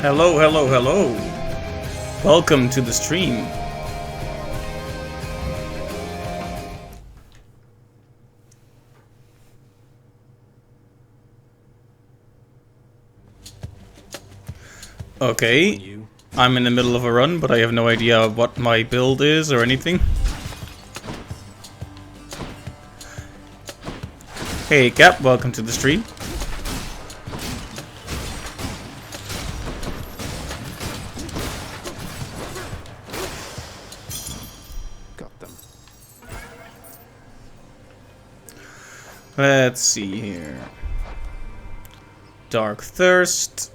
Hello, hello, hello. Welcome to the stream. Okay, I'm in the middle of a run, but I have no idea what my build is or anything. Hey Cap, welcome to the stream. Got them. Let's see here. Dark Thirst.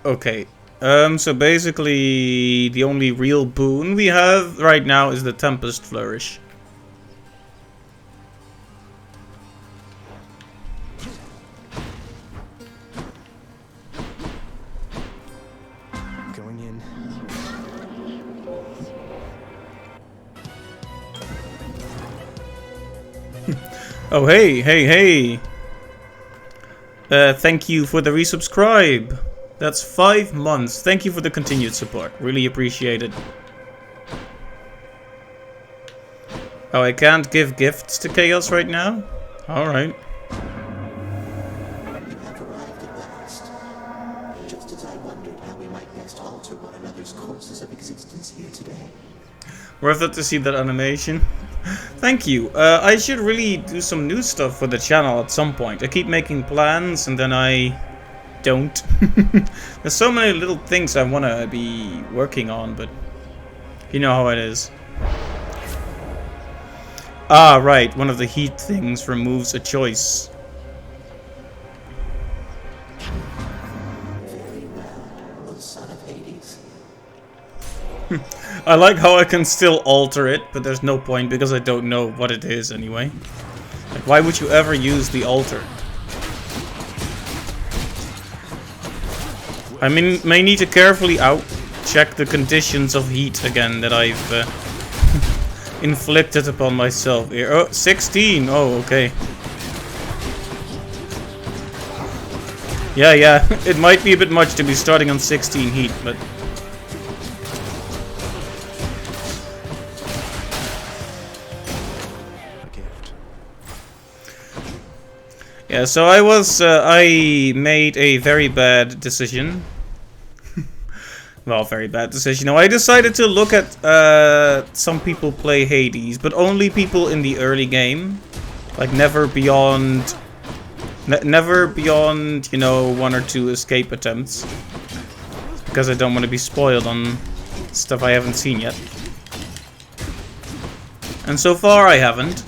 Okay, so basically the only real boon we have right now is the Tempest Flourish. Going in. Oh hey! Thank you for the resubscribe. That's 5 months. Thank you for the continued support. Really appreciate it. Oh, I can't give gifts to Chaos right now? Alright. Just as I wondered how we might best alter one another's courses of existence here today. Worth it to see that animation. Thank you. I should really do some new stuff for the channel at some point. I keep making plans and then I don't. There's so many little things I want to be working on, but you know how it is. Ah, right. One of the heat things removes a choice. Very well, O son of Hades. I like how I can still alter it, but there's no point because I don't know what it is anyway. Like, why would you ever use the alter? I mean, may need to carefully check the conditions of heat again that I've inflicted upon myself here. Oh, 16! Oh, okay. Yeah, it might be a bit much to be starting on 16 heat, but... A gift. Yeah, so I made a very bad decision. Well, very bad decision. No, I decided to look at some people play Hades, but only people in the early game. Like, never beyond, you know, 1 or 2 escape attempts. Because I don't want to be spoiled on stuff I haven't seen yet. And so far, I haven't.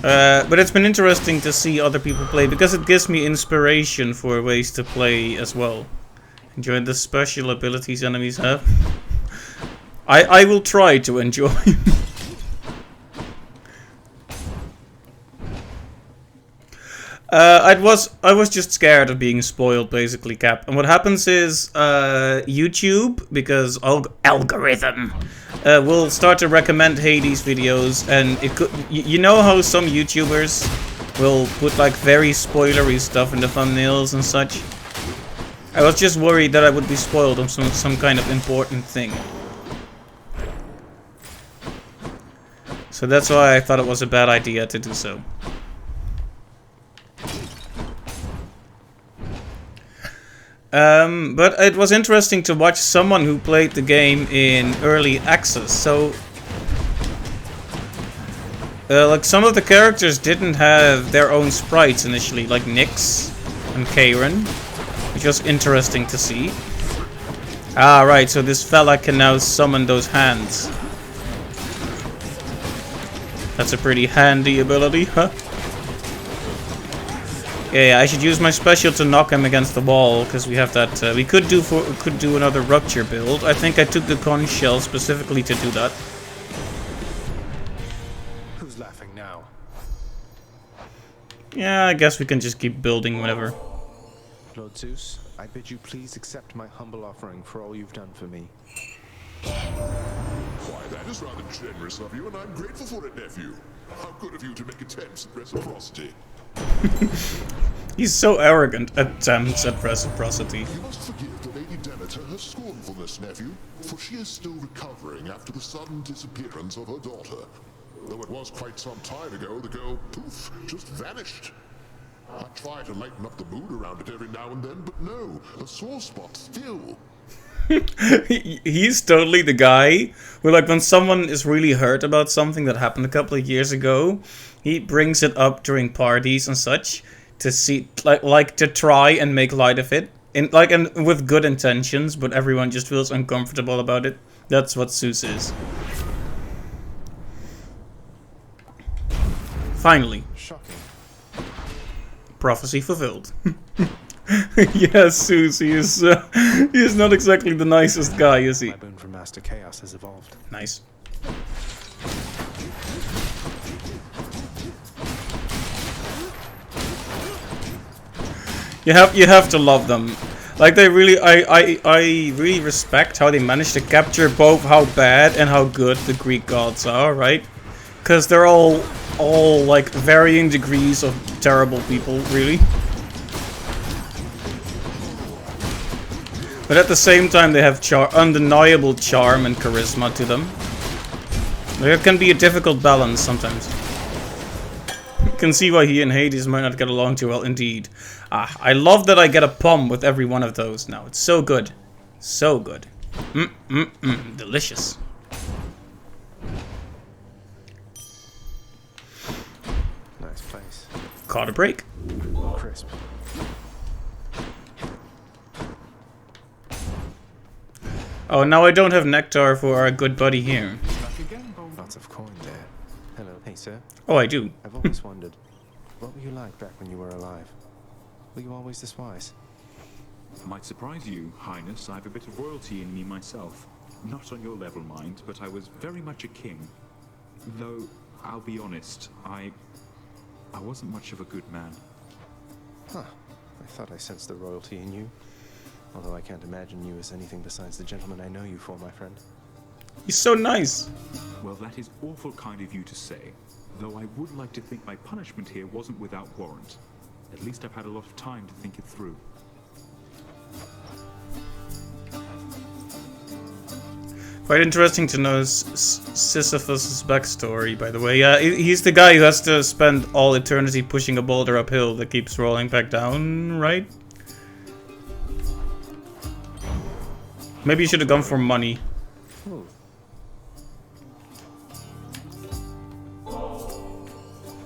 But it's been interesting to see other people play, because it gives me inspiration for ways to play as well. Enjoy the special abilities enemies have. I will try to enjoy. I was just scared of being spoiled, basically, Cap. And what happens is YouTube, because algorithm, will start to recommend Hades videos, and it could. You know how some YouTubers will put like very spoilery stuff in the thumbnails and such. I was just worried that I would be spoiled on some kind of important thing. So that's why I thought it was a bad idea to do so. But it was interesting to watch someone who played the game in early access. So, like, some of the characters didn't have their own sprites initially, like Nyx and Karen, which was interesting to see. Ah, right, so this fella can now summon those hands. That's a pretty handy ability, huh? Yeah, I should use my special to knock him against the wall, because we have that. We could do another rupture build. I think I took the conch shell specifically to do that. Who's laughing now? Yeah, I guess we can just keep building whenever. Lord Zeus, I bid you please accept my humble offering for all you've done for me. Why, that is rather generous of you, and I'm grateful for it, nephew. How good of you to make attempts at reciprocity. He's so arrogant. Attempts at reciprocity. You must forgive the Lady Demeter her scornfulness, nephew, for she is still recovering after the sudden disappearance of her daughter. Though it was quite some time ago, the girl, poof, just vanished. I try to lighten up the mood around it every now and then, but no, a sore spot still. He's totally the guy who, like, when someone is really hurt about something that happened a couple of years ago, he brings it up during parties and such to see, like to try and make light of it, and with good intentions, but everyone just feels uncomfortable about it. That's what Zeus is. Finally, Shocking. prophecy fulfilled. Yes, Zeus, he is not exactly the nicest guy, is he? My boon from Master Chaos has evolved. Nice. You have to love them. Like, they really, I really respect how they managed to capture both how bad and how good the Greek gods are, right? Because they're all like varying degrees of terrible people, really. But at the same time, they have undeniable charm and charisma to them. There can be a difficult balance sometimes. You can see why he and Hades might not get along too well, indeed. Ah, I love that I get a pom with every one of those now. It's so good. So good. Delicious. Nice place. Caught a break. Crisp. Oh, now I don't have nectar for our good buddy here. Lots of coin there. Hello. Hey, sir. Oh, I do. I've always wondered, what were you like back when you were alive? Were you always this wise? Might surprise you, Highness. I have a bit of royalty in me myself. Not on your level, mind, but I was very much a king. Though, I'll be honest, I wasn't much of a good man. Huh. I thought I sensed the royalty in you. Although I can't imagine you as anything besides the gentleman I know you for, my friend. He's so nice. Well, that is awful kind of you to say. Though I would like to think my punishment here wasn't without warrant. At least I've had a lot of time to think it through. Quite interesting to know Sisyphus' backstory, by the way. Yeah, he's the guy who has to spend all eternity pushing a boulder uphill that keeps rolling back down, right? Maybe you should have gone for money. Ooh.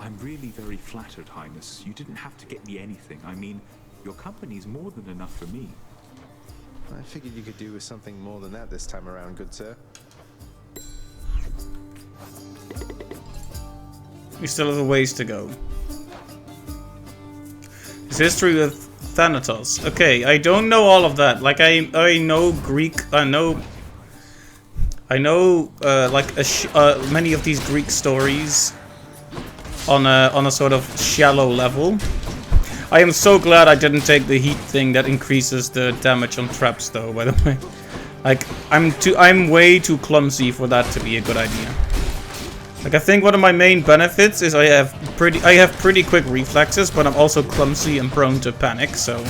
I'm really very flattered, Highness. You didn't have to get me anything. I mean, your company's more than enough for me. I figured you could do with something more than that this time around, good sir. We still have a ways to go. His history with Thanatos. Okay, I don't know all of that. Like, I know Greek. I know like many of these Greek stories on a sort of shallow level. I am so glad I didn't take the heat thing that increases the damage on traps, though. By the way, like, I'm way too clumsy for that to be a good idea. Like, I think one of my main benefits is I have pretty quick reflexes, but I'm also clumsy and prone to panic. So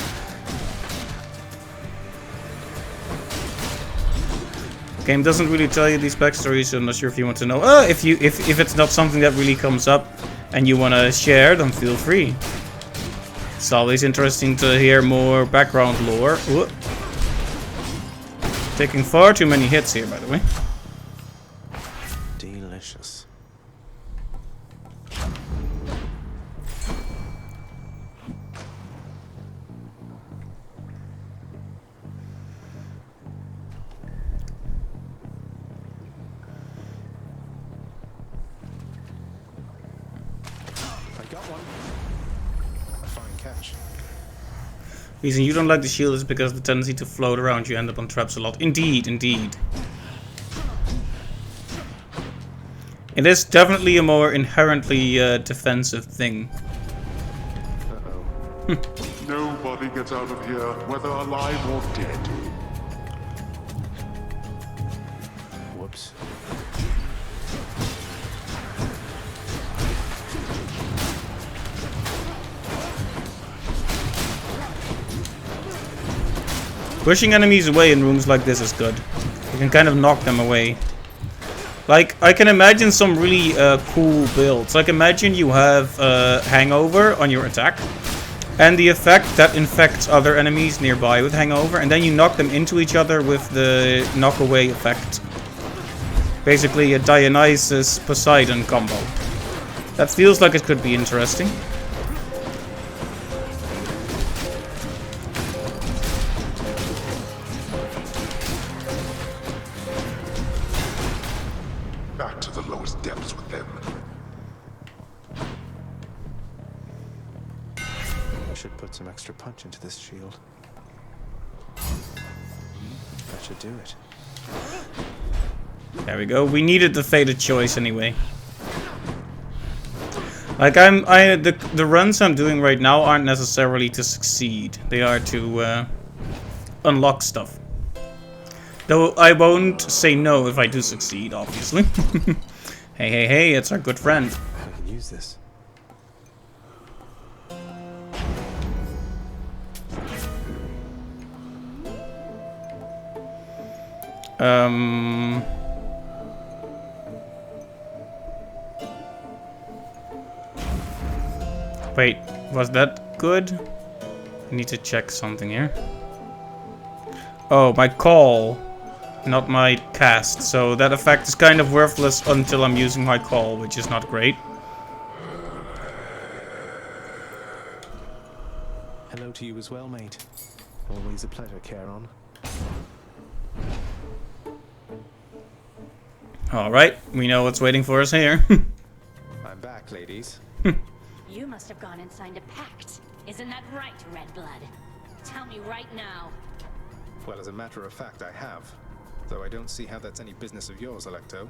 game doesn't really tell you these backstories, so I'm not sure if you want to know. If it's not something that really comes up and you want to share, then feel free. It's always interesting to hear more background lore. Ooh. Taking far too many hits here, by the way. Delicious. I got one. A fine catch. Reason you don't like the shield is because the tendency to float around you end up on traps a lot. Indeed, indeed. It is definitely a more inherently defensive thing. Uh-oh. Nobody gets out of here, whether alive or dead. Whoops. Pushing enemies away in rooms like this is good. You can kind of knock them away. Like, I can imagine some really cool builds. Like, imagine you have Hangover on your attack. And the effect that infects other enemies nearby with Hangover. And then you knock them into each other with the knock away effect. Basically a Dionysus Poseidon combo. That feels like it could be interesting. Back to the lowest depths with them. I should put some extra punch into this shield. That should do it. There we go. We needed the fated choice anyway. Like the runs I'm doing right now aren't necessarily to succeed. They are to unlock stuff. Though I won't say no if I do succeed, obviously. Hey, it's our good friend. I can use this. Wait, was that good? I need to check something here. Oh, my call, not my cast. So that effect is kind of worthless until I'm using my call, which is not great. Hello to you as well, mate. Always a pleasure, Charon. Alright, we know what's waiting for us here. I'm back, ladies. You must have gone and signed a pact. Isn't that right, Redblood? Tell me right now. Well, as a matter of fact, I have. Though I don't see how that's any business of yours, Alecto.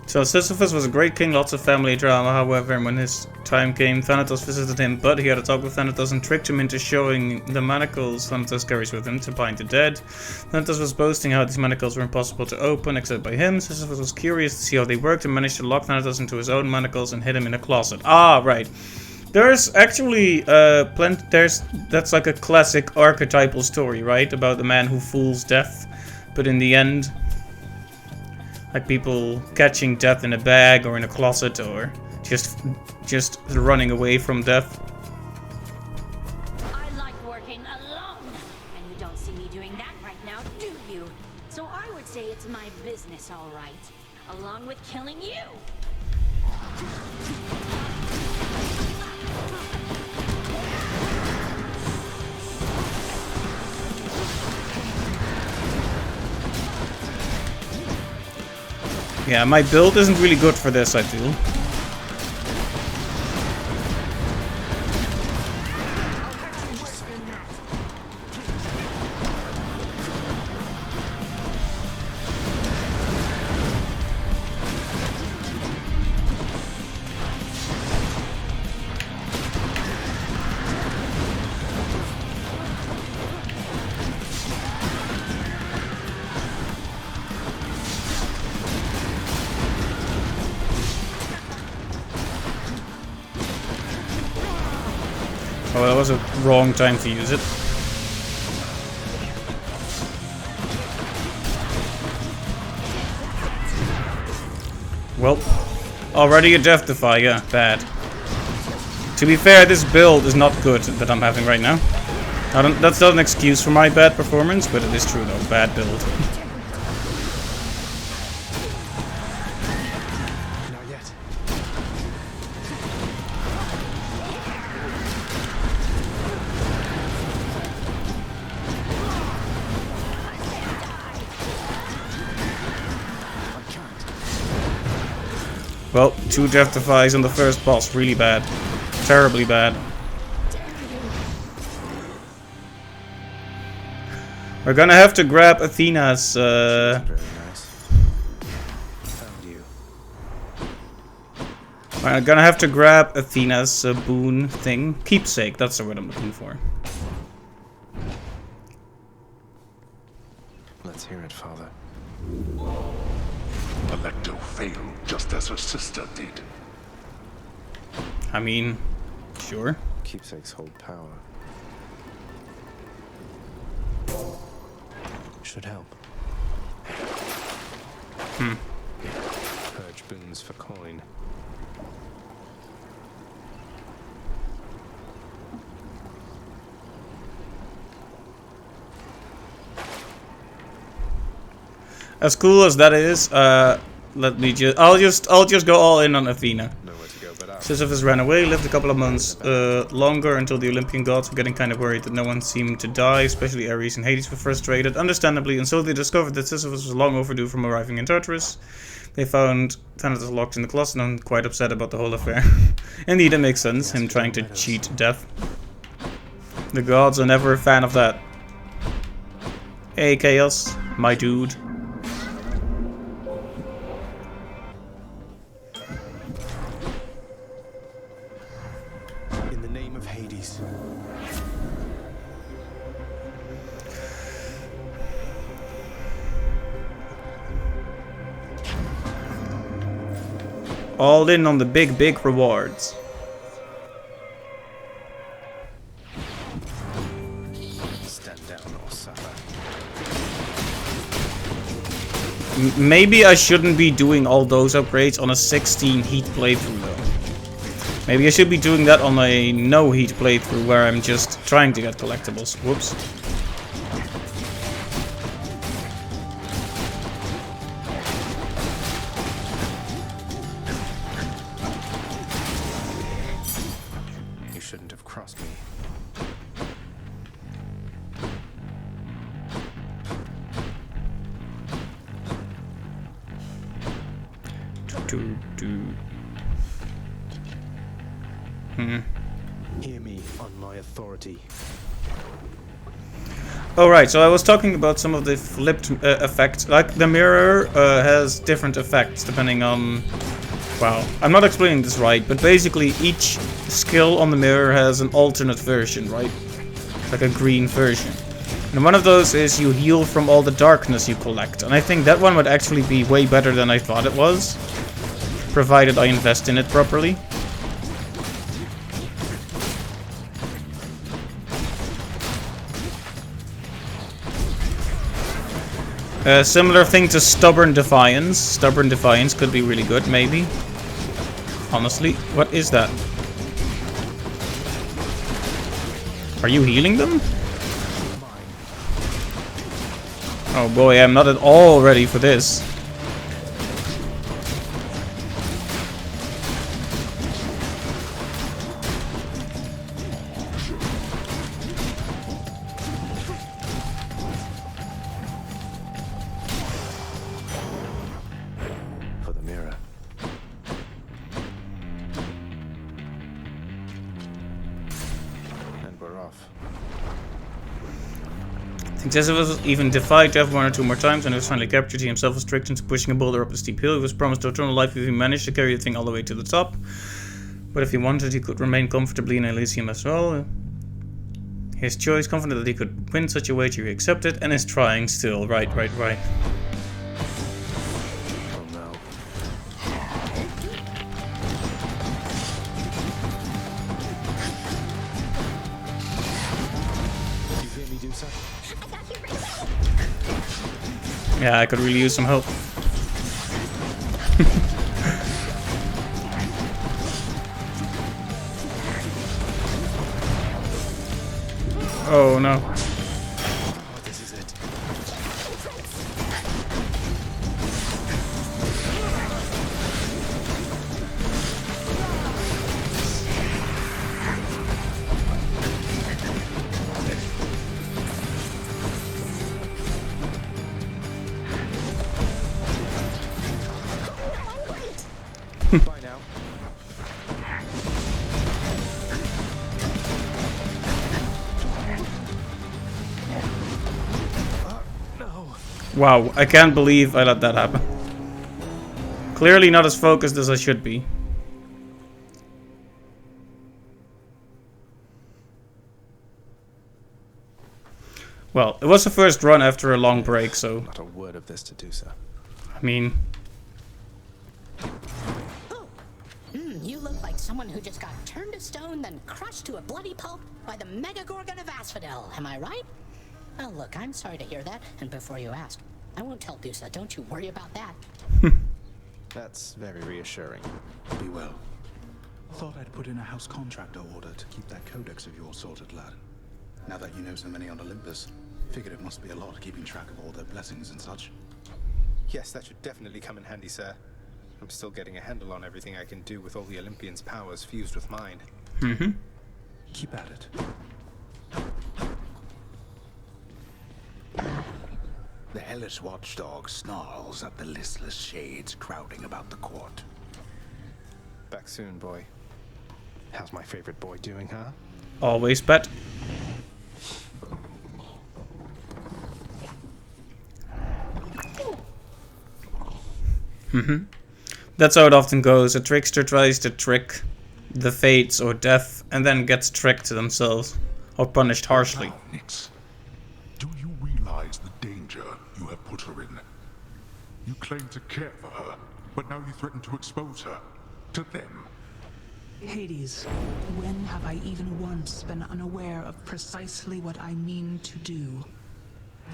So Sisyphus was a great king, lots of family drama. However, when his time came, Thanatos visited him, but he had a talk with Thanatos and tricked him into showing the manacles Thanatos carries with him to bind the dead. Thanatos was boasting how these manacles were impossible to open except by him. Sisyphus was curious to see how they worked and managed to lock Thanatos into his own manacles and hid him in a closet. Ah, right. There's actually that's like a classic archetypal story, right? About the man who fools death, but in the end, like people catching death in a bag or in a closet or just running away from death. I like working alone, and you don't see me doing that right now, do you? So I would say it's my business, all right, along with killing you. Yeah, my build isn't really good for this, I feel. Oh, that was a wrong time to use it. Well, already a Death Defy, yeah, bad. To be fair, this build is not good that I'm having right now. That's not an excuse for my bad performance, but it is true though, bad build. Not yet. Well, 2 Death Defies on the first boss, really bad. Terribly bad. We're gonna have to grab Athena's, Very nice. Found you. We're gonna have to grab Athena's boon thing. Keepsake, that's the word I'm looking for. Let's hear it, Father. Alecto failed just as her sister did. I mean, sure. Keepsakes hold power. should help. Purge boons for coin. As cool as that is, let me I'll just go all in on Athena. Nowhere to go but up. Sisyphus ran away, lived a couple of months longer until the Olympian gods were getting kind of worried that no one seemed to die, especially Ares and Hades were frustrated, understandably, and so they discovered that Sisyphus was long overdue from arriving in Tartarus. They found Thanatos locked in the closet and quite upset about the whole affair. Indeed, it makes sense, him trying to cheat death. The gods are never a fan of that. Hey, Chaos, my dude. In the name of Hades. All in on the big rewards. Stand down or suffer. Maybe I shouldn't be doing all those upgrades on a 16 heat playthrough though. Maybe I should be doing that on a no heat playthrough where I'm just trying to get collectibles. Whoops. You shouldn't have crossed me. Hear me on my authority. Alright, so I was talking about some of the flipped effects. Like, the mirror has different effects depending on... Wow, I'm not explaining this right, but basically each skill on the mirror has an alternate version, right? Like a green version. And one of those is you heal from all the darkness you collect. And I think that one would actually be way better than I thought it was. Provided I invest in it properly. Similar thing to Stubborn Defiance. Stubborn Defiance could be really good, maybe. Honestly, what is that? Are you healing them? Oh boy, I'm not at all ready for this. For the mirror. And we're off. I think Sisyphus even defied death one or two more times, and he was finally captured. He himself was tricked into pushing a boulder up a steep hill. He was promised eternal life if he managed to carry the thing all the way to the top. But if he wanted, he could remain comfortably in Elysium as well. His choice, confident that he could win such a wager, he accepted, and is trying still. Right. Oh no. Do you hear me do so? Yeah, I could really use some help. Oh no. Oh, this is it. Bye now. No. Wow, I can't believe I let that happen. Clearly not as focused as I should be. Well, it was the first run after a long break, so... Not a word of this to do so. I mean... You look like someone who just got turned to stone, then crushed to a bloody pulp by the Megagorgon of Asphodel. Am I right? Oh, look, I'm sorry to hear that. And before you ask, I won't tell Dusa. Don't you worry about that. That's very reassuring. Be well. Thought I'd put in a house contractor order to keep that codex of yours sorted, lad. Now that you know so many on Olympus, figured it must be a lot keeping track of all their blessings and such. Yes, that should definitely come in handy, sir. I'm still getting a handle on everything I can do with all the Olympians' powers fused with mine. Mm-hmm. Keep at it. The hellish watchdog snarls at the listless shades crowding about the court. Back soon, boy. How's my favorite boy doing, huh? Always bet. Mm-hmm. That's how it often goes. A trickster tries to trick the fates or death and then gets tricked to themselves or punished harshly. Now, Nyx, do you realize the danger you have put her in? You claim to care for her, but now you threaten to expose her to them. Hades, when have I even once been unaware of precisely what I mean to do?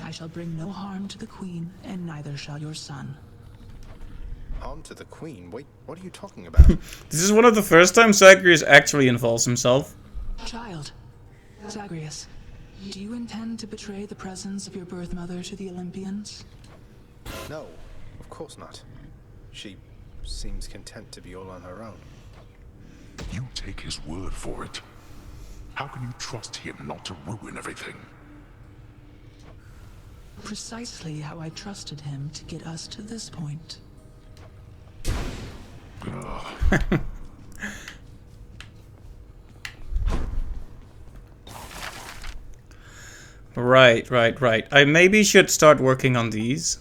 I shall bring no harm to the Queen, and neither shall your son. On to the Queen? Wait, what are you talking about? This is one of the first times Zagreus actually involves himself. Child, Zagreus, do you intend to betray the presence of your birth mother to the Olympians? No, of course not. She seems content to be all on her own. You take his word for it. How can you trust him not to ruin everything? Precisely how I trusted him to get us to this point. Right. I maybe should start working on these.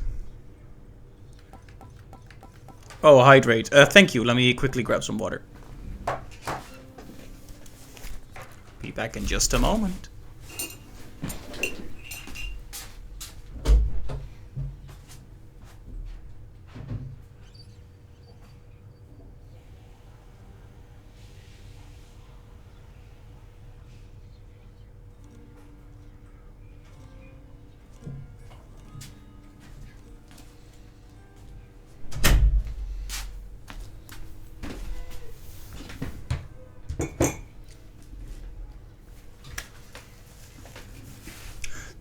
Oh, hydrate. Thank you. Let me quickly grab some water. Be back in just a moment.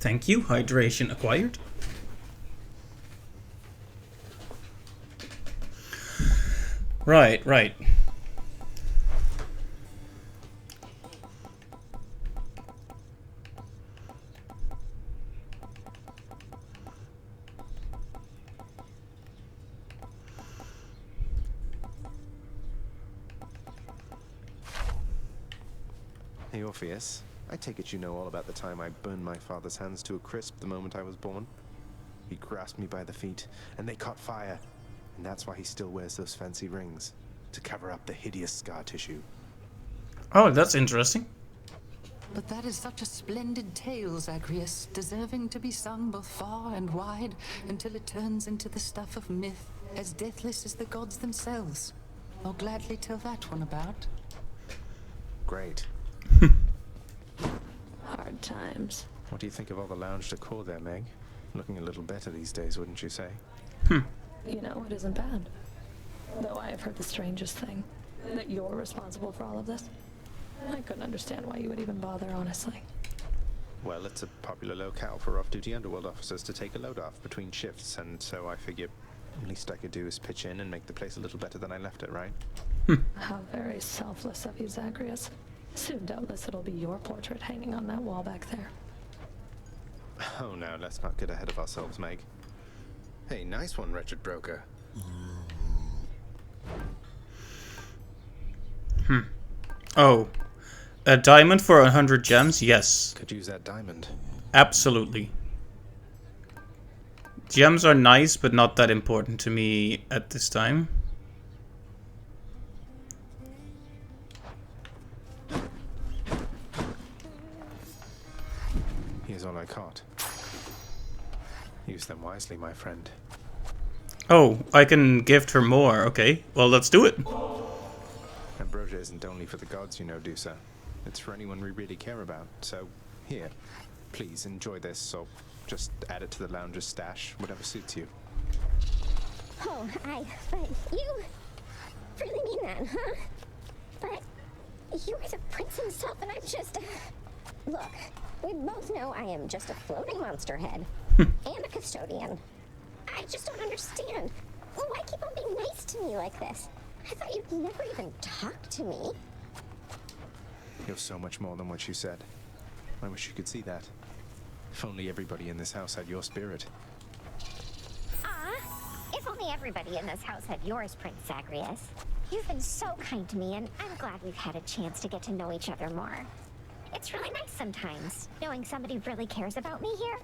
Thank you. Hydration acquired. Right. Hey, Orpheus. I take it you know all about the time I burned my father's hands to a crisp the moment I was born. He grasped me by the feet, and they caught fire. And that's why he still wears those fancy rings, to cover up the hideous scar tissue. Oh, that's interesting. But that is such a splendid tale, Zagreus, deserving to be sung both far and wide until it turns into the stuff of myth, as deathless as the gods themselves. I'll gladly tell that one about. Great. Hard times. What do you think of all the lounge decor there, Meg? Looking a little better these days, wouldn't you say? You know, it isn't bad. Though I have heard the strangest thing. That you're responsible for all of this. I couldn't understand why you would even bother, honestly. Well, it's a popular locale for off-duty underworld officers to take a load off between shifts, and so I figure the least I could do is pitch in and make the place a little better than I left it, right? How very selfless of you, Zagreus. Soon, doubtless, it'll be your portrait hanging on that wall back there. Oh, no, let's not get ahead of ourselves, Meg. Hey, nice one, wretched broker. Oh. A diamond for 100 gems? Yes. Could use that diamond. Absolutely. Gems are nice, but not that important to me at this time. Here's all I caught. Use them wisely, my friend. Oh, I can gift her more. Okay, well, let's do it. Ambrosia isn't only for the gods, you know, Dusa. It's for anyone we really care about, so here. Please enjoy this, or just add it to the lounger's stash, whatever suits you. Oh, but you really mean that, huh? But you are the prince himself, and I'm just... Look, we both know I am just a floating monster head and a custodian. I just don't understand. Why keep on being nice to me like this? I thought you'd never even talk to me. You're so much more than what you said. I wish you could see that. If only everybody in this house had your spirit. If only everybody in this house had yours, Prince Zagreus. You've been so kind to me, and I'm glad we've had a chance to get to know each other more. It's really nice sometimes, knowing somebody really cares about me here.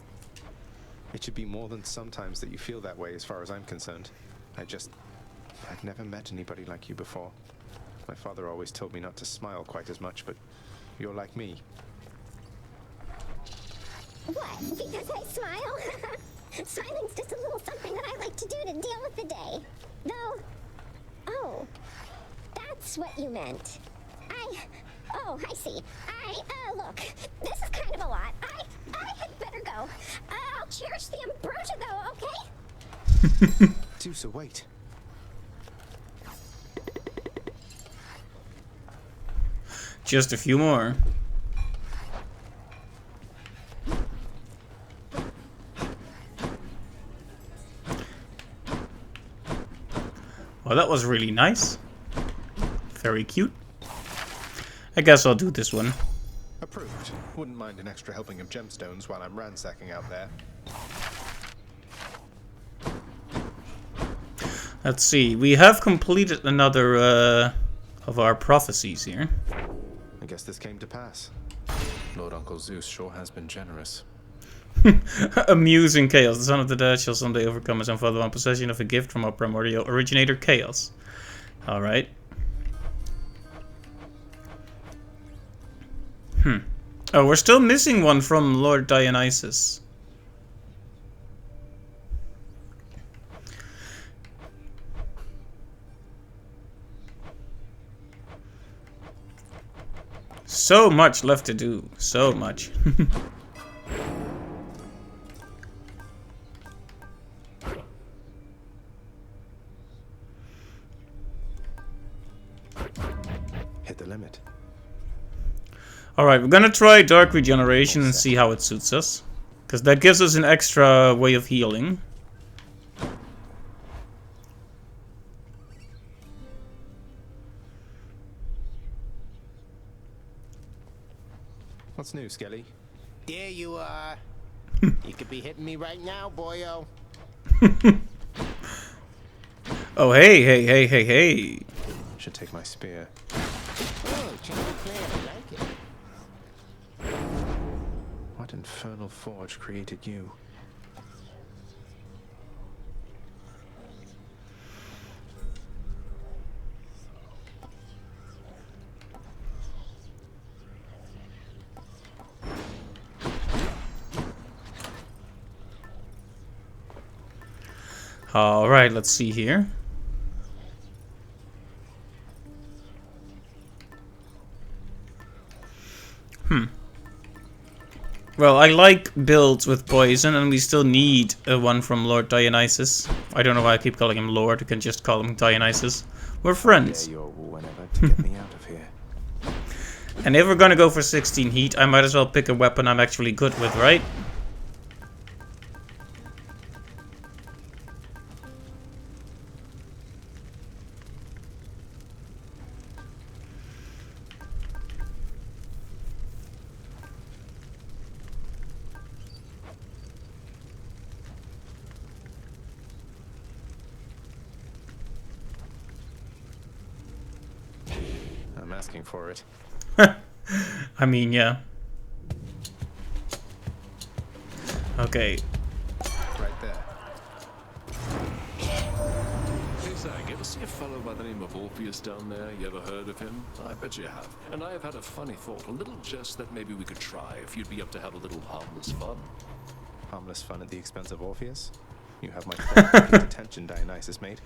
It should be more than sometimes that you feel that way as far as I'm concerned. I've never met anybody like you before. My father always told me not to smile quite as much, but you're like me. What? Because I smile? Smiling's just a little something that I like to do to deal with the day. Though... Oh. That's what you meant. Oh, I see. Look. This is kind of a lot. I had better go. I'll cherish the ambrosia, though, okay? Dusa, wait. Just a few more. Well, that was really nice. Very cute. I guess I'll do this one. Approved. Wouldn't mind an extra helping of gemstones while I'm ransacking out there. Let's see. We have completed another of our prophecies here. I guess this came to pass. Lord Uncle Zeus sure has been generous. Amusing chaos. The son of the dead shall someday overcome his own father on possession of a gift from our primordial originator, Chaos. Alright. Oh, we're still missing one from Lord Dionysus. So much left to do. So much. Hit the limit. Alright, we're gonna try Dark Regeneration and see how it suits us. Because that gives us an extra way of healing. What's new, Skelly? There you are. You could be hitting me right now, boyo. Oh, hey. Should take my spear. Oh, change of plan. I like it. What infernal forge created you? Alright, let's see here. Well, I like builds with poison, and we still need one from Lord Dionysus. I don't know why I keep calling him Lord, we can just call him Dionysus. We're friends. Whenever to get me out of here. And if we're gonna go for 16 heat, I might as well pick a weapon I'm actually good with, right? I'm asking for it. I mean, yeah. Okay. Right there. Hey, Zag, ever see a fellow by the name of Orpheus down there? You ever heard of him? I bet you have. And I have had a funny thought, a little jest that maybe we could try if you'd be up to have a little harmless fun. Harmless fun at the expense of Orpheus? You have my full attention, Dionysus, mate.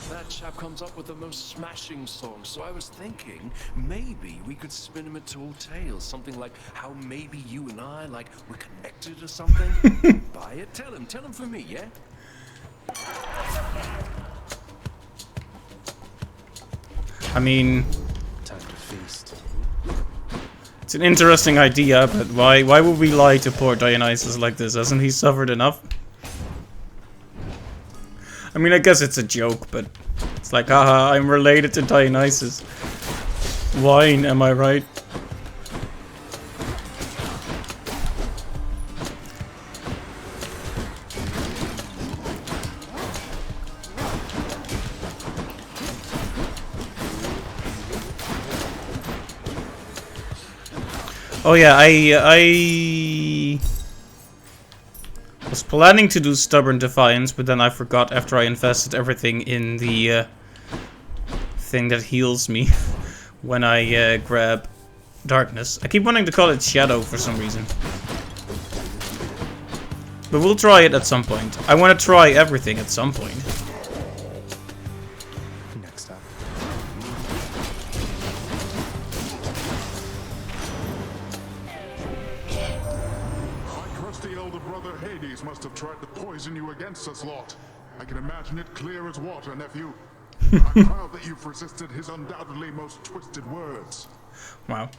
That chap comes up with the most smashing songs, so I was thinking maybe we could spin him a tall tale, something like how maybe you and I, like, we're connected or something. Buy it? Tell him for me, yeah? I mean, Time to feast. it's an interesting idea, but why would we lie to poor Dionysus like this? Hasn't he suffered enough? I mean, I guess it's a joke, but it's like, haha, I'm related to Dionysus. Wine, am I right? Oh yeah, I was planning to do Stubborn Defiance, but then I forgot after I invested everything in the thing that heals me when I grab Darkness. I keep wanting to call it Shadow for some reason. But we'll try it at some point. I want to try everything at some point. Next up. The elder brother Hades must have tried to poison you against us lot. I can imagine it clear as water, nephew. I'm proud that you've resisted his undoubtedly most twisted words. Wow.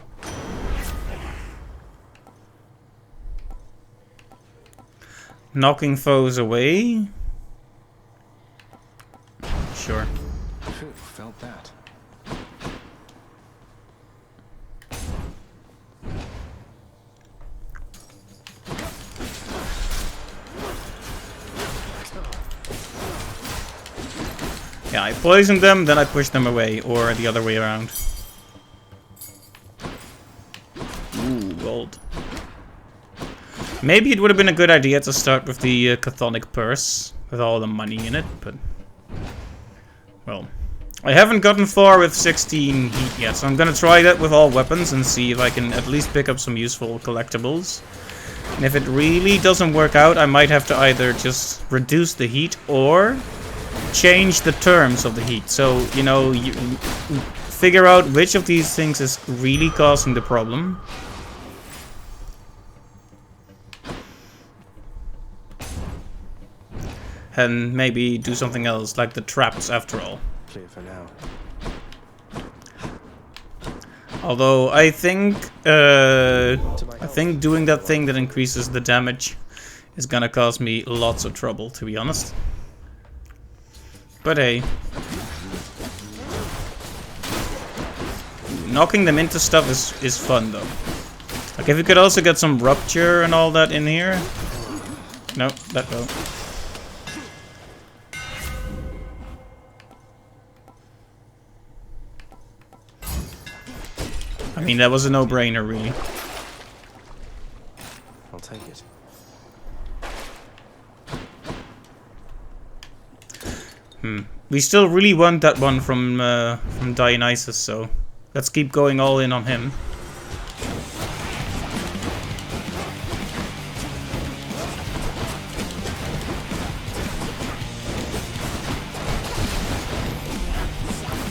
Knocking foes away? Sure. Phew, felt that. Yeah, I poisoned them, then I pushed them away, or the other way around. Ooh, gold. Maybe it would have been a good idea to start with the Chthonic Purse, with all the money in it, but... Well, I haven't gotten far with 16 heat yet, so I'm gonna try that with all weapons and see if I can at least pick up some useful collectibles. And if it really doesn't work out, I might have to either just reduce the heat or change the terms of the heat. So, you know, you figure out which of these things is really causing the problem. And maybe do something else, like the traps after all. Clear for now. Although I think doing that thing that increases the damage is gonna cause me lots of trouble, to be honest. But hey. Knocking them into stuff is fun though. Like if you could also get some rupture and all that in here. No, that go. I mean, that was a no-brainer, really. I'll take it. We still really want that one from Dionysus, so let's keep going all in on him.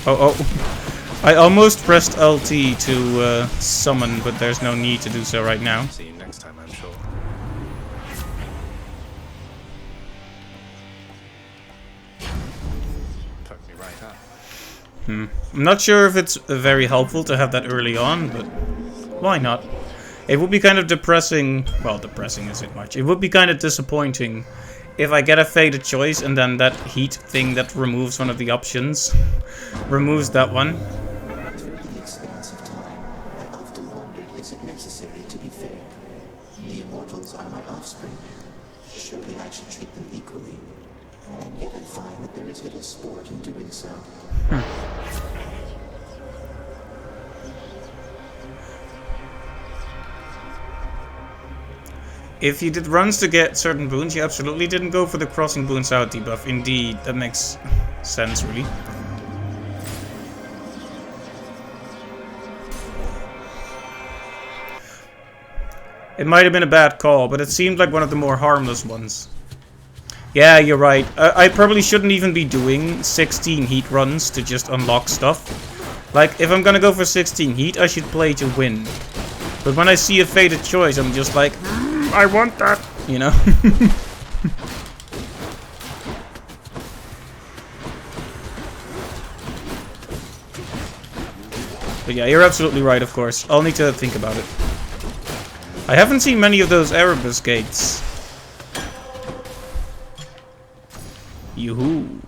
Oh. I almost pressed LT to summon, but there's no need to do so right now. See you next time, I'm sure. Fuck me right up. I'm not sure if it's very helpful to have that early on, but why not? It would be kind of depressing. Well, depressing isn't much. It would be kind of disappointing if I get a fated choice and then that heat thing that removes one of the options removes that one. Is it necessary to be fair? The immortals are my offspring. Surely I should treat them equally. And yet I find that there is little sport in doing so. If you did runs to get certain boons, you absolutely didn't go for the crossing boons out debuff. Indeed, that makes sense, really. It might have been a bad call, but it seemed like one of the more harmless ones. Yeah, you're right. I probably shouldn't even be doing 16 heat runs to just unlock stuff. Like, if I'm gonna go for 16 heat, I should play to win. But when I see a fated choice, I'm just like, I want that, you know? But yeah, you're absolutely right, of course. I'll need to think about it. I haven't seen many of those Erebus gates. Yoo-hoo.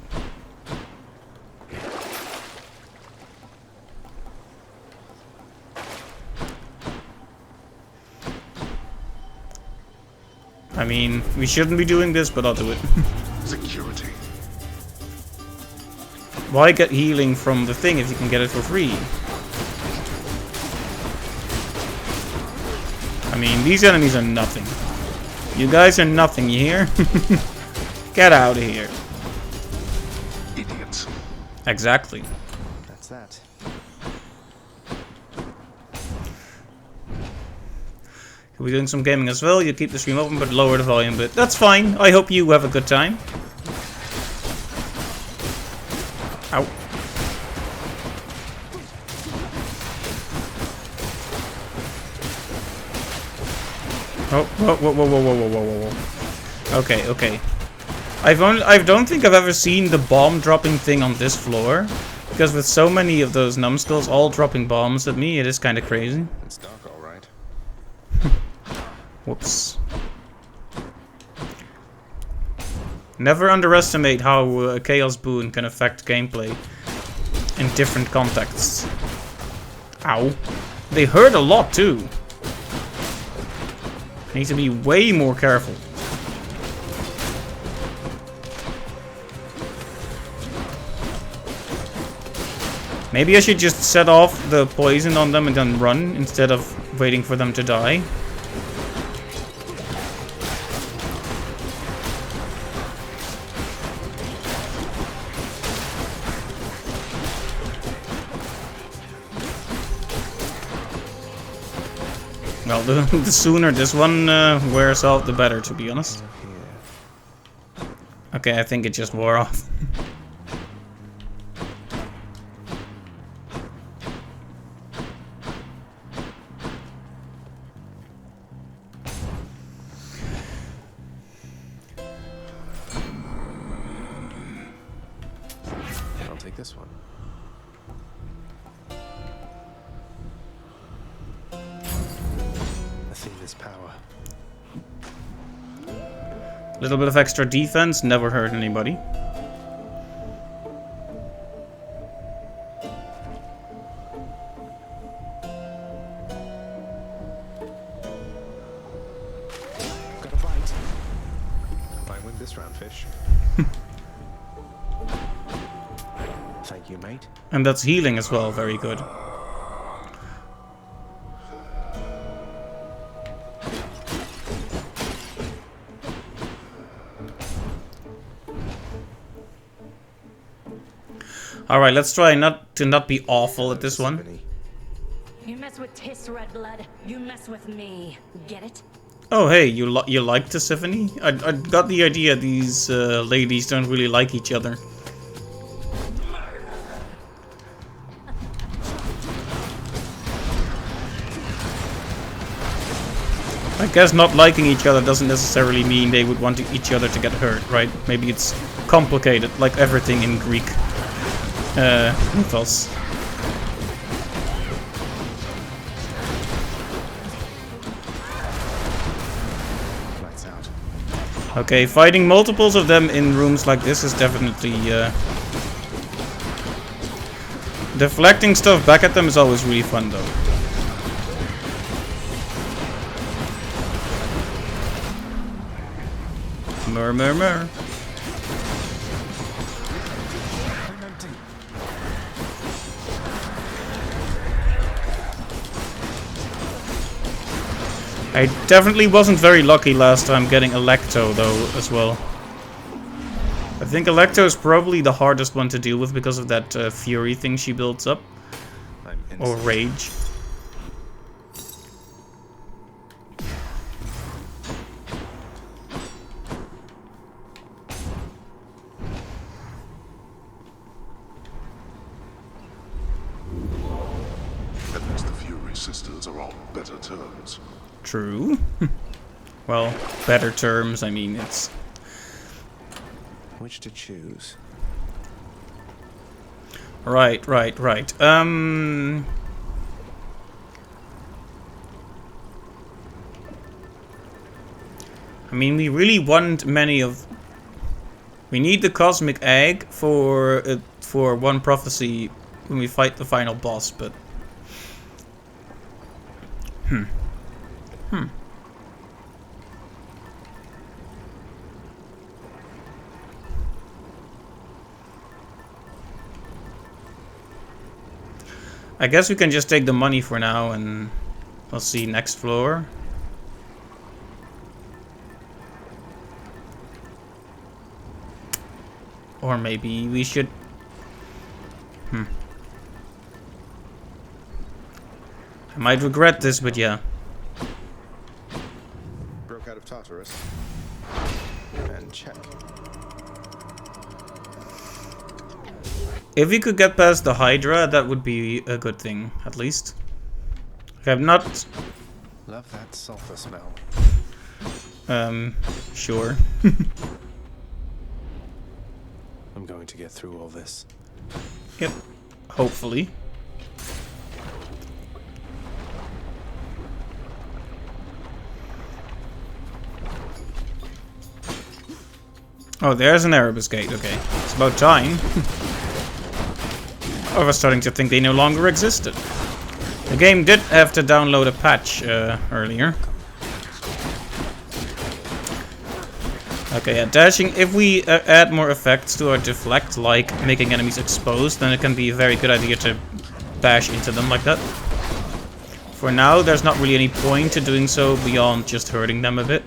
I mean, we shouldn't be doing this, but I'll do it. Security. Why get healing from the thing if you can get it for free? I mean, these enemies are nothing. You guys are nothing, you hear? Get out of here. Idiots. Exactly. That's that. We're doing some gaming as well. You keep the stream open, but lower the volume a bit. That's fine. I hope you have a good time. Ow. Oh, whoa, whoa, whoa, whoa, whoa, whoa, whoa, whoa. Okay, okay. I don't think I've ever seen the bomb dropping thing on this floor. Because with so many of those numbskulls all dropping bombs at me, it is kind of crazy. It's dark, all right. Whoops. Never underestimate how Chaos Boon can affect gameplay in different contexts. Ow. They hurt a lot too. Need to be way more careful. Maybe I should just set off the poison on them and then run instead of waiting for them to die. Well, the sooner this one wears off, the better, to be honest. Okay, I think it just wore off. I'll take this one. Athena's power. A little bit of extra defense, never hurt anybody. Got a bite. Might win this round, fish. Thank you, mate. And that's healing as well, very good. Alright, let's try not to be awful at this one. You mess with Tiss, Redblood, you mess with me. Get it? Oh hey, you like Tisiphone? I got the idea these ladies don't really like each other. I guess not liking each other doesn't necessarily mean they would want each other to get hurt, right? Maybe it's complicated, like everything in Greek mythos. Lights out. Okay, fighting multiples of them in rooms like this is definitely deflecting stuff back at them is always really fun though. Murmur. I definitely wasn't very lucky last time getting Electo though as well. I think Electo is probably the hardest one to deal with because of that fury thing she builds up. Or rage. better terms. True. Well, better terms, I mean, it's... Which to choose? Right. I mean, we really want many of... We need the Cosmic Egg for one prophecy when we fight the final boss, but... I guess we can just take the money for now and we'll see next floor. Or maybe we should... I might regret this, but yeah. Broke out of Tartarus. And check. If we could get past the Hydra, that would be a good thing, at least. I'm not... Love that sulfur smell. Sure. I'm going to get through all this. Yep. Hopefully. Oh, there's an Erebus gate. Okay. It's about time. I was starting to think they no longer existed. The game did have to download a patch earlier. Okay, yeah, dashing. If we add more effects to our deflect, like making enemies exposed, then it can be a very good idea to bash into them like that. For now, there's not really any point to doing so beyond just hurting them a bit.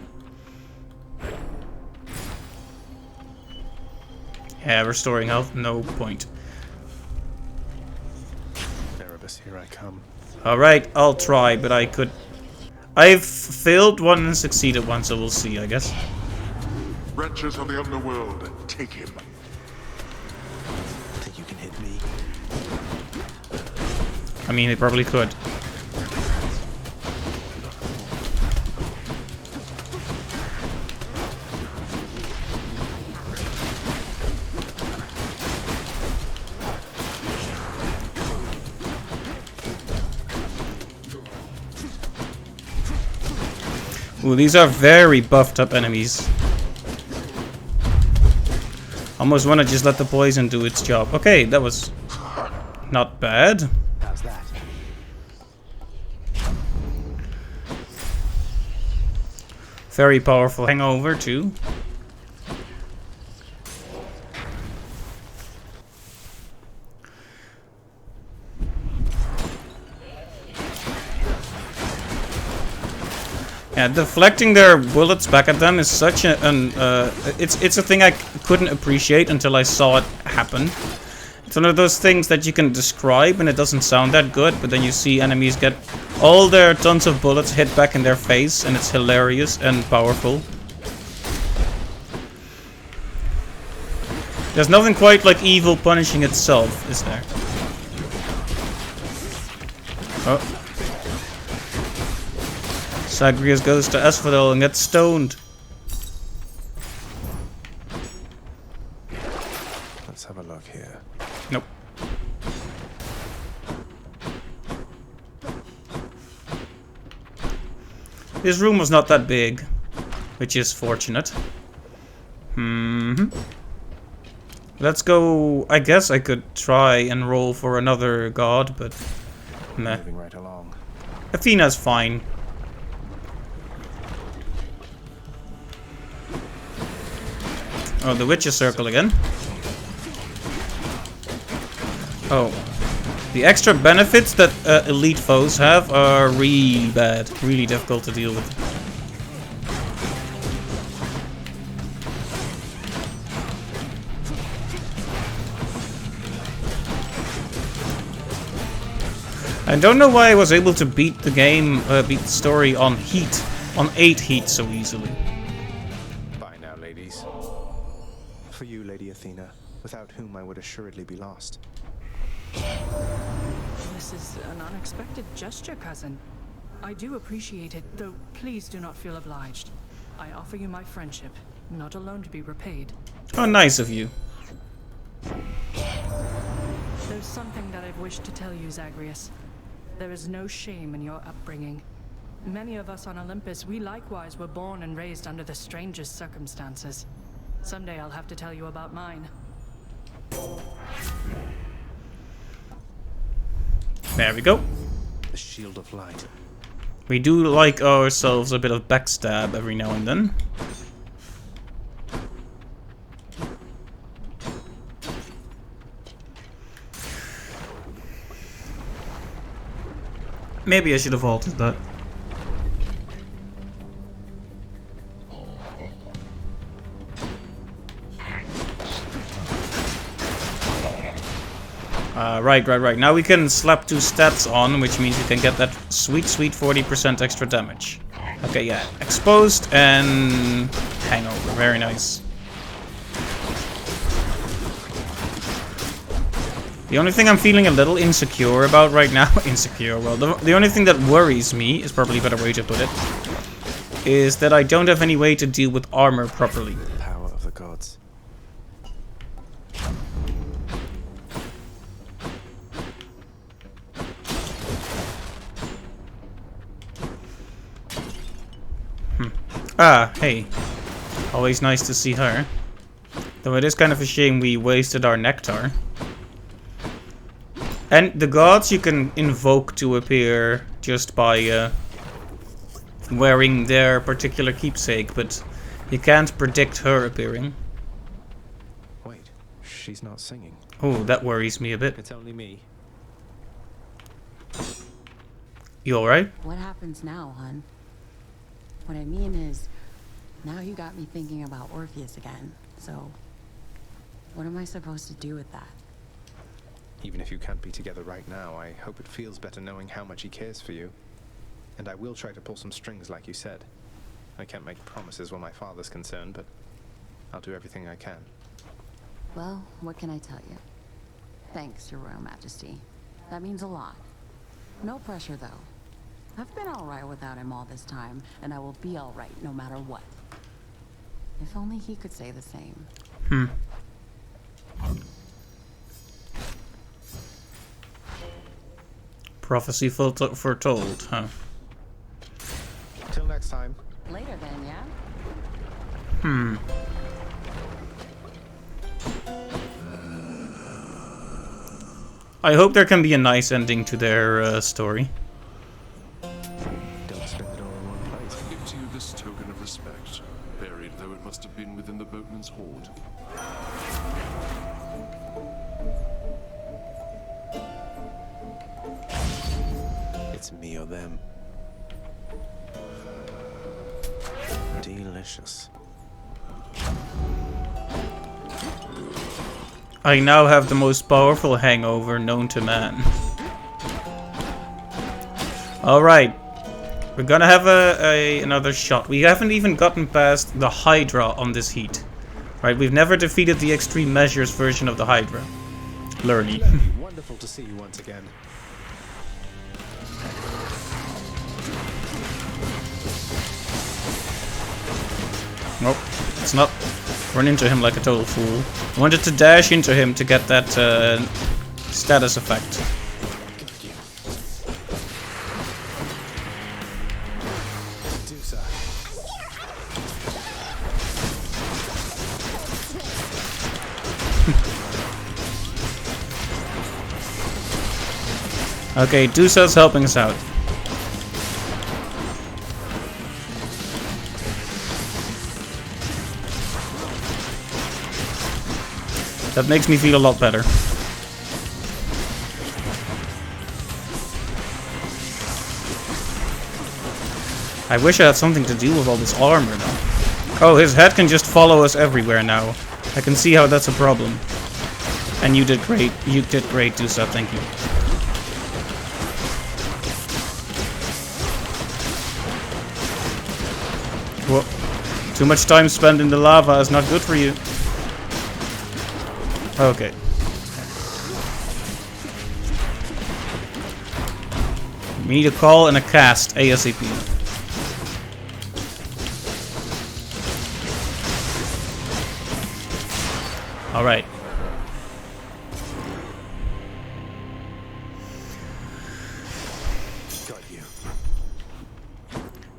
Yeah, restoring health, no point. Erebus, here I come. Alright, I'll try, but I could... I've failed one and succeeded one, so we'll see, I guess. Wretches of the underworld, take him. Think you can hit me? I mean, they probably could. Ooh, these are very buffed up enemies. Almost want to just let the poison do its job. Okay, that was not bad. How's that? Very powerful hangover too. Yeah, deflecting their bullets back at them is such it's a thing I couldn't appreciate until I saw it happen. It's one of those things that you can describe and it doesn't sound that good, but then you see enemies get all their tons of bullets hit back in their face, and it's hilarious and powerful. There's nothing quite like evil punishing itself, is there? Oh. Zagreus goes to Asphodel and gets stoned. Let's have a look here. Nope. This room was not that big, which is fortunate. Let's go. I guess I could try and roll for another god, but meh. Moving right along. Athena's fine. Oh, the Witch's Circle again. Oh. The extra benefits that elite foes have are really bad. Really difficult to deal with. I don't know why I was able to beat the game, beat the story on heat. On 8 heat so easily. Bye now, ladies. For you, Lady Athena, without whom I would assuredly be lost. This is an unexpected gesture, cousin. I do appreciate it, though please do not feel obliged. I offer you my friendship, not alone to be repaid. Oh, nice of you. There's something that I've wished to tell you, Zagreus. There is no shame in your upbringing. Many of us on Olympus, we likewise were born and raised under the strangest circumstances. Someday I'll have to tell you about mine. There we go. The shield of light. We do like ourselves a bit of backstab every now and then. Maybe I should have altered that. Right. Now we can slap 2 stats on, which means we can get that sweet 40% extra damage. Okay, yeah. Exposed and hangover. Very nice. The only thing I'm feeling a little insecure about right now, the only thing that worries me, is probably a better way to put it, is that I don't have any way to deal with armor properly. The power of the gods. Ah, hey. Always nice to see her. Though it is kind of a shame we wasted our nectar. And the gods you can invoke to appear just by wearing their particular keepsake, but you can't predict her appearing. Wait, she's not singing. Oh, that worries me a bit. It's only me. You alright? What happens now, hun? What I mean is, now you got me thinking about Orpheus again, so what am I supposed to do with that? Even if you can't be together right now, I hope it feels better knowing how much he cares for you. And I will try to pull some strings like you said. I can't make promises where my father's concerned, but I'll do everything I can. Well, what can I tell you? Thanks, Your Royal Majesty. That means a lot. No pressure, though. I've been alright without him all this time, and I will be alright no matter what. If only he could say the same. Prophecy foretold, huh? Till next time. Later then, yeah? I hope there can be a nice ending to their story. Don't spend it all in one place. I give to you this token of respect, buried though it must have been within the boatman's hoard. It's me or them. Delicious. I now have the most powerful hangover known to man. Alright. We're gonna have another shot. We haven't even gotten past the Hydra on this heat. Right, we've never defeated the extreme measures version of the Hydra. Lurly. Wonderful to see you once again. Nope, let's not run into him like a total fool. I wanted to dash into him to get that status effect. Okay, Dusa's helping us out. That makes me feel a lot better. I wish I had something to do with all this armor now. Oh, his head can just follow us everywhere now. I can see how that's a problem. And you did great. You did great, Dusa. Thank you. Whoa. Too much time spent in the lava is not good for you. Okay. We need a call and a cast ASAP. Alright. Got you.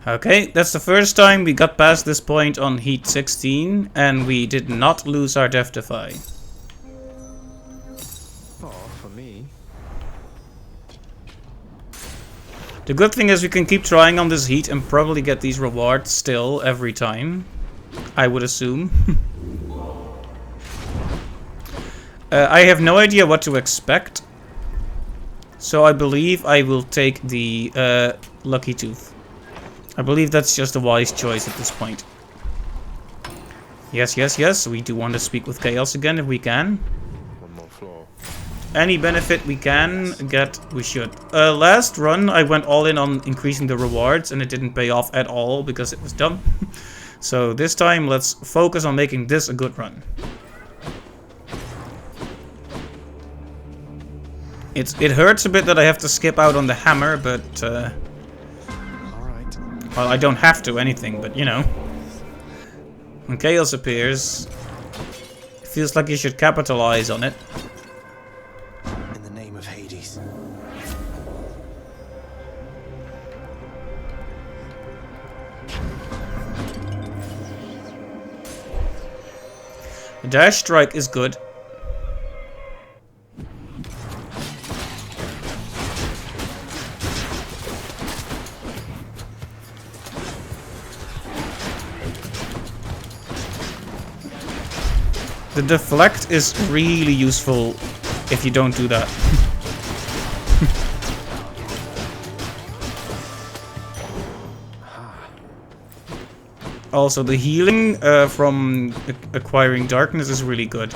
Okay, that's the first time we got past this point on Heat 16, and we did not lose our Death Defy. Oh, for me. The good thing is we can keep trying on this Heat and probably get these rewards still every time, I would assume. I have no idea what to expect, so I believe I will take the Lucky Tooth. I believe that's just a wise choice at this point. Yes, yes, yes, we do want to speak with Chaos again if we can. One more floor. Any benefit we can get, we should. Last run I went all in on increasing the rewards and it didn't pay off at all because it was dumb. So this time let's focus on making this a good run. It hurts a bit that I have to skip out on the hammer, but Alright. well, I don't have to anything, but you know. When Chaos appears, it feels like you should capitalize on it. In the name of Hades. The dash strike is good. The deflect is really useful if you don't do that. Also, the healing from acquiring darkness is really good.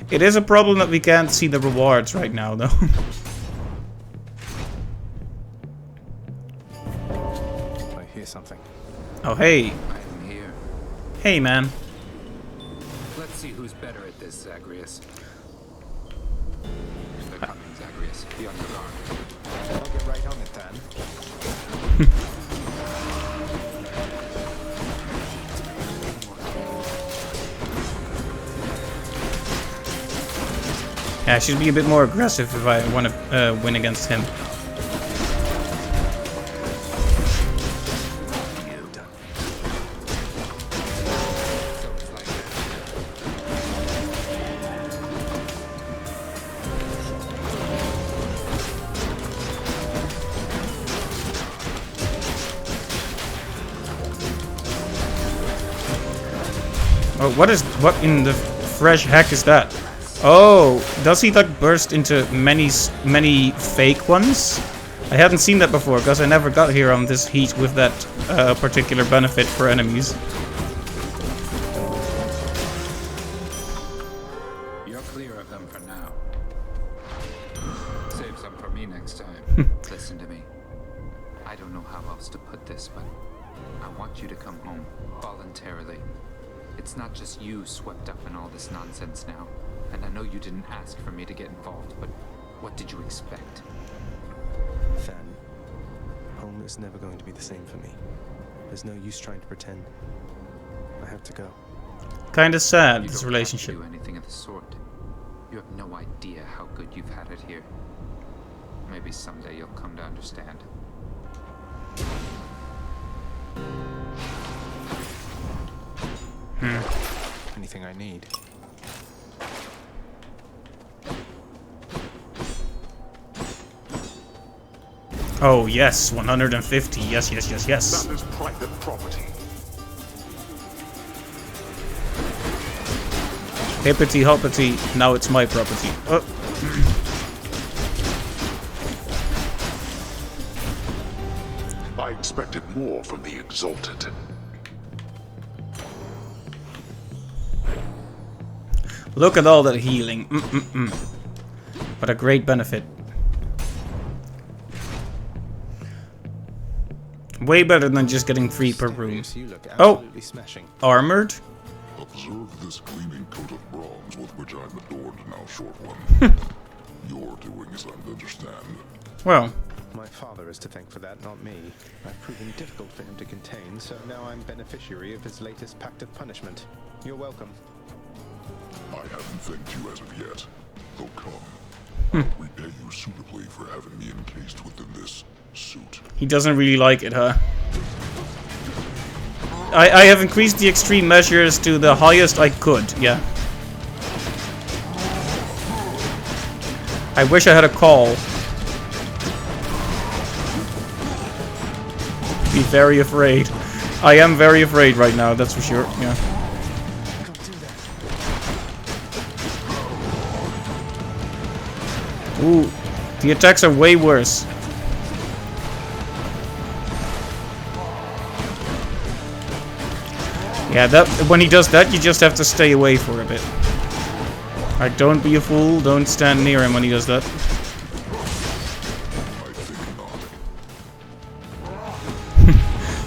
It is a problem that we can't see the rewards right now, though. I hear something. Oh, hey. I'm here. Hey, man. Let's see who's better at this, Zagreus. They're coming, Zagreus. Be on your guard. I'll get right on it then. Yeah, I should be a bit more aggressive if I want to win against him. Oh, what in the fresh heck is that? Oh, does he like burst into many fake ones? I hadn't seen that before because I never got here on this Heat with that particular benefit for enemies. You're clear of them for now. Save some for me next time. Listen to me. I don't know how else to put this, but I want you to come home voluntarily. It's not just you swept up in all this nonsense now. And I know you didn't ask for me to get involved, but what did you expect? Fan, home is never going to be the same for me. There's no use trying to pretend. I have to go. Kinda sad, You this don't relationship. have to do anything of the sort. You have no idea how good you've had it here. Maybe someday you'll come to understand. Anything I need. Oh yes, 150. Yes, yes, yes, yes. That is private property. Hippity hoppity, now it's my property. Oh. I expected more from the Exalted. Look at all that healing. What a great benefit. Way better than just getting 3 per room. Oh! Armored? Observe this gleaming coat of bronze with which I'm adorned now, short one. Your doings, I understand. Well, My father is to thank for that, not me. I've proven difficult for him to contain, so now I'm beneficiary of his latest pact of punishment. You're welcome. I haven't thanked you as of yet. Oh, come. I'll repay you suitably for having me encased within this suit. He doesn't really like it, huh? I have increased the extreme measures to the highest I could, yeah. I wish I had a call. Be very afraid. I am very afraid right now, that's for sure, yeah. Ooh, the attacks are way worse. Yeah, that when he does that, you just have to stay away for a bit. Alright, don't be a fool, don't stand near him when he does that.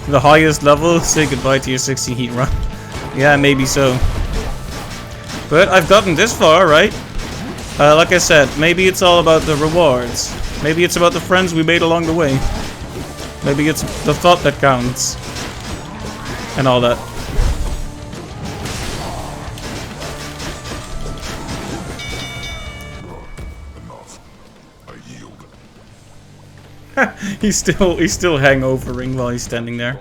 The highest level, say goodbye to your 16 heat run. Yeah, maybe so. But I've gotten this far, right? Like I said, maybe it's all about the rewards. Maybe it's about the friends we made along the way. Maybe it's the thought that counts. And all that. he's still hangovering while he's standing there.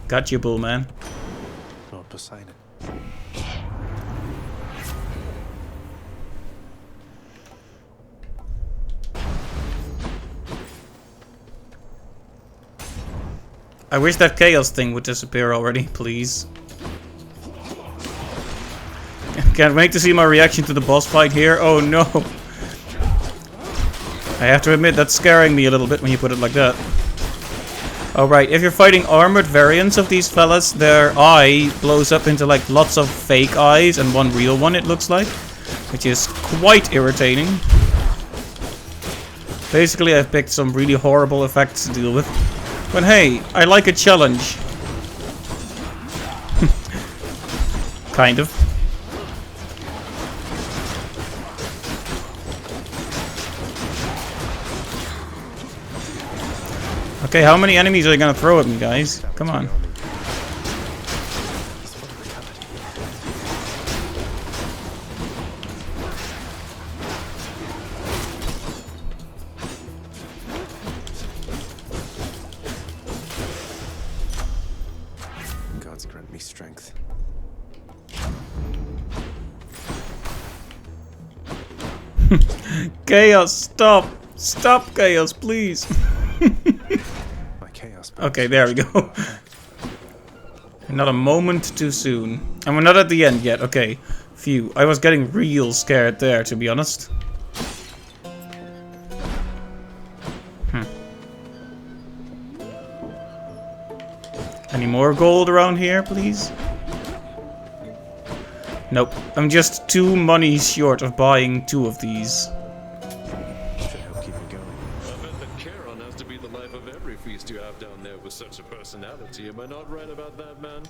Got you, bull man. Lord Poseidon. I wish that chaos thing would disappear already, please. Can't wait to see my reaction to the boss fight here. Oh no. I have to admit, that's scaring me a little bit when you put it like that. Alright, if you're fighting armored variants of these fellas, their eye blows up into like lots of fake eyes and one real one, it looks like. Which is quite irritating. Basically, I've picked some really horrible effects to deal with. But hey, I like a challenge. Kind of. Okay, how many enemies are they gonna throw at me, guys? Come on. Gods grant me strength. Chaos, stop! Stop, Chaos, please! Okay, there we go. Not a moment too soon. And we're not at the end yet, okay. Phew, I was getting real scared there, to be honest. Any more gold around here, please? Nope, I'm just 2 money short of buying 2 of these. You have down there with such a personality. Am I not right about that, man?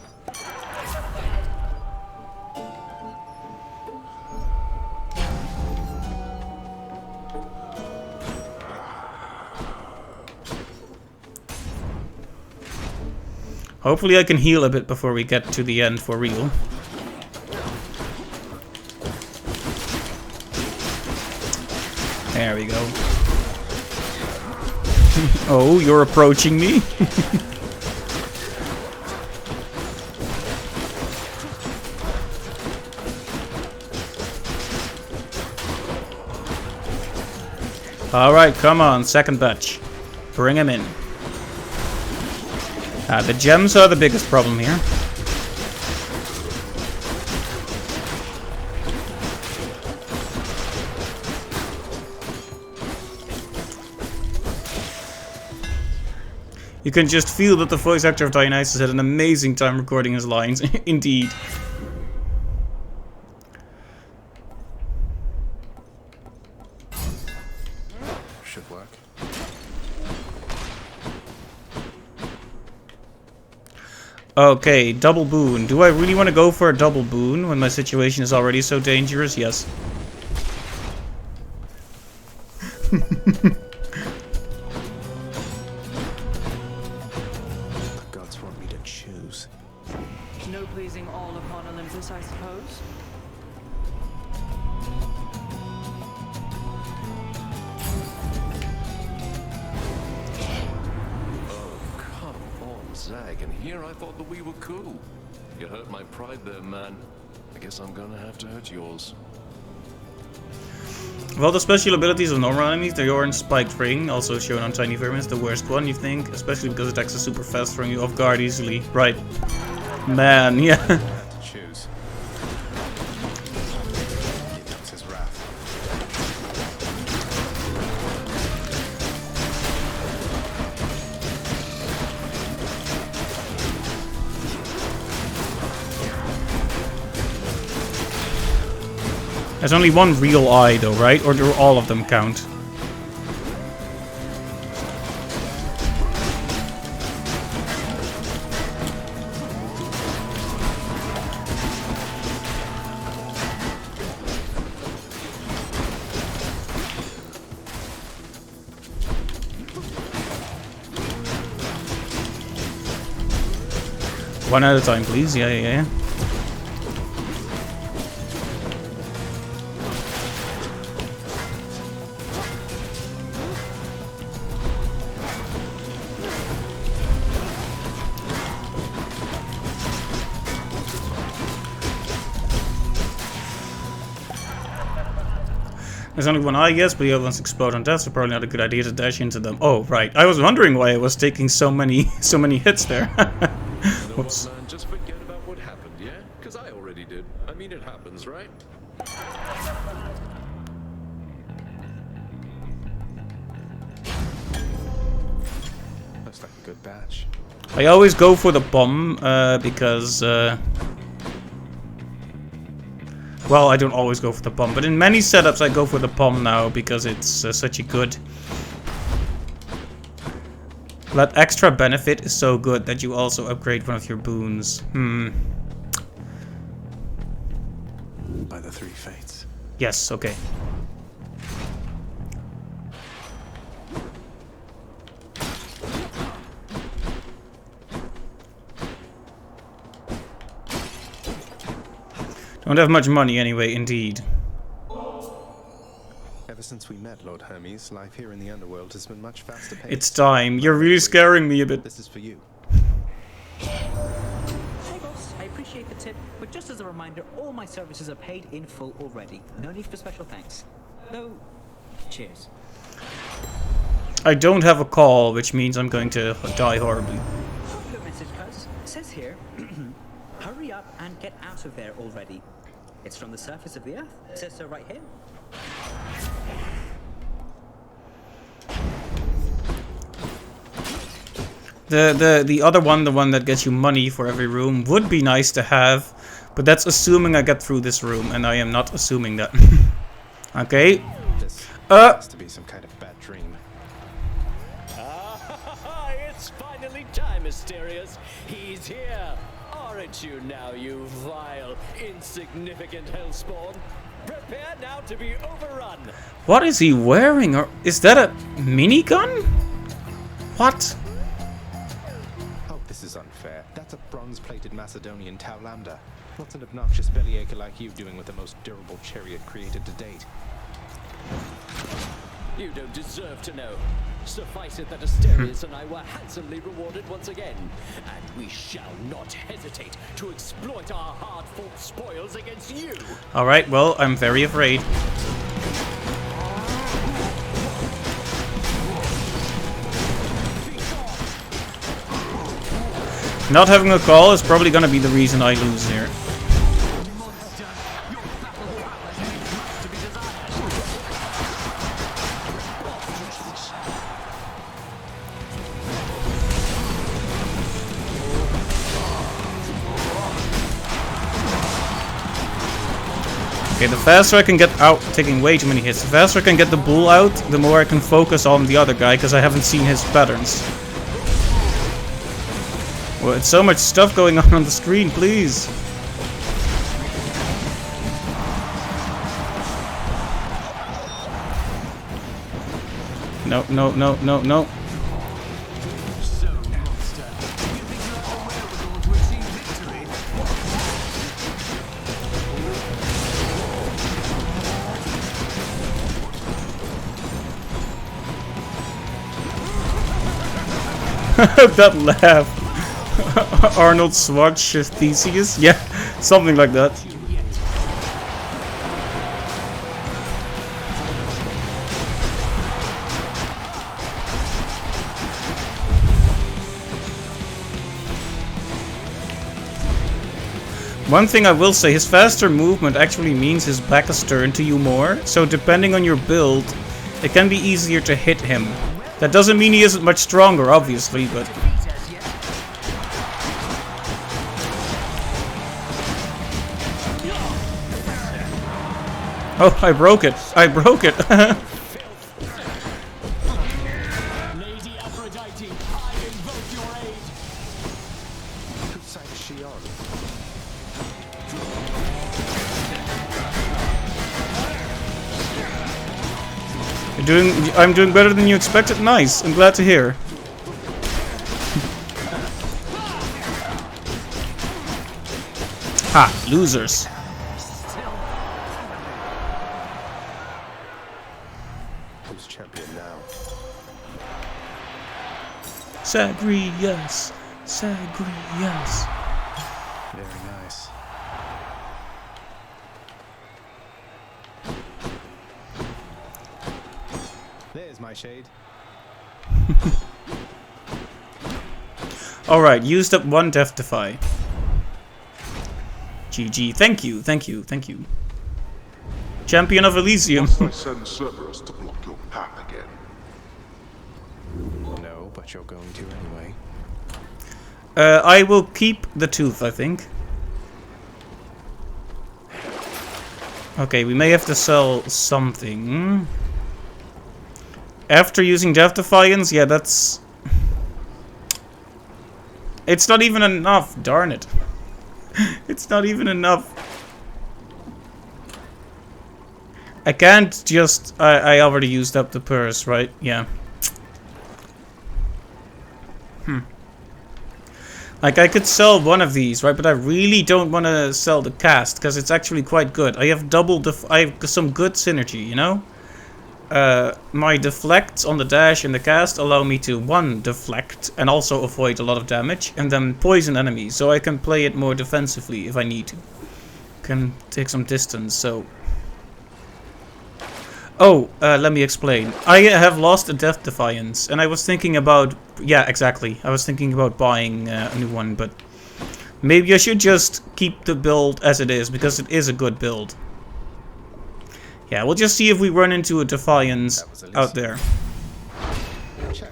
Hopefully I can heal a bit before we get to the end for real. There we go. Oh, you're approaching me? Alright, come on, second batch. Bring him in. The gems are the biggest problem here. You can just feel that the voice actor of Dionysus had an amazing time recording his lines. Indeed. Should work. Okay, double boon. Do I really want to go for a double boon when my situation is already so dangerous? Yes. all upon Olympus, I suppose. Zag, and here I thought that we were cool. You hurt my pride there, man. I guess I'm gonna have to hurt yours. Well, the special abilities of normal enemies, the orange spiked ring, also shown on Tiny Vermin, is the worst one, you think? Especially because it acts as super fast, throwing you off guard easily. Right. Man, yeah. Choose. Here comes his wrath. There's only one real eye though, right? Or do all of them count? One at a time, please. Yeah. There's only one eye, yes, but the other ones explode on death, so probably not a good idea to dash into them. Oh, right. I was wondering why I was taking so many hits there. Whoops. Man, just forget about what happened, yeah? Because I already did. I mean, it happens, right? Looks like a good batch. I always go for the bomb, because... Well, I don't always go for the bomb, but in many setups I go for the bomb now because it's such a good... That extra benefit is so good that you also upgrade one of your boons. By the three fates. Yes, okay. Don't have much money anyway, indeed. Ever since we met, Lord Hermes, life here in the underworld has been much faster paced. It's time. You're really scaring me a bit. This is for you. Hey boss, I appreciate the tip, but just as a reminder, all my services are paid in full already. No need for special thanks. Though, cheers. I don't have a call, which means I'm going to die horribly. Good message, Cuz. It says here, hurry up and get out of there already. It's from the surface of the Earth. It says so right here. The other one, the one that gets you money for every room, would be nice to have, but that's assuming I get through this room, and I am not assuming that. Okay. This has to be some kind of bad dream. It's finally time, Mysterious. He's here. Aren't you now, you vile, insignificant hellspawn? Prepare now to be overrun. What is he wearing? Or is that a minigun? What? Oh, this is unfair. That's a bronze-plated Macedonian Tau Lambda. What's an obnoxious bellyacre like you doing with the most durable chariot created to date? You don't deserve to know. Suffice it that Asterius and I were handsomely rewarded once again, and we shall not hesitate to exploit our hard-fought spoils against you. Alright, well, I'm very afraid. Not having a call is probably gonna be the reason I lose here. Okay, the faster I can get out, taking way too many hits, the faster I can get the bull out, the more I can focus on the other guy, because I haven't seen his patterns. Well, it's so much stuff going on the screen, please. No, no, no, no, no. That laugh. Arnold Schwarzenegger Theseus? Yeah, something like that. One thing I will say, his faster movement actually means his back is turned to you more, so depending on your build, it can be easier to hit him. That doesn't mean he isn't much stronger, obviously, but... Oh, I broke it. I broke it. Lady Aphrodite, I invoke your aid. Whose side is she on? I'm doing better than you expected. Nice. I'm glad to hear. Ha, losers. Who's champion now? Zagreus. Zagreus. Very nice. There's my shade. Alright, used up one Death Defy. GG. Thank you, thank you, thank you. Champion of Elysium. Must I send Cerberus to block your path again? No, but you're going to anyway. I will keep the tooth, I think. Okay, we may have to sell something. After using Death Defiance, yeah, that's... It's not even enough, darn it. It's not even enough. I can't just... I already used up the purse, right? Yeah. Like, I could sell one of these, right? But I really don't want to sell the cast, because it's actually quite good. I have I have some good synergy, you know? My deflects on the dash and the cast allow me to, one, deflect, and also avoid a lot of damage, and then poison enemies, so I can play it more defensively if I need to. Can take some distance, so... Oh, let me explain. I have lost a Death Defiance, and I was thinking about... Yeah, exactly. I was thinking about buying a new one, but... Maybe I should just keep the build as it is, because it is a good build. Yeah, we'll just see if we run into a Defiance out there. Check.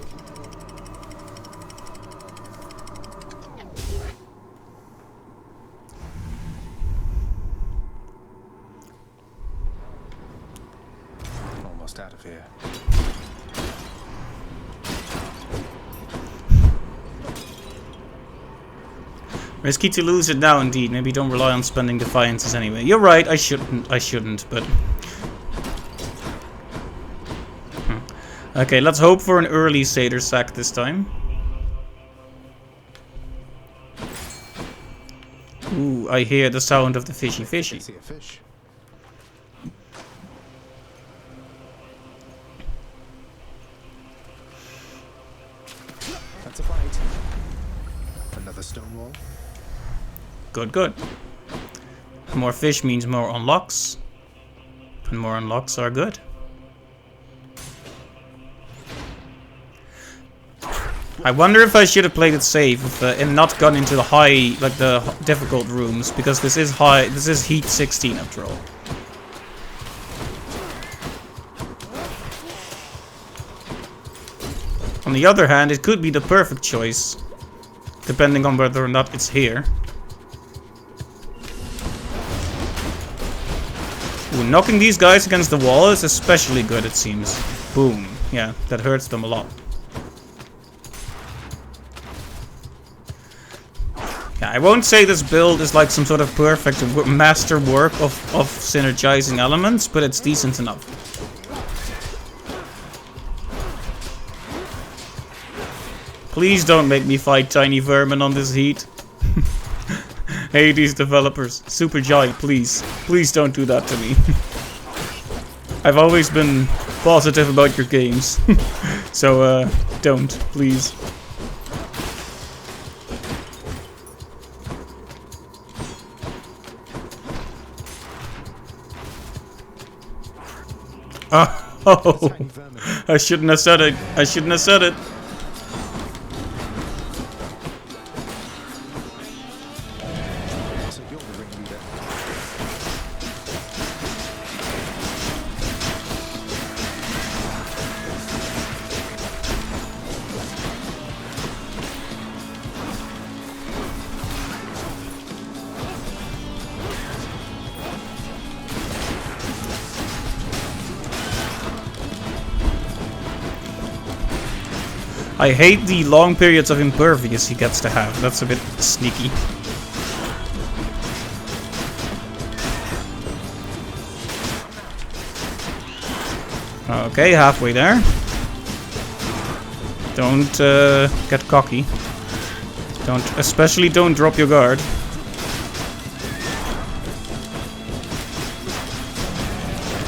Almost out of here. Risky to lose it now, indeed. Maybe don't rely on spending Defiances anyway. You're right, I shouldn't, but... Okay, let's hope for an early Satyr sack this time. Ooh, I hear the sound of the fishy fishy. I see a fish. That's a bite. Another stone wall. Good, good. More fish means more unlocks. And more unlocks are good. I wonder if I should have played it safe and not gone into the high, like the difficult rooms, because this is high. This is Heat 16 after all. On the other hand, it could be the perfect choice, depending on whether or not it's here. Ooh, knocking these guys against the wall is especially good, it seems. Boom. Yeah, that hurts them a lot. Yeah, I won't say this build is like some sort of perfect masterwork of synergizing elements, but it's decent enough. Please don't make me fight tiny vermin on this heat. Hades developers, Supergiant, please. Please don't do that to me. I've always been positive about your games. So, don't, please. Oh, I shouldn't have said it. I shouldn't have said it. So you're the ringleader. I hate the long periods of impervious he gets to have. That's a bit sneaky. Okay, halfway there. Don't get cocky. Especially don't drop your guard.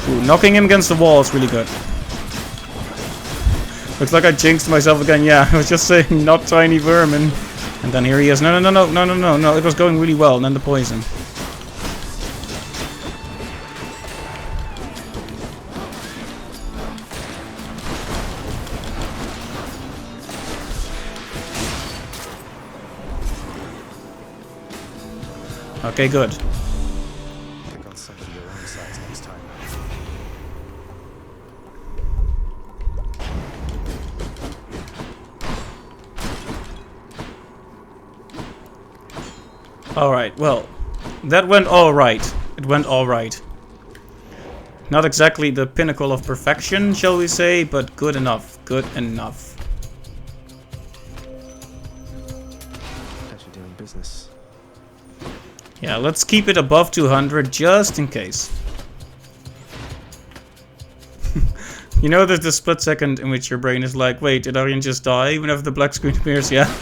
Ooh, knocking him against the wall is really good. Looks like I jinxed myself again. Yeah, I was just saying not tiny vermin. And then here he is. No. It was going really well. And then the poison. Okay, good. Pick on somebody your own size next time. Alright, well, that went alright. It went alright. Not exactly the pinnacle of perfection, shall we say, but good enough. Good enough. Pleasure doing business. Yeah, let's keep it above 200 just in case. You know, there's the split second in which your brain is like, wait, did Aryan just die whenever the black screen appears? Yeah.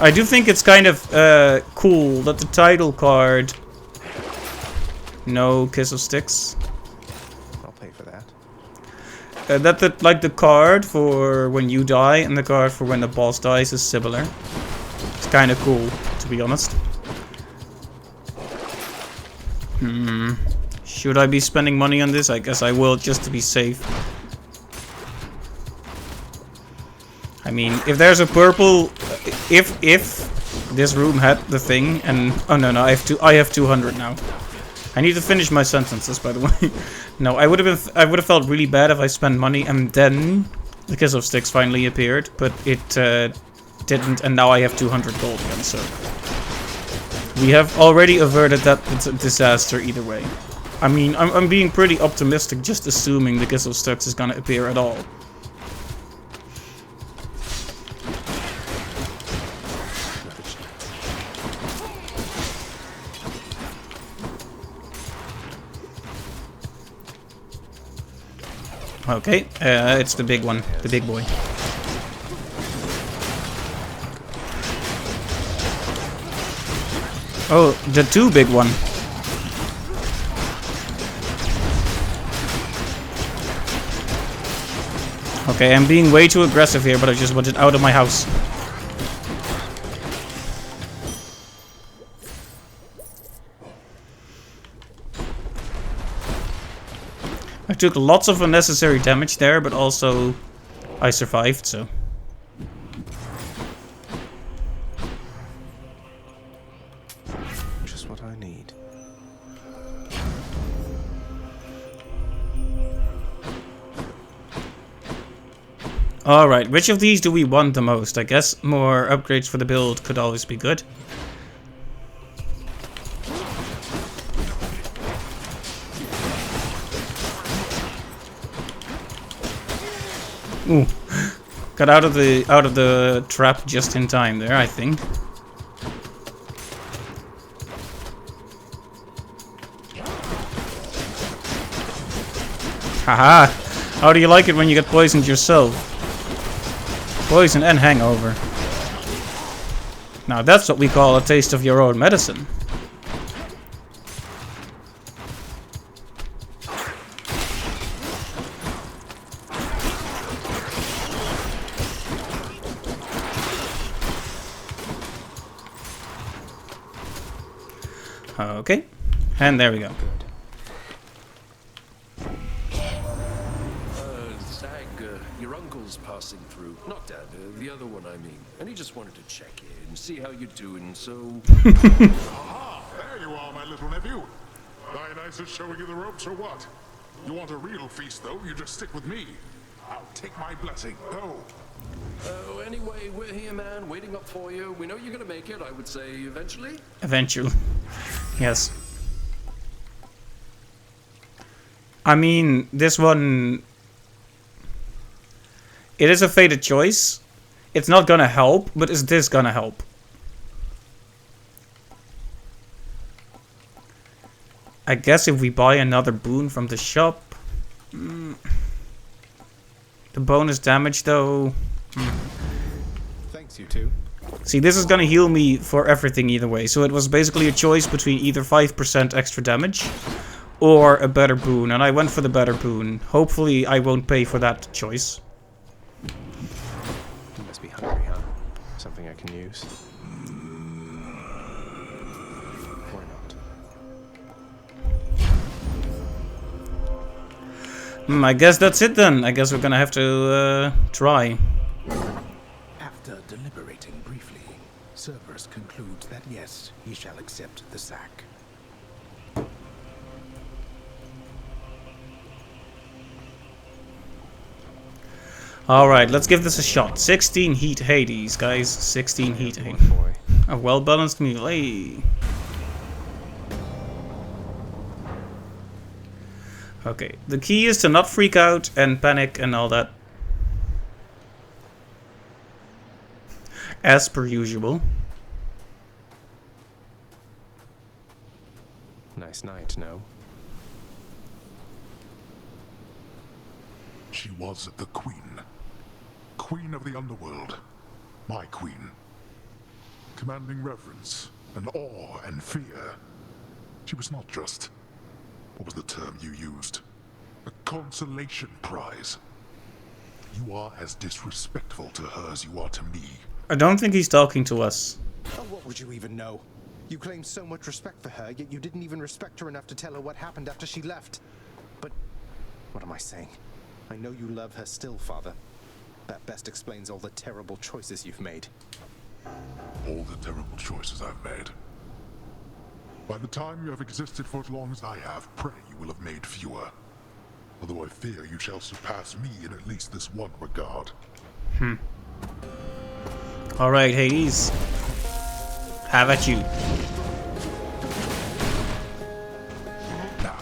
I do think it's kind of cool that the title card... No Kiss of Sticks. I'll pay for that. Like the card for when you die and the card for when the boss dies is similar. It's kind of cool, to be honest. Should I be spending money on this? I guess I will, just to be safe. I mean, if there's a purple... If this room had the thing and... Oh, no, I have 200 now. I need to finish my sentences, by the way. No, I would have felt really bad if I spent money and then the Kiss of Sticks finally appeared, but it didn't, and now I have 200 gold again, so... We have already averted that disaster either way. I mean, I'm being pretty optimistic, just assuming the Kiss of Sticks is gonna appear at all. Okay, it's the big one, the big boy. Oh, the too big one. Okay, I'm being way too aggressive here, but I just want it out of my house. I took lots of unnecessary damage there, but also I survived, so... Just what I need. Alright, which of these do we want the most? I guess more upgrades for the build could always be good. Ooh, got out of the trap just in time there, I think. Haha! How do you like it when you get poisoned yourself? Poison and hangover. Now that's what we call a taste of your own medicine. Okay, And there we go. Zag, your uncle's passing through. Not Dad, the other one I mean. And he just wanted to check in, see how you're doing, so... Aha! There you are, my little nephew. Dionysus showing you the ropes or what? You want a real feast, though? You just stick with me. I'll take my blessing. Go. Oh, anyway, we're here, man, waiting up for you. We know you're gonna make it, I would say, eventually. Eventually. Yes. I mean, this one... It is a fated choice. It's not gonna help, but is this gonna help? I guess if we buy another boon from the shop... The bonus damage, though... Thanks, you two. See, this is gonna heal me for everything either way. So it was basically a choice between either 5% extra damage or a better boon. And I went for the better boon. Hopefully I won't pay for that choice. You must be hungry, huh? Something I can use? Why not? I guess that's it then. I guess we're gonna have to try. After deliberating briefly, Cerberus concludes that yes, he shall accept the sack. Alright, let's give this a shot. 16 heat Hades, guys. 16 heat Hades. A well-balanced melee. Okay, the key is to not freak out and panic and all that. As per usual. Nice night, no? She was the queen. Queen of the underworld. My queen. Commanding reverence and awe and fear. She was not just... what was the term you used? A consolation prize. You are as disrespectful to her as you are to me. I don't think he's talking to us. Oh, what would you even know? You claim so much respect for her, yet you didn't even respect her enough to tell her what happened after she left. But... what am I saying? I know you love her still, Father. That best explains all the terrible choices you've made. All the terrible choices I've made. By the time you have existed for as long as I have, pray you will have made fewer. Although I fear you shall surpass me in at least this one regard. Alright, Hades. Have at you. Now.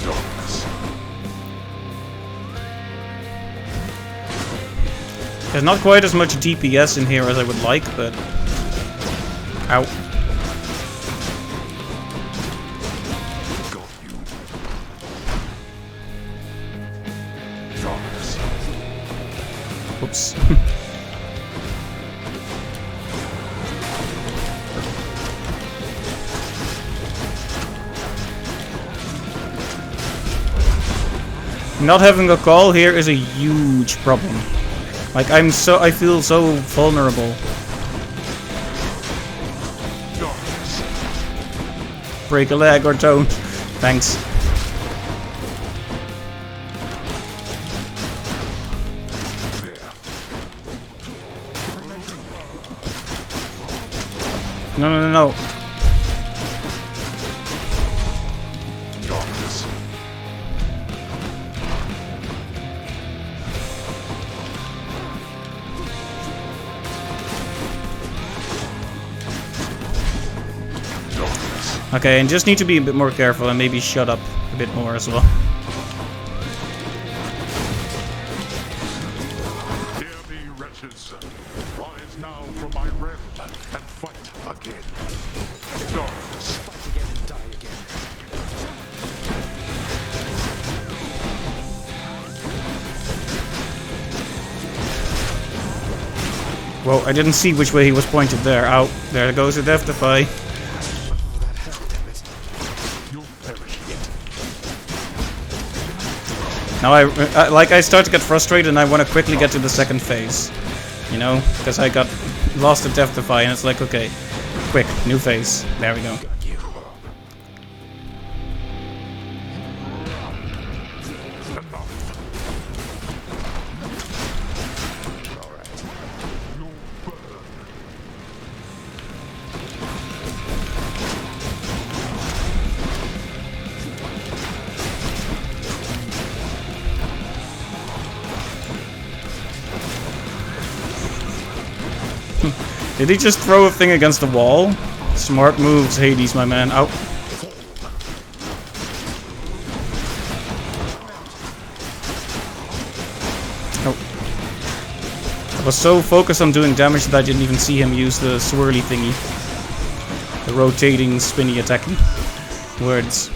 Darkness. There's not quite as much DPS in here as I would like, but... Ow. Got you. Darkness. Oops. Not having a call here is a huge problem. Like, I feel so vulnerable. Break a leg or don't. Thanks. No. Okay, and just need to be a bit more careful and maybe shut up a bit more as well. Hear me, wretches. Rise now from my realm and fight again. Darkness. Fight again and die again. Whoa, I didn't see which way he was pointed there. Ow, there goes the Deathify. Now I start to get frustrated and I want to quickly get to the second phase. You know? Because I got lost at Deathify and it's like, okay. Quick, new phase. There we go. Did he just throw a thing against the wall? Smart moves, Hades, my man. Ow. Oh. I was so focused on doing damage that I didn't even see him use the swirly thingy. The rotating, spinny attacking. Words.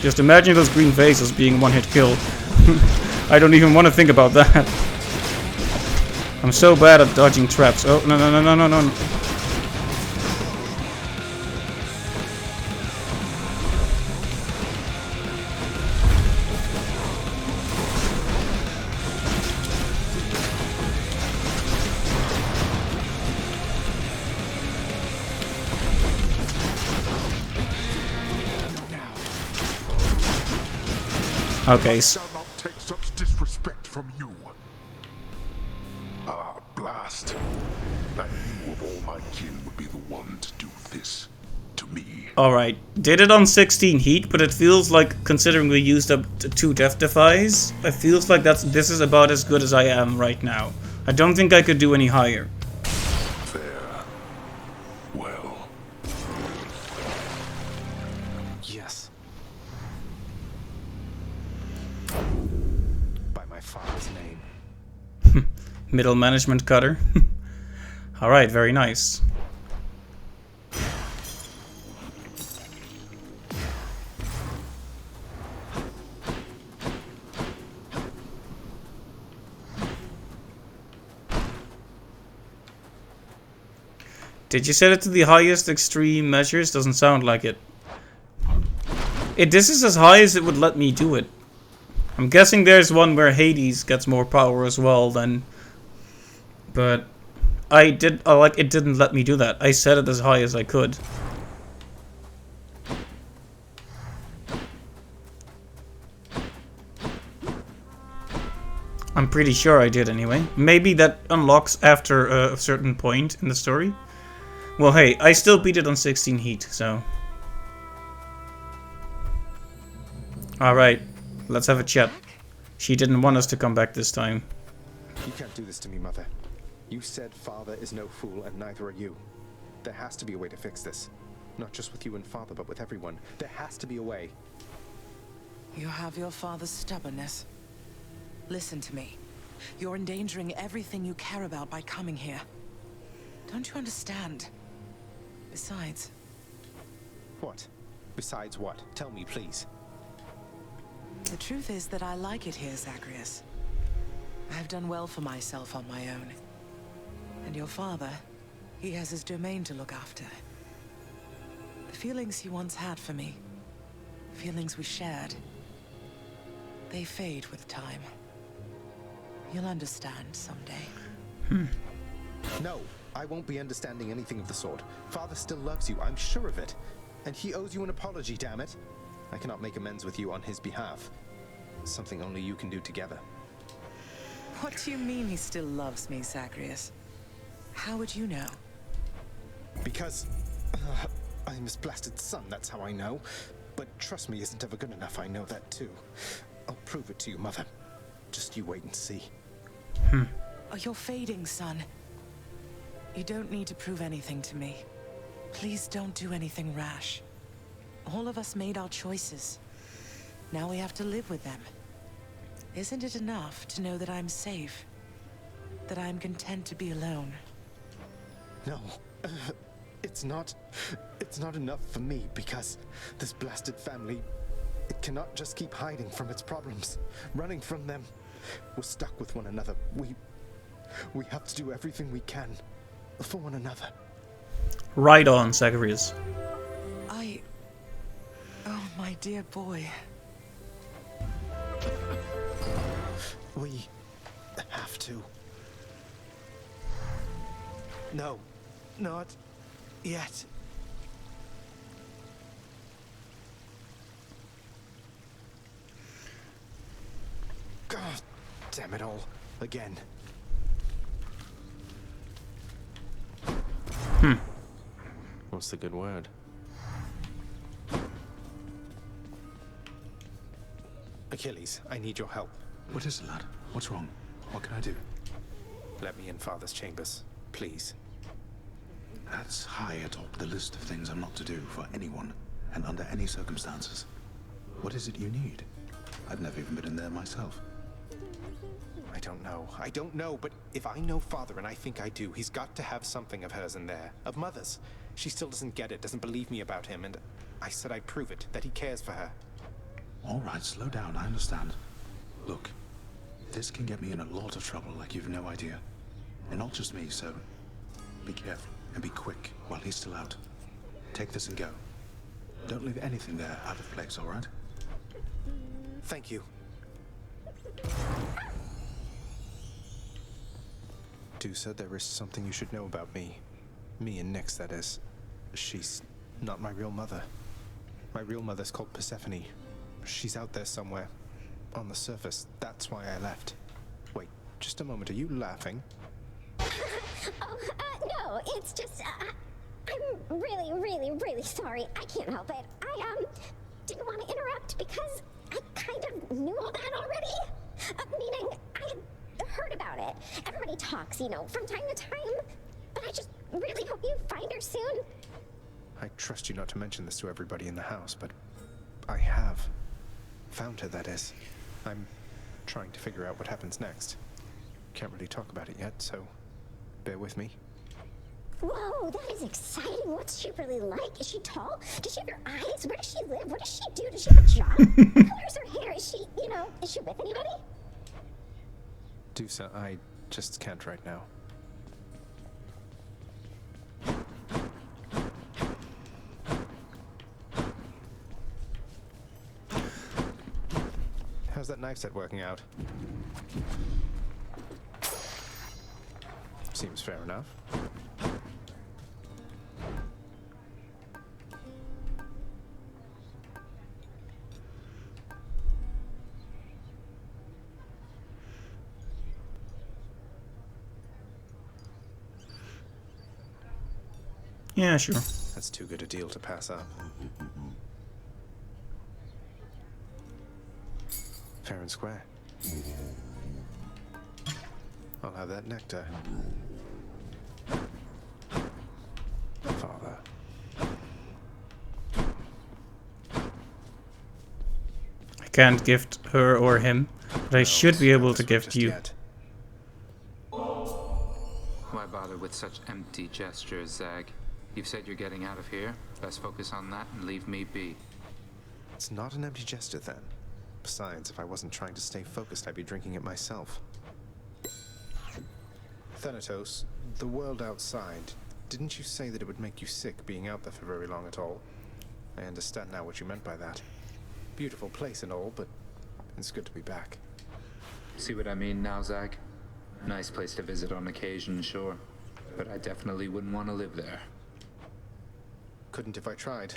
Just imagine those green vases being one-hit kill. I don't even want to think about that. I'm so bad at dodging traps. Oh, no, no, no, no, no, no. Okay. Disrespect from you. Ah, blast. I knew of all my kin would be the one to do this to me. Alright, did it on 16 heat, but it feels like, considering we used up 2 death defies, it feels like this is about as good as I am right now. I don't think I could do any higher. Fair. Well. Yes. Father's name. Middle management cutter. Alright, very nice. Did you set it to the highest extreme measures? Doesn't sound like it. This is as high as it would let me do it. I'm guessing there's one where Hades gets more power as well then. But it didn't let me do that. I set it as high as I could. I'm pretty sure I did anyway. Maybe that unlocks after a certain point in the story. Well, hey, I still beat it on 16 heat, so. Alright. Let's have a chat. She didn't want us to come back this time. You can't do this to me, Mother. You said Father is no fool, and neither are you. There has to be a way to fix this. Not just with you and Father, but with everyone. There has to be a way. You have your father's stubbornness. Listen to me. You're endangering everything you care about by coming here. Don't you understand? Besides... What? Besides what? Tell me, please. The truth is that I like it here, Zagreus. I've done well for myself on my own. And your father, he has his domain to look after. The feelings he once had for me, feelings we shared, they fade with time. You'll understand someday. No, I won't be understanding anything of the sort. Father still loves you, I'm sure of it. And he owes you an apology, damn it. I cannot make amends with you on his behalf. Something only you can do together. What do you mean he still loves me, Zagreus? How would you know? Because... I'm his blasted son, that's how I know. But trust me isn't ever good enough, I know that too. I'll prove it to you, Mother. Just you wait and see. Oh, you're fading, son. You don't need to prove anything to me. Please don't do anything rash. All of us made our choices. Now we have to live with them. Isn't it enough to know that I'm safe? That I'm content to be alone? No. It's not enough for me, because this blasted family, it cannot just keep hiding from its problems, running from them. We're stuck with one another. We have to do everything we can for one another. Right on, Zagreus. Oh, my dear boy. We have to. No, not yet. God damn it all. Again. What's the good word? Achilles, I need your help. What is it, lad? What's wrong? What can I do? Let me in Father's chambers, please. That's high atop the list of things I'm not to do for anyone, and under any circumstances. What is it you need? I've never even been in there myself. I don't know, but if I know Father, and I think I do, he's got to have something of hers in there. Of Mother's. She still doesn't get it, doesn't believe me about him, and I said I'd prove it, that he cares for her. All right, slow down, I understand. Look, this can get me in a lot of trouble like you've no idea. And not just me, so be careful and be quick while he's still out. Take this and go. Don't leave anything there out of place, all right? Thank you. Dusa, there is something you should know about me. Me and Nyx, that is. She's not my real mother. My real mother's called Persephone. She's out there somewhere. On the surface. That's why I left. Wait, just a moment. Are you laughing? No, it's just, I'm really sorry. I can't help it. I, didn't want to interrupt because I kind of knew all that already. Meaning, I had heard about it. Everybody talks, you know, from time to time. But I just really hope you find her soon. I trust you not to mention this to everybody in the house, but I have. Found her, that is. I'm trying to figure out what happens next. Can't really talk about it yet, so bear with me. Whoa, that is exciting. What's she really like? Is she tall? Does she have your eyes? Where does she live? What does she do? Does she have a job? What color's her hair? Is she, you know, is she with anybody? Dusa, I just can't right now. How's that knife set working out? Seems fair enough. Yeah, sure. That's too good a deal to pass up. Fair and square. I'll have that nectar. Father. I can't gift her or him, but I should be able to gift you. Why bother with such empty gestures, Zag? You've said you're getting out of here. Best focus on that and leave me be. It's not an empty gesture, then. Besides, if I wasn't trying to stay focused, I'd be drinking it myself. Thanatos, the world outside, didn't you say that it would make you sick being out there for very long at all? I understand now what you meant by that. Beautiful place and all, but it's good to be back. See what I mean now, Zag? Nice place to visit on occasion, sure. But I definitely wouldn't want to live there. Couldn't if I tried.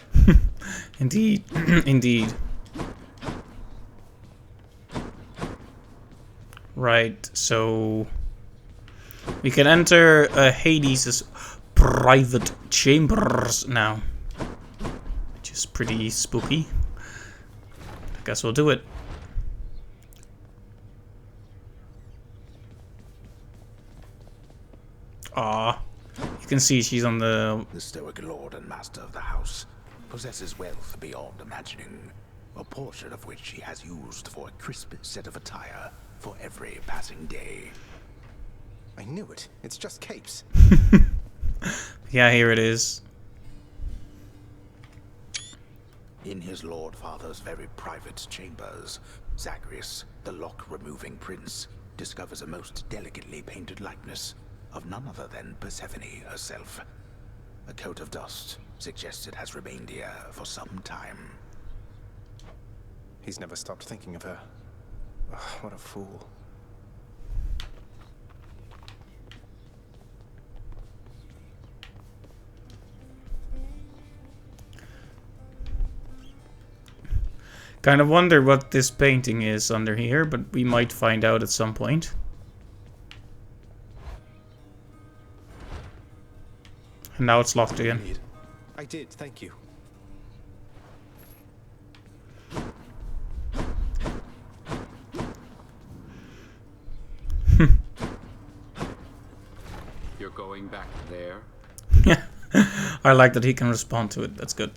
Indeed. Indeed. Right, so we can enter Hades' private chambers now, which is pretty spooky. I guess we'll do it. Ah, you can see she's on the... The stoic lord and master of the house possesses wealth beyond imagining, a portion of which he has used for a crisp set of attire for every passing day. I knew it. It's just capes. Yeah, here it is. In his Lord Father's very private chambers, Zagreus, the lock-removing prince, discovers a most delicately painted likeness of none other than Persephone herself. A coat of dust suggests it has remained here for some time. He's never stopped thinking of her. Ugh, what a fool. Kind of wonder what this painting is under here, but we might find out at some point. And now it's locked again. I did, thank you. You're going back there? Yeah. I like that he can respond to it. That's good.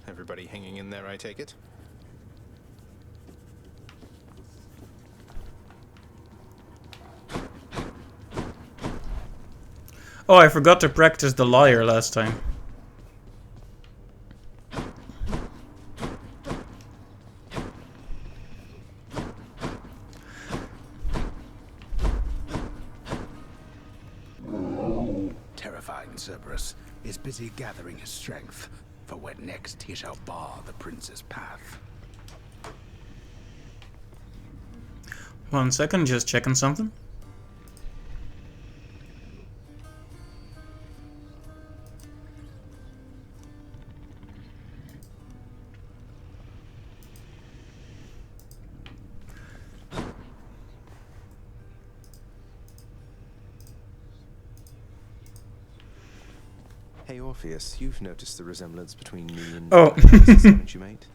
Everybody hanging in there, I take it? Oh, I forgot to practice the liar last time. Terrifying Cerberus is busy gathering his strength for when next he shall bar the prince's path. 1 second, just checking something. Hey Orpheus, you've noticed the resemblance between me and Oh. haven't you, mate?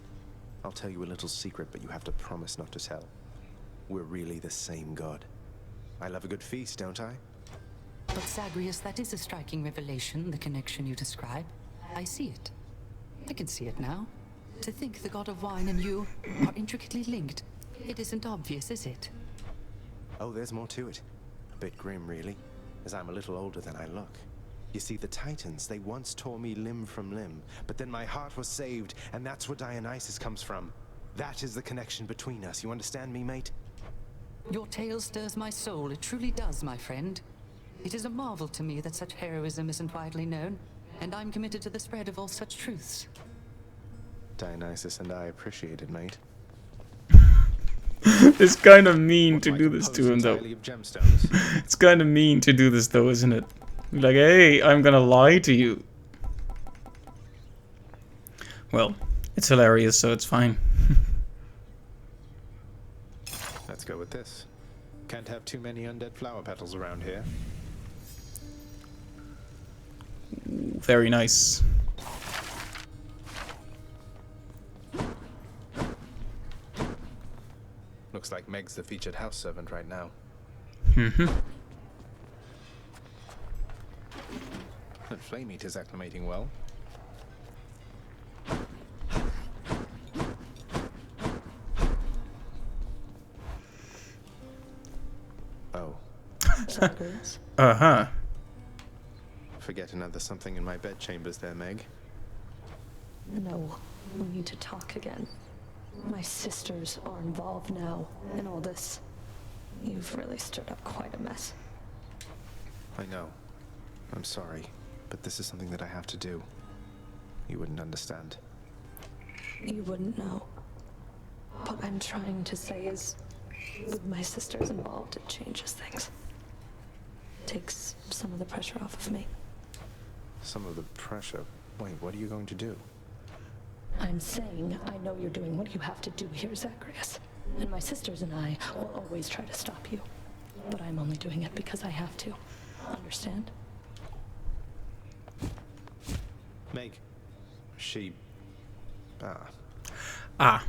I'll tell you a little secret, but you have to promise not to tell. We're really the same god. I love a good feast, don't I? But Zagreus, that is a striking revelation, the connection you describe. I see it. I can see it now. To think the god of wine and you are intricately linked. It isn't obvious, is it? Oh, there's more to it. A bit grim, really, as I'm a little older than I look. You see, the Titans, they once tore me limb from limb, but then my heart was saved, and that's where Dionysus comes from. That is the connection between us. You understand me, mate? Your tale stirs my soul. It truly does, my friend. It is a marvel to me that such heroism isn't widely known, and I'm committed to the spread of all such truths. Dionysus and I appreciate it, mate. It's kind of mean to do this to him, though. Of gemstones. It's kind of mean to do this, though, isn't it? Like, hey, I'm gonna lie to you. Well, it's hilarious, so it's fine. Let's go with this. Can't have too many undead flower petals around here. Ooh, very nice. Looks like Meg's the featured house servant right now. Mm-hmm. And Flame Eater's acclimating well. Oh. Zagreus? Uh-huh. Forget another something in my bedchambers there, Meg. No, we need to talk again. My sisters are involved now in all this. You've really stirred up quite a mess. I know. I'm sorry, but this is something that I have to do. You wouldn't understand. You wouldn't know. What I'm trying to say is, with my sisters involved, it changes things. Takes some of the pressure off of me. Some of the pressure? Wait, what are you going to do? I'm saying I know you're doing what you have to do here, Zagreus. And my sisters and I will always try to stop you. But I'm only doing it because I have to. Understand? Meg. She... Ah.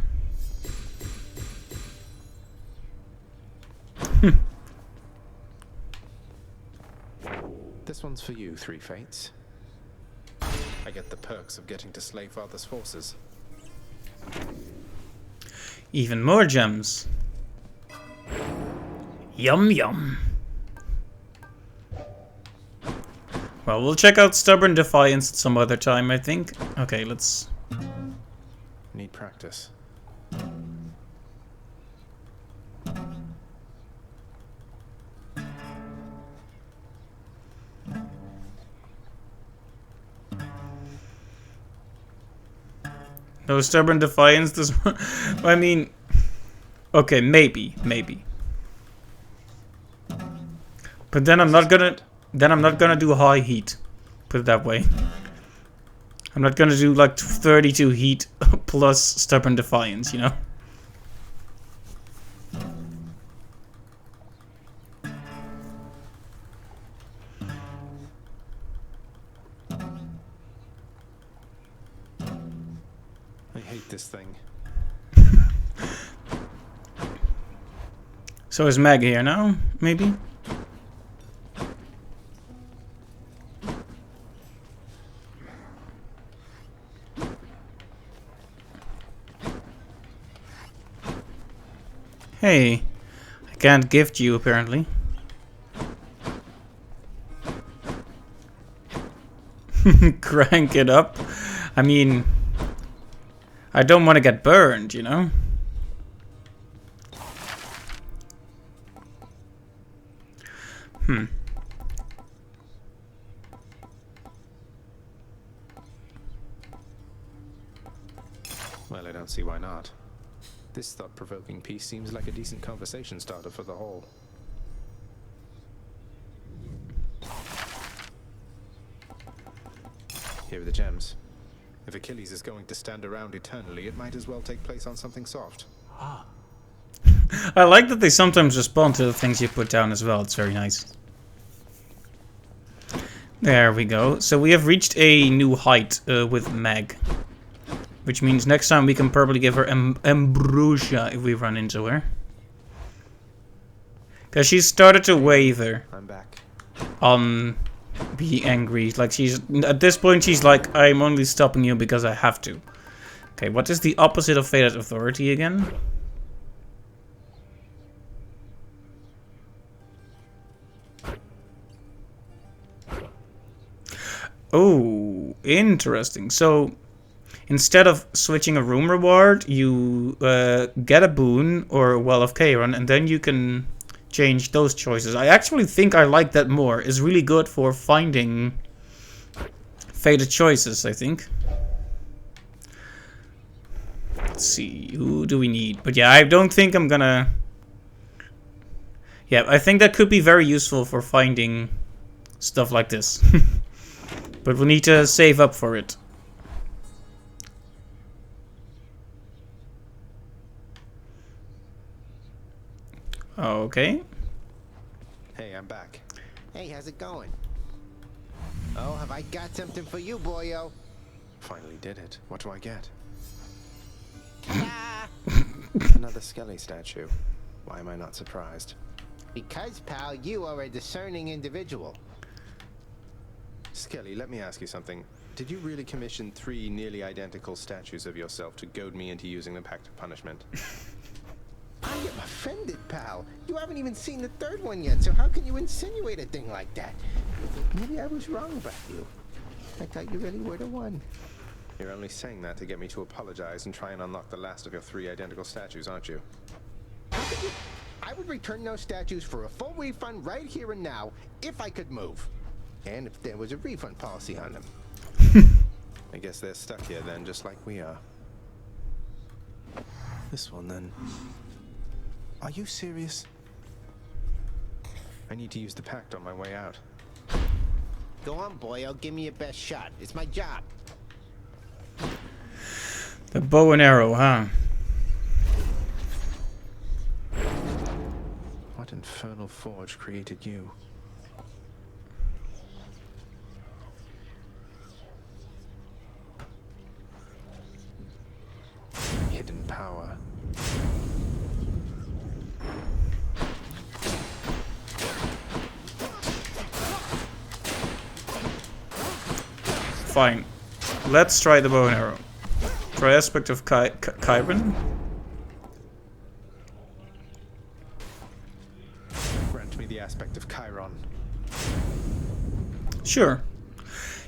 This one's for you, Three Fates. I get the perks of getting to slay Father's forces. Even more gems. Yum yum. Well, we'll check out Stubborn Defiance at some other time, I think. Okay, let's... Need practice. No Stubborn Defiance does... I mean... Okay, maybe. But then I'm not gonna... Then I'm not gonna do High Heat. Put it that way. I'm not gonna do like 32 heat plus stubborn defiance, you know? I hate this thing. So is Meg here now, maybe? Hey, I can't gift you apparently. Crank it up. I mean, I don't want to get burned, you know? Well, I don't see why not. This thought-provoking piece seems like a decent conversation starter for the whole. Here are the gems. If Achilles is going to stand around eternally, it might as well take place on something soft. I like that they sometimes respond to the things you put down as well. It's very nice. There we go. So we have reached a new height with Meg. Which means next time we can probably give her ambrosia if we run into her. Because she's started to waver. I'm back. On be angry. Like she's at this point she's like, I'm only stopping you because I have to. Okay, what is the opposite of Faded Authority again? Oh, interesting. So instead of switching a room reward, you get a boon or a Well of Charon, and then you can change those choices. I actually think I like that more. It's really good for finding faded choices, I think. Let's see, who do we need? But yeah, I don't think I'm gonna... Yeah, I think that could be very useful for finding stuff like this. But we'll need to save up for it. Okay. Hey, I'm back. Hey, how's it going? Oh, have I got something for you, boyo? Finally did it. What do I get? Ta-da! Another Skelly statue. Why am I not surprised? Because, pal, you are a discerning individual. Skelly, let me ask you something. Did you really commission 3 nearly identical statues of yourself to goad me into using the Pact of Punishment? I am offended, pal. You haven't even seen the 3rd one yet, so how can you insinuate a thing like that? Maybe I was wrong about you. I thought you really were the one. You're only saying that to get me to apologize and try and unlock the last of your 3 identical statues, aren't you? I would return those statues for a full refund right here and now, if I could move. And if there was a refund policy on them. I guess they're stuck here then, just like we are. This one then. Are you serious? I need to use the Pact on my way out. Go on, boyo. Give me your best shot. It's my job. The bow and arrow, huh? What infernal forge created you? Hidden power. Fine. Let's try the bow and arrow. Try aspect of Chiron. Grant me the aspect of Chiron. Sure.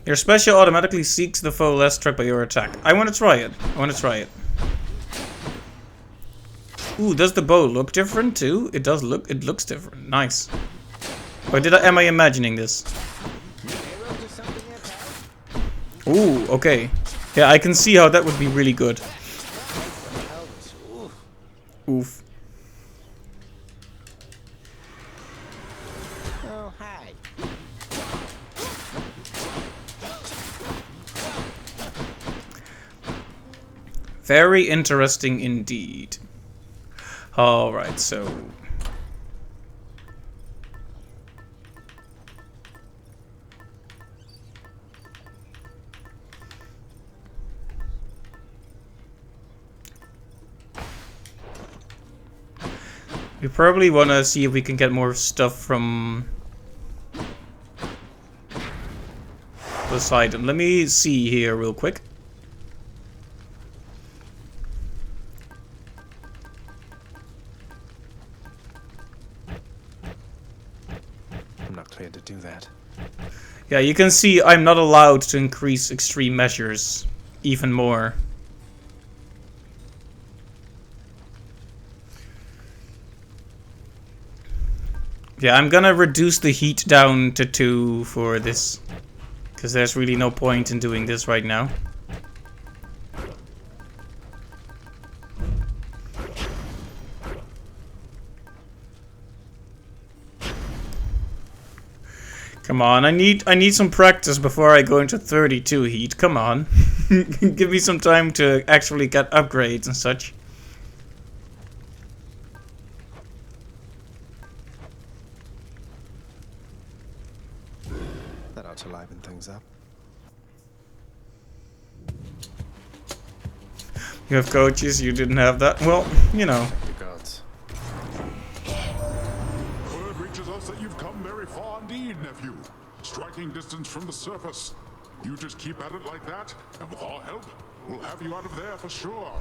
Your special automatically seeks the foe less struck by your attack. I want to try it. Ooh, does the bow look different too? It does look. It looks different. Nice. Or am I imagining this? Ooh, okay. Yeah, I can see how that would be really good. Oof. Oh, hi. Very interesting indeed. Alright, so... we probably want to see if we can get more stuff from Poseidon. Let me see here real quick. I'm not cleared to do that. Yeah, you can see I'm not allowed to increase extreme measures even more. Yeah, I'm gonna reduce the heat down to 2 for this, because there's really no point in doing this right now. Come on, I need some practice before I go into 32 heat. Come on. Give me some time to actually get upgrades and such. That ought to liven things up. You have coaches, you didn't have that. Well, you know. The gods. Word reaches us that you've come very far indeed, nephew. Striking distance from the surface. You just keep at it like that, and with our help, we'll have you out of there for sure.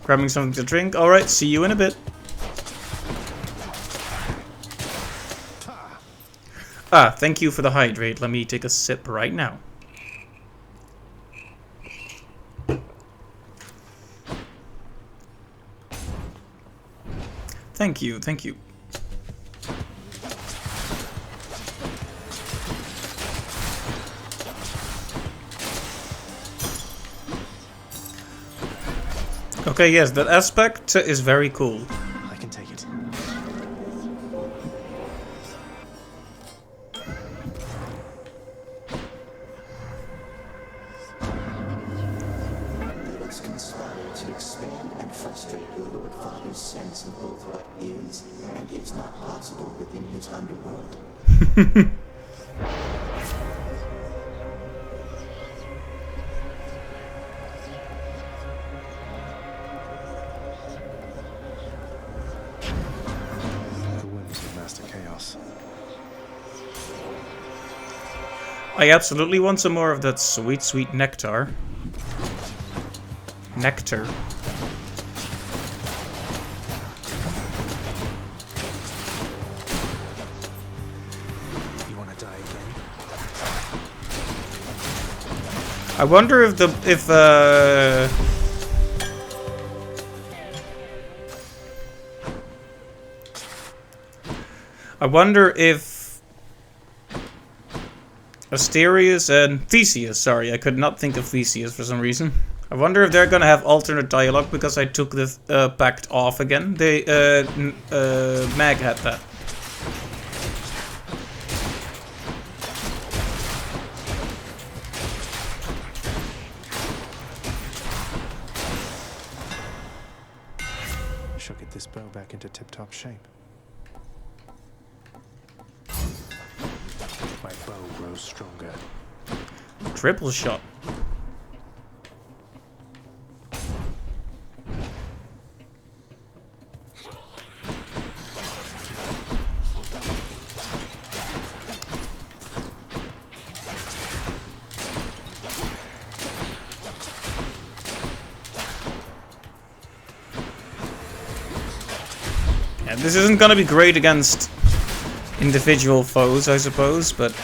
Grabbing something to drink. Alright, see you in a bit. Ah, thank you for the hydrate. Let me take a sip right now. Thank you, thank you. Okay, yes, that aspect is very cool. I can take it. Let us conspire to expand and frustrate your Lord Father's sense of both what is and is not possible within his underworld. The whims of Master Chaos. I absolutely want some more of that sweet, sweet nectar. Nectar. You want to die again? I wonder if I wonder if Asterius and Theseus, sorry, I could not think of Theseus for some reason. I wonder if they're gonna have alternate dialogue because I took the pact off again. They, Mag had that. Shall get this bow back into tip-top shape. My bow grows stronger. Triple shot. And this isn't gonna be great against individual foes, I suppose, but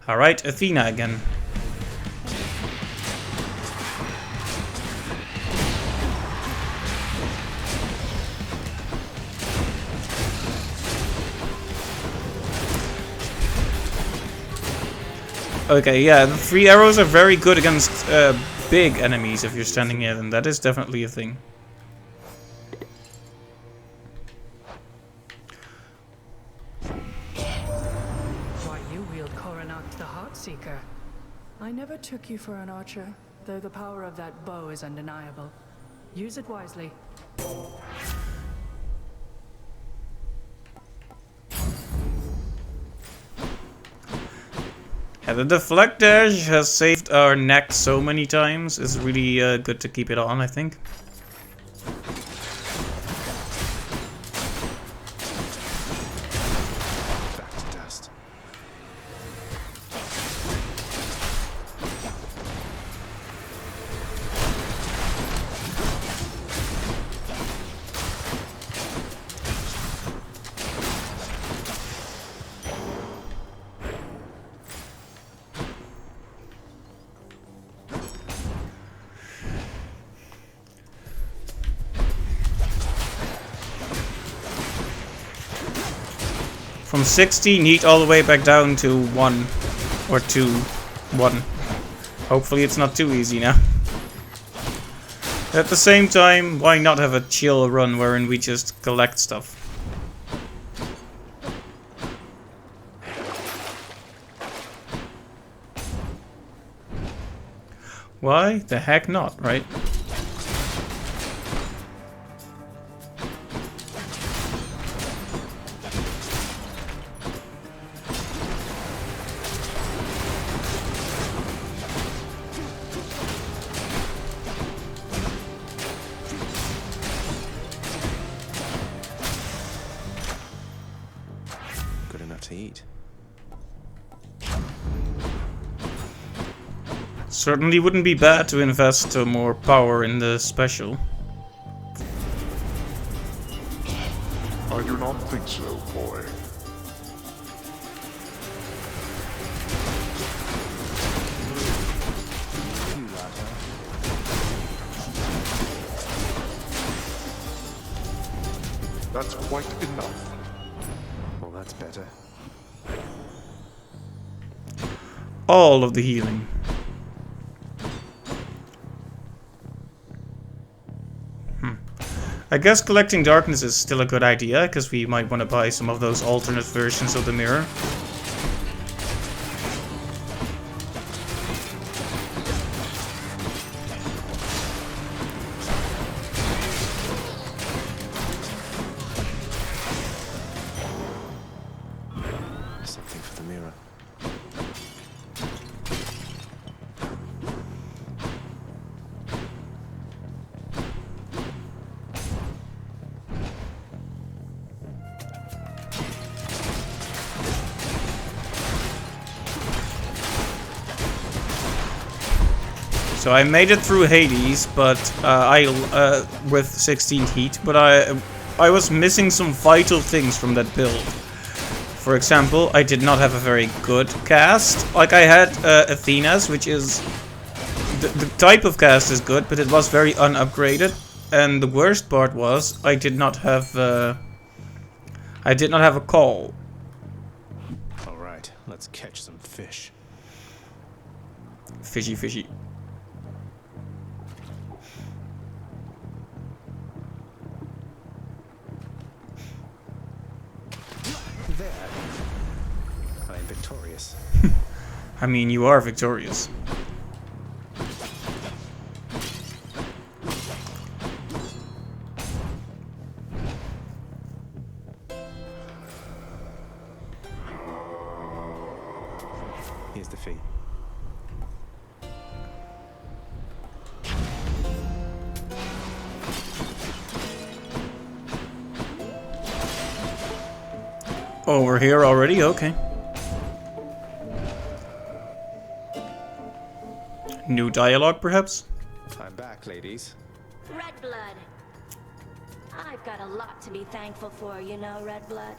alright, Athena again. Okay, yeah, the 3 arrows are very good against big enemies if you're standing near them. That is definitely a thing. Why, you wield Coronac the Heartseeker. I never took you for an archer, though the power of that bow is undeniable. Use it wisely. Yeah, the deflector has saved our neck so many times. It's really good to keep it on, I think. Back to dust. From 60, neat all the way back down to 1. Or 2. 1. Hopefully it's not too easy now. At the same time, why not have a chill run wherein we just collect stuff? Why the heck not, right? Good enough to eat. Certainly wouldn't be bad to invest more power in the special. I do not think so, boy. That's quite enough. Well, that's better. All of the healing. I guess collecting darkness is still a good idea, because we might want to buy some of those alternate versions of the mirror. Something for the mirror. So I made it through Hades, but with 16 heat, but I was missing some vital things from that build. For example, I did not have a very good cast. Like I had Athena's, which is the type of cast is good, but it was very unupgraded. And the worst part was I did not have a call. All right, let's catch some fish. Fishy, fishy. There. I am victorious. I mean, you are victorious. Here's the fee. Oh, we're here already? Okay. New dialogue, perhaps? I'm back, ladies. Redblood. I've got a lot to be thankful for, you know, Redblood.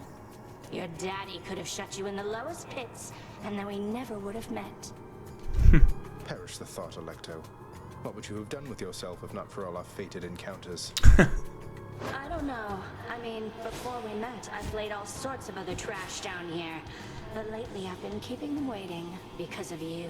Your daddy could have shut you in the lowest pits, and then we never would have met. Perish the thought, Alecto. What would you have done with yourself if not for all our fated encounters? I don't Oh no, I mean, before we met, I played all sorts of other trash down here. But lately I've been keeping them waiting because of you.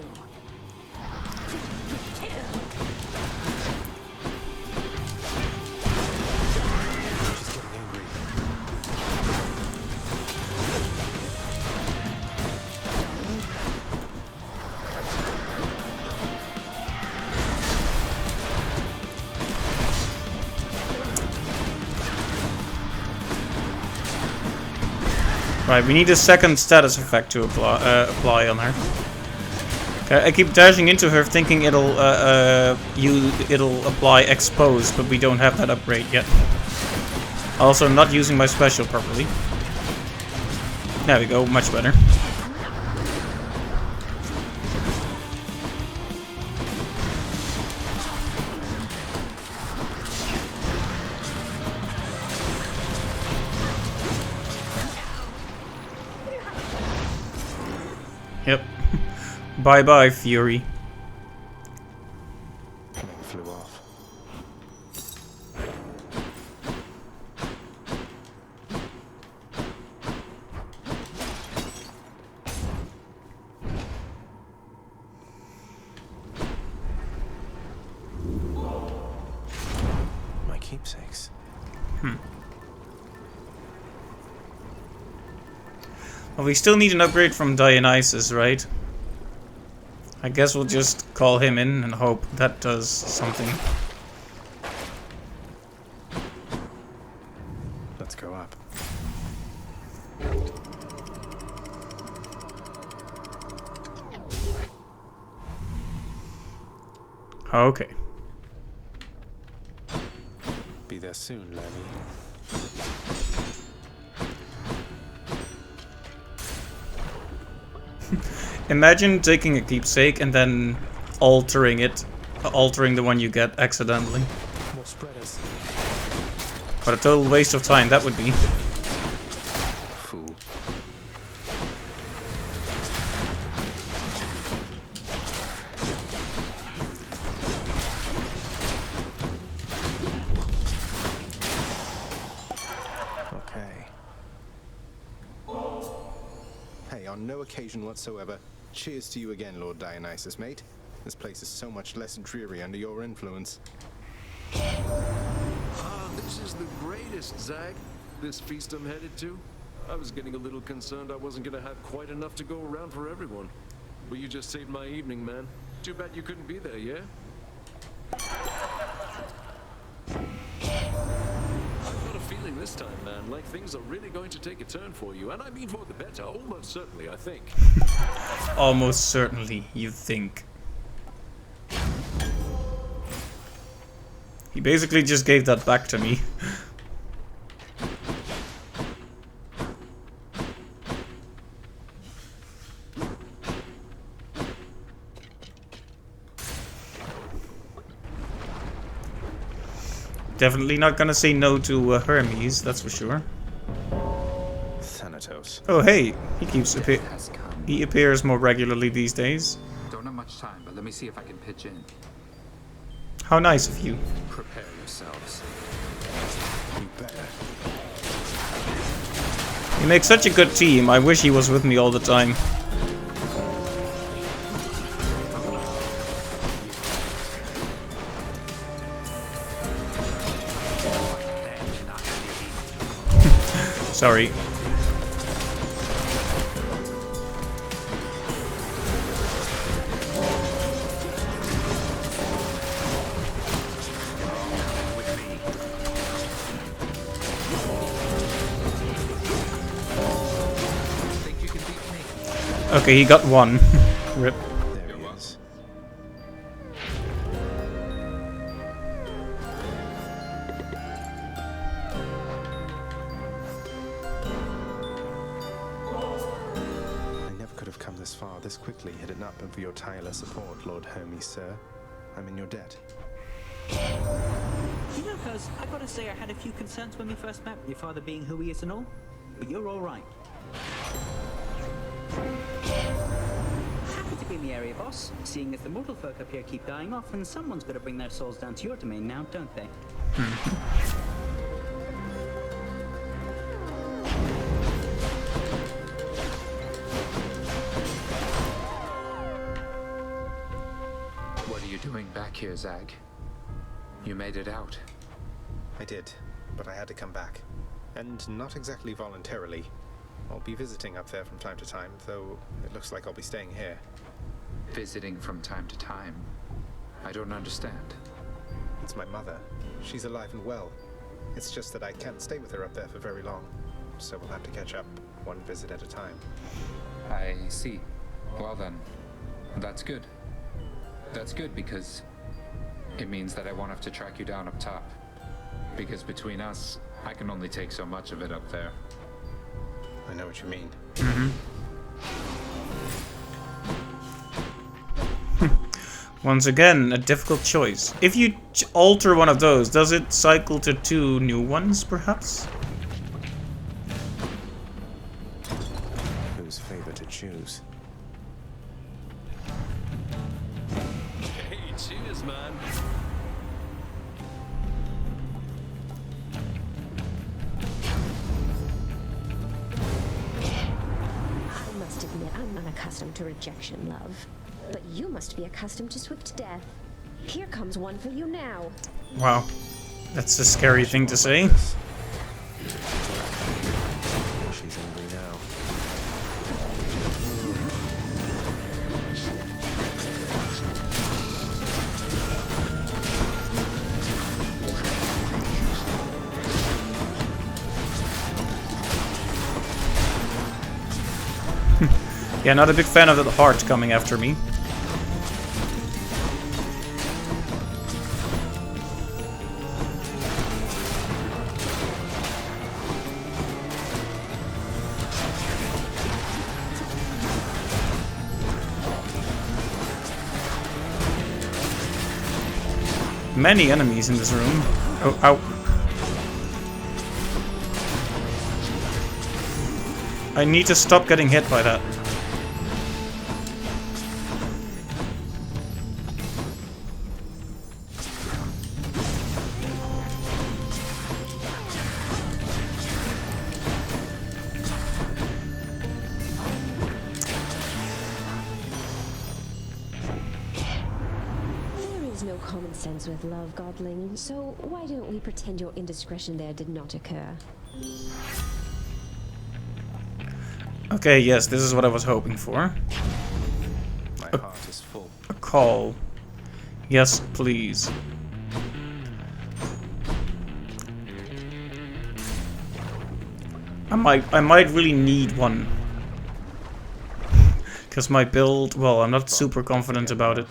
Right, we need a second status effect to apply on her. Okay, I keep dashing into her thinking it'll apply expose, but we don't have that upgrade yet. Also, I'm not using my special properly. There we go, much better. Yep. Bye-bye, Fury. Flew off. My keepsakes. Well, we still need an upgrade from Dionysus, right? I guess we'll just call him in and hope that does something. Let's go up. Okay. Be there soon, Lenny. Imagine taking a keepsake and then altering the one you get accidentally. More spreaders. What a total waste of time that would be. Fool. Okay. Hey, on no occasion whatsoever. Cheers to you again, Lord Dionysus, mate. This place is so much less dreary under your influence. This is the greatest, Zag. This feast I'm headed to. I was getting a little concerned I wasn't gonna have quite enough to go around for everyone. But you just saved my evening, man. Too bad you couldn't be there, yeah? I've got a feeling this time, man, like things are really going to take a turn for you. And I mean for the better, almost certainly, I think. Almost certainly, you think. He basically just gave that back to me. Definitely not gonna say no to Hermes, that's for sure. Thanatos. Oh hey, he appears more regularly these days. Don't have much time, but let me see if I can pitch in. How nice of you. Prepare yourselves. You better. You make such a good team, I wish he was with me all the time. Sorry. Okay, he got one. Rip. There he is. I never could have come this far this quickly had it not been for your tireless support, Lord Hermes, sir. I'm in your debt. You know, cuz, I gotta say I had a few concerns when we first met, your father being who he is and all. But you're alright. Happy to be in the area, boss. Seeing as the mortal folk up here keep dying off, and someone's got to bring their souls down to your domain now, don't they? doing back here, Zag? You made it out. I did, but I had to come back. And not exactly voluntarily. I'll be visiting up there from time to time, though it looks like I'll be staying here. Visiting from time to time? I don't understand. It's my mother. She's alive and well. It's just that I can't stay with her up there for very long, so we'll have to catch up one visit at a time. I see. Well then, that's good. That's good because it means that I won't have to track you down up top. Because between us, I can only take so much of it up there. I know what you mean. Once again, a difficult choice. If you alter one of those, does it cycle to 2 new ones, perhaps? Whose favor to choose? Hey, cheers, man. I must admit, I'm unaccustomed to rejection, love. But you must be accustomed to swift death. Here comes one for you now. Wow. That's a scary thing to say. She's angry now. Yeah, not a big fan of the heart coming after me. Many enemies in this room. Oh, ow. I need to stop getting hit by that. No common sense with love, Godling, so why don't we pretend your indiscretion there did not occur? Okay, yes, this is what I was hoping for. My heart is full. A call. Yes, please. I might really need one. Because my build, well, I'm not super confident about it.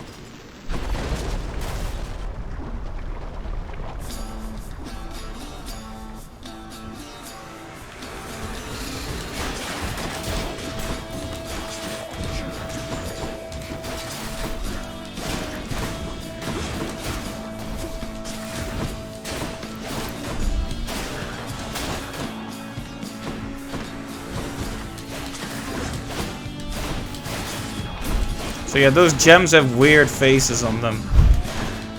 So yeah, those gems have weird faces on them.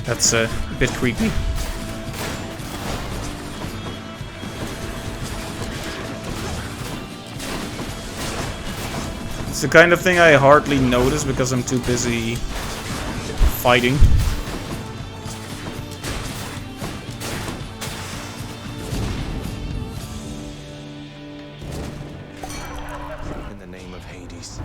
That's a bit creepy. It's the kind of thing I hardly notice because I'm too busy fighting. In the name of Hades.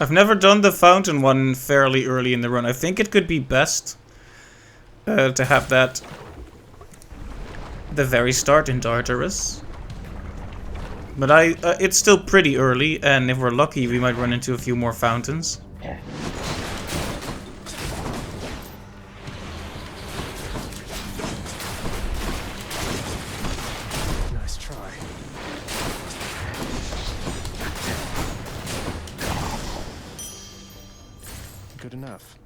I've never done the fountain one fairly early in the run. I think it could be best to have that the very start in Tartarus. But it's still pretty early, and if we're lucky, we might run into a few more fountains. Nice try. Good enough.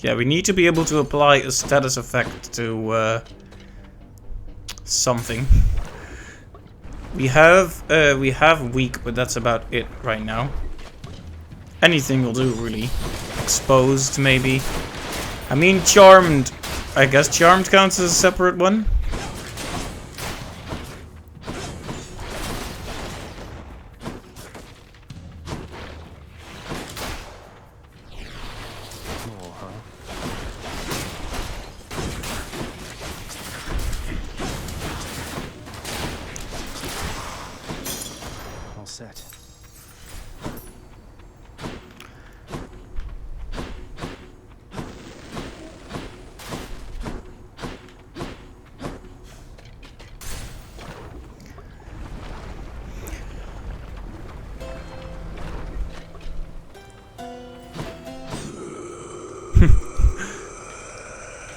Yeah, we need to be able to apply a status effect to something. We have weak, but that's about it right now. Anything will do, really. Exposed, maybe. I mean, charmed I guess Charmed counts as a separate one. More, huh? All set.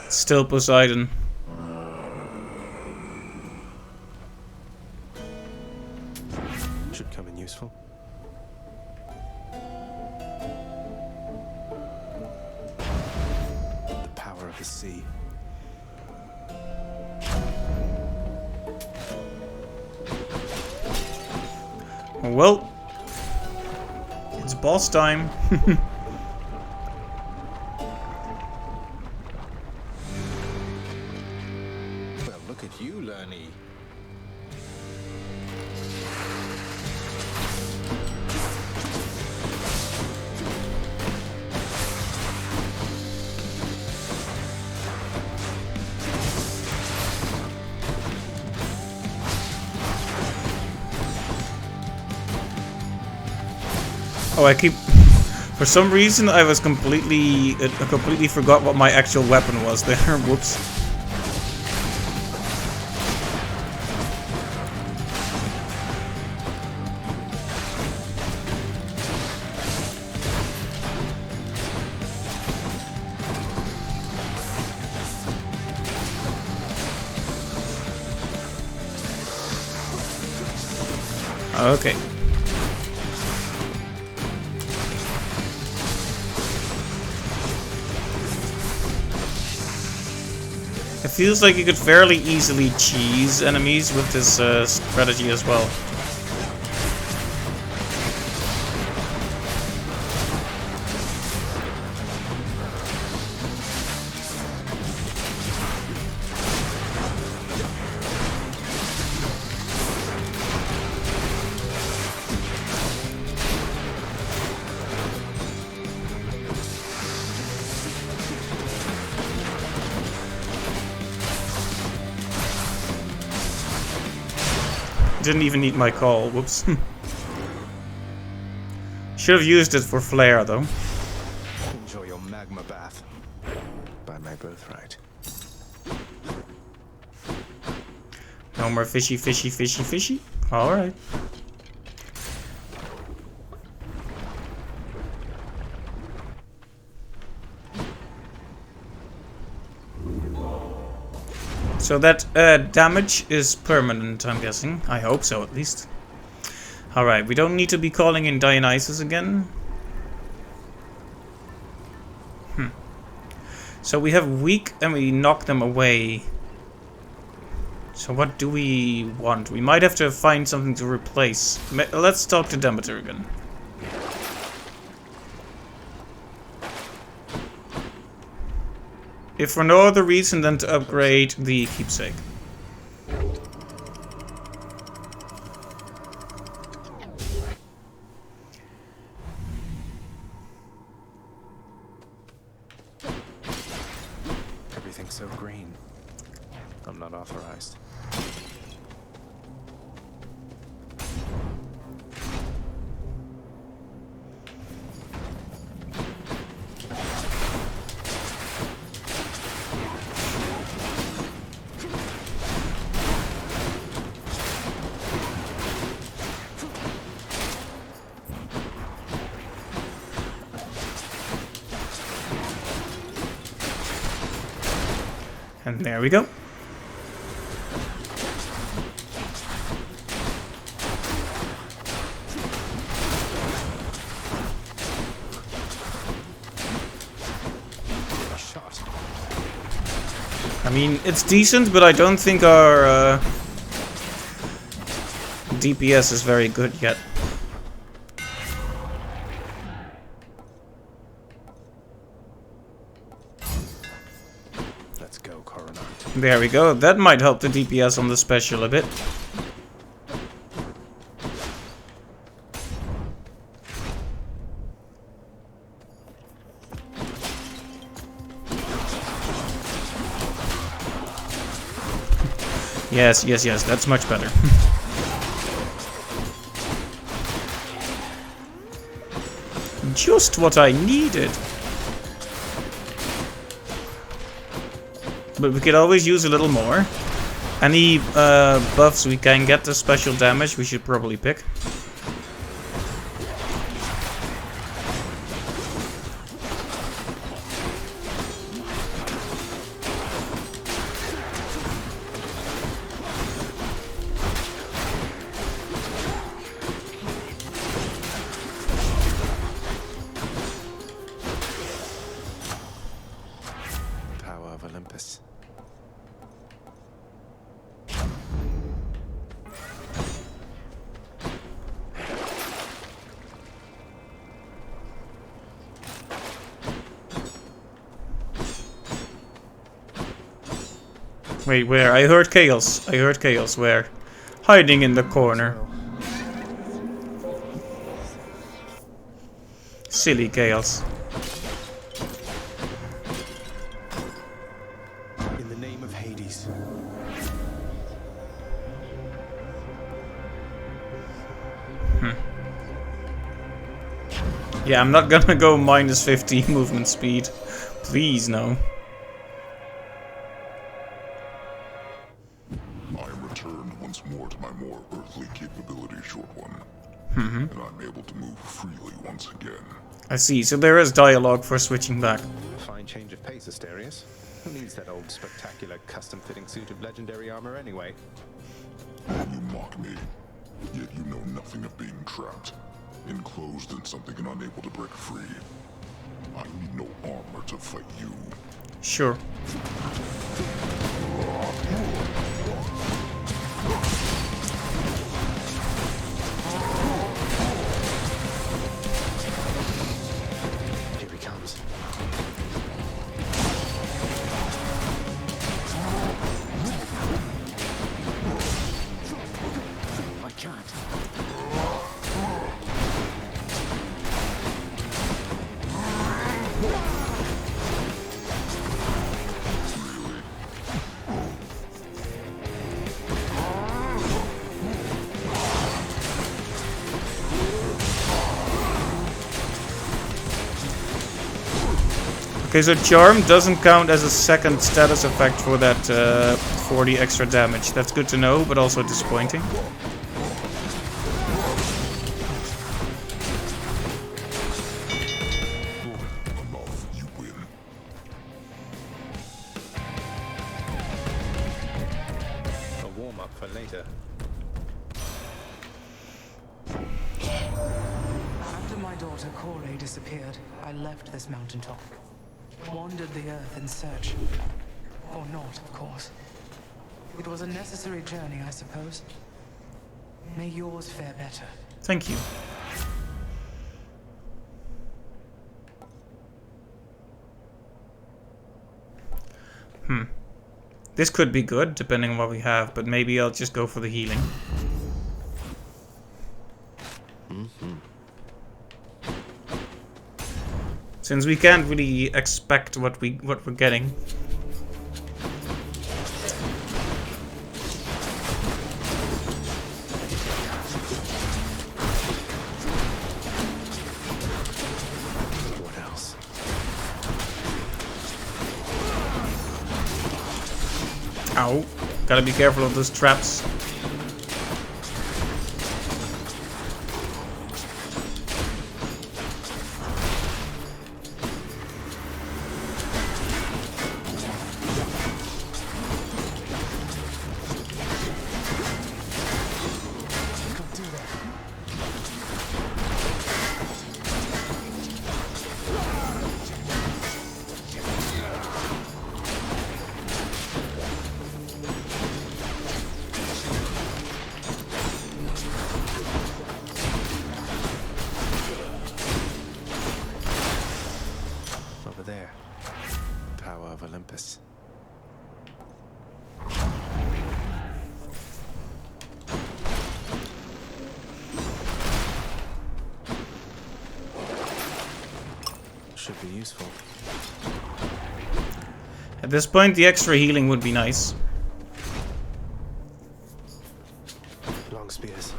Still Poseidon. Should come in useful. The power of the sea. Well, it's boss time. Well, look at you, Lernie. Oh, I keep... For some reason, I was completely... I completely forgot what my actual weapon was there. Whoops. Okay. It feels like you could fairly easily cheese enemies with this strategy as well. Didn't even need my call, whoops. Should have used it for flare though. Enjoy your magma bath. By my birthright. No more fishy, fishy, fishy, fishy. Alright. So that damage is permanent, I'm guessing. I hope so, at least. Alright, we don't need to be calling in Dionysus again. So we have weak and we knock them away. So what do we want? We might have to find something to replace. Let's talk to Demeter again. If for no other reason than to upgrade the keepsake. Everything's so green. I'm not authorized. And there we go. I mean, it's decent, but I don't think our DPS is very good yet. Let's go, Coronat. There we go. That might help the DPS on the special a bit. Yes, yes, yes, that's much better. Just what I needed. But we could always use a little more. Any buffs we can get to special damage, we should probably pick. Power of Olympus. Wait, where? I heard chaos. I heard chaos. Where? Hiding in the corner. Silly chaos. In the name of Hades. Yeah, I'm not gonna go minus 50 movement speed. Please, no. I am returned once more to my more earthly capability, Short One. Mhm. And I'm able to move freely once again. I see, so there is dialogue for switching back. Fine change of pace, Asterius. Who needs that old spectacular custom-fitting suit of legendary armor anyway? You mock me, yet you know nothing of being trapped, enclosed in something and unable to break free. I need no armor to fight you. Sure. Here he comes. I can't. Okay, so Charm doesn't count as a second status effect for that 40 extra damage. That's good to know, but also disappointing. A warm-up for later. After my daughter Corey disappeared, I left this mountaintop. Wandered the earth in search. Or not, of course. It was a necessary journey, I suppose. May yours fare better. Thank you. This could be good, depending on what we have, but maybe I'll just go for the healing. Since we can't really expect what we're getting. What else? Ow. Gotta be careful of those traps. Over there. Power of Olympus. should be useful. At this point, the extra healing would be nice. Long spears.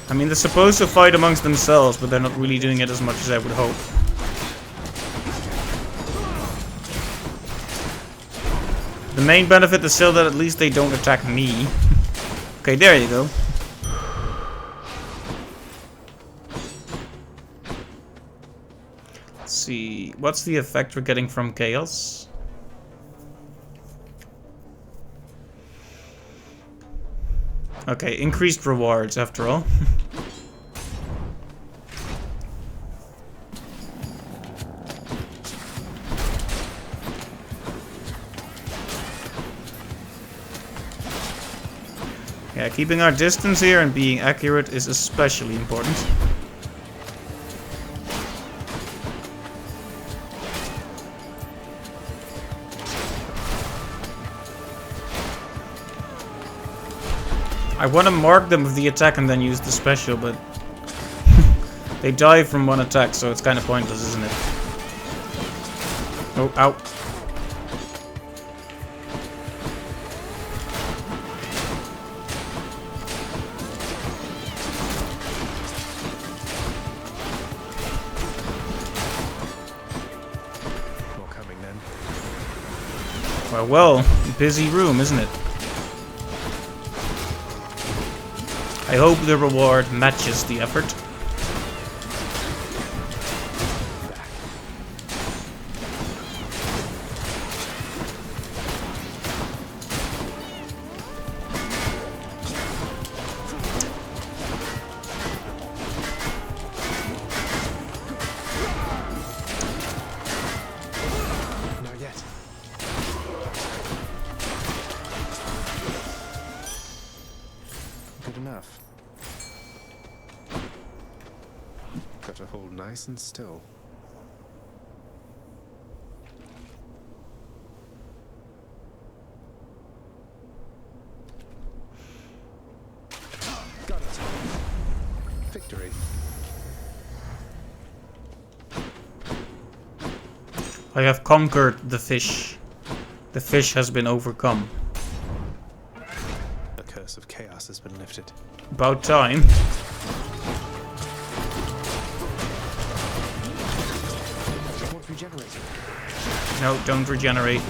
I mean, they're supposed to fight amongst themselves, but they're not really doing it as much as I would hope. The main benefit is still that at least they don't attack me. Okay, there you go. Let's see, what's the effect we're getting from chaos? Okay, increased rewards after all. Yeah, keeping our distance here and being accurate is especially important. I want to mark them with the attack and then use the special, but they die from one attack, so it's kind of pointless, isn't it? Oh, ow. More coming then. Well, busy room, isn't it? I hope the reward matches the effort. Not yet. Good enough. Got to hold nice and still. Got it. Victory. I have conquered the fish. The fish has been overcome. The curse of chaos has been lifted. About time. Won't regenerate. No, don't regenerate.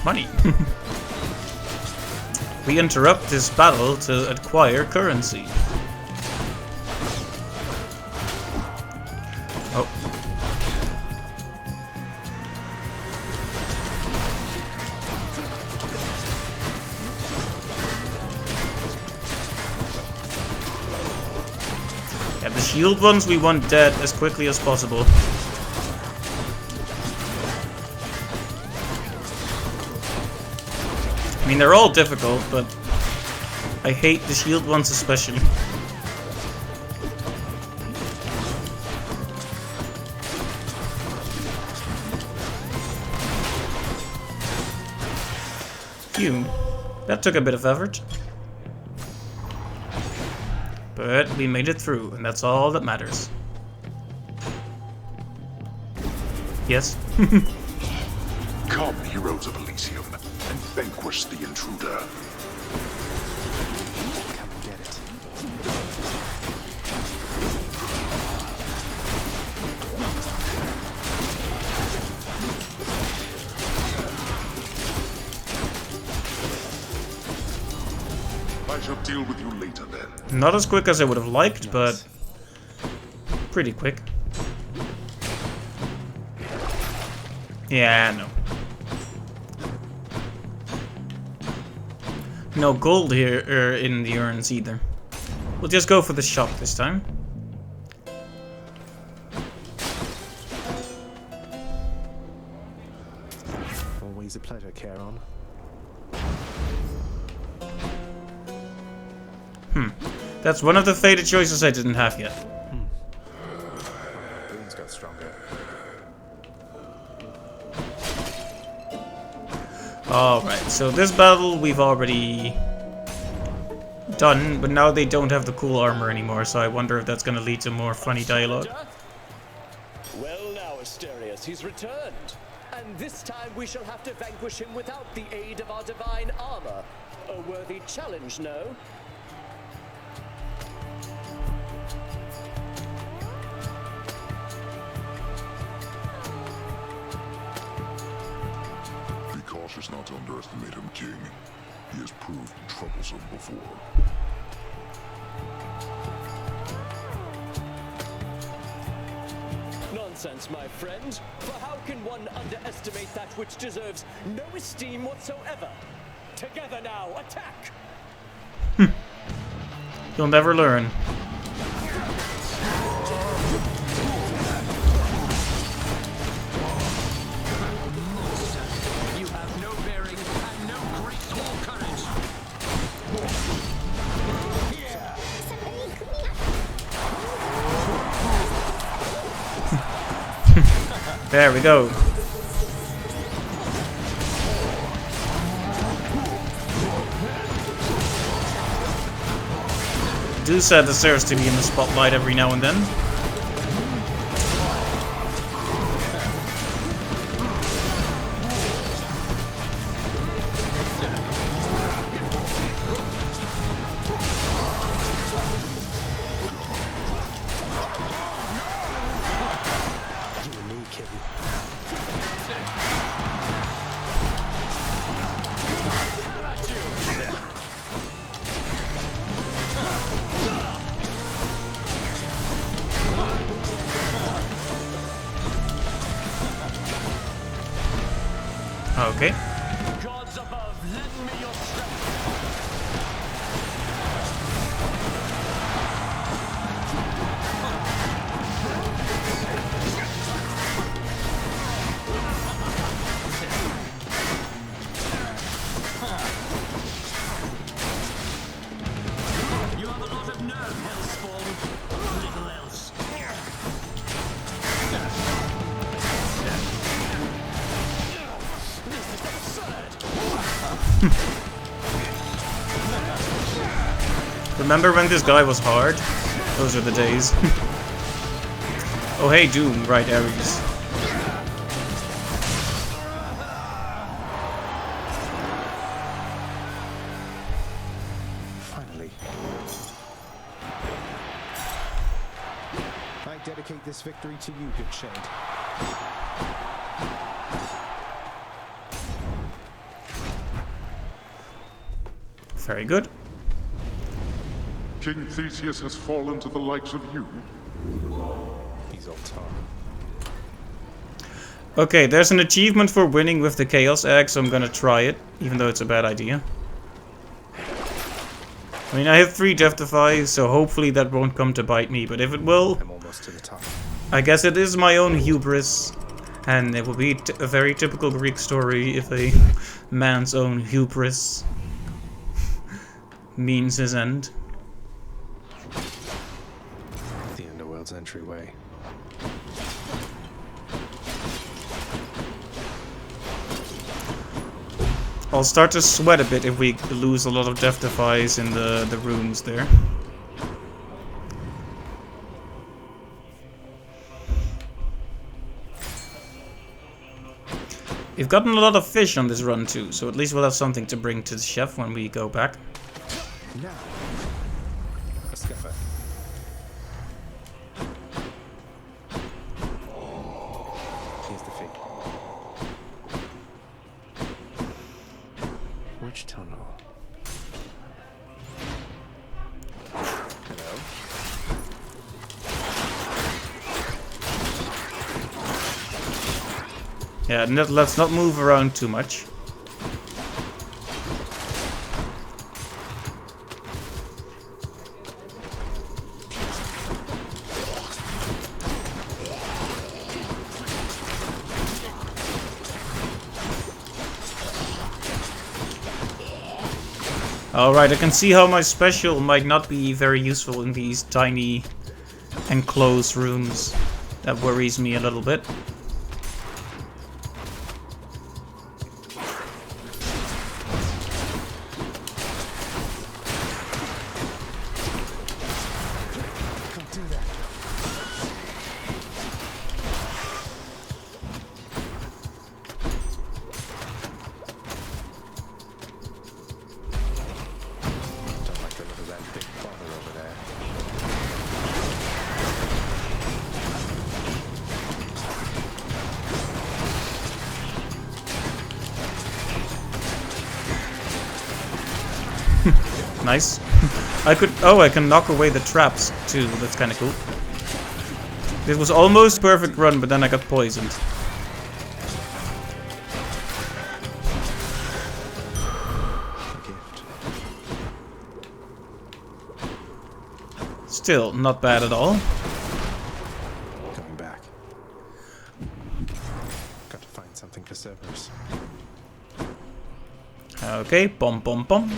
Money. We interrupt this battle to acquire currency. Oh. Yeah, the shield ones we want dead as quickly as possible. I mean, they're all difficult, but I hate the shield ones especially. Phew. That took a bit of effort. But we made it through, and that's all that matters. Yes? Come, heroes of Elysium, and vanquish the intruder. Come and get it. deal with you later then. Not as quick as I would have liked, but pretty quick. Yeah, no. No gold here in the urns either. We'll just go for the shop this time. Always a pleasure, Charon. That's one of the fated choices I didn't have yet. Runes got stronger. Alright, so this battle we've already done, but now they don't have the cool armor anymore, so I wonder if that's going to lead to more funny dialogue. Well now, Asterius, he's returned. And this time we shall have to vanquish him without the aid of our divine armor. A worthy challenge, no? Be cautious not to underestimate him, King. He has proved troublesome before. Nonsense, my friend. For how can one underestimate that which deserves no esteem whatsoever? Together now, attack! You'll never learn. You have no bearing and no grace or courage. There we go. Dusa deserves to be in the spotlight every now and then. Okay. Gods above, lend me your strength. You have a lot of nerve, Hellspawn. Little else. Remember when this guy was hard? Those are the days. Oh hey, Doom, right, Ares. Finally. I dedicate this victory to you, good Shade. Very good. King Theseus has fallen to the likes of you. He's all talk. Okay, there's an achievement for winning with the Chaos Egg, so I'm gonna try it, even though it's a bad idea. I mean, I have 3 Deathify, so hopefully that won't come to bite me, but if it will, I'm almost to the top. I guess it is my own hubris, and it will be a very typical Greek story if a man's own hubris means his end. The Underworld's entryway. I'll start to sweat a bit if we lose a lot of Death-Defies in the rooms there. We've gotten a lot of fish on this run too, so at least we'll have something to bring to the chef when we go back. Now, a skipper. Here's the fig. Which tunnel? Yeah, let's not move around too much. Alright, I can see how my special might not be very useful in these tiny enclosed rooms. That worries me a little bit. Nice. I can knock away the traps too. That's kind of cool. This was almost perfect run, but then I got poisoned. Still not bad at all. Going back. Got to find something for Cerberus. Okay, bom bom bom.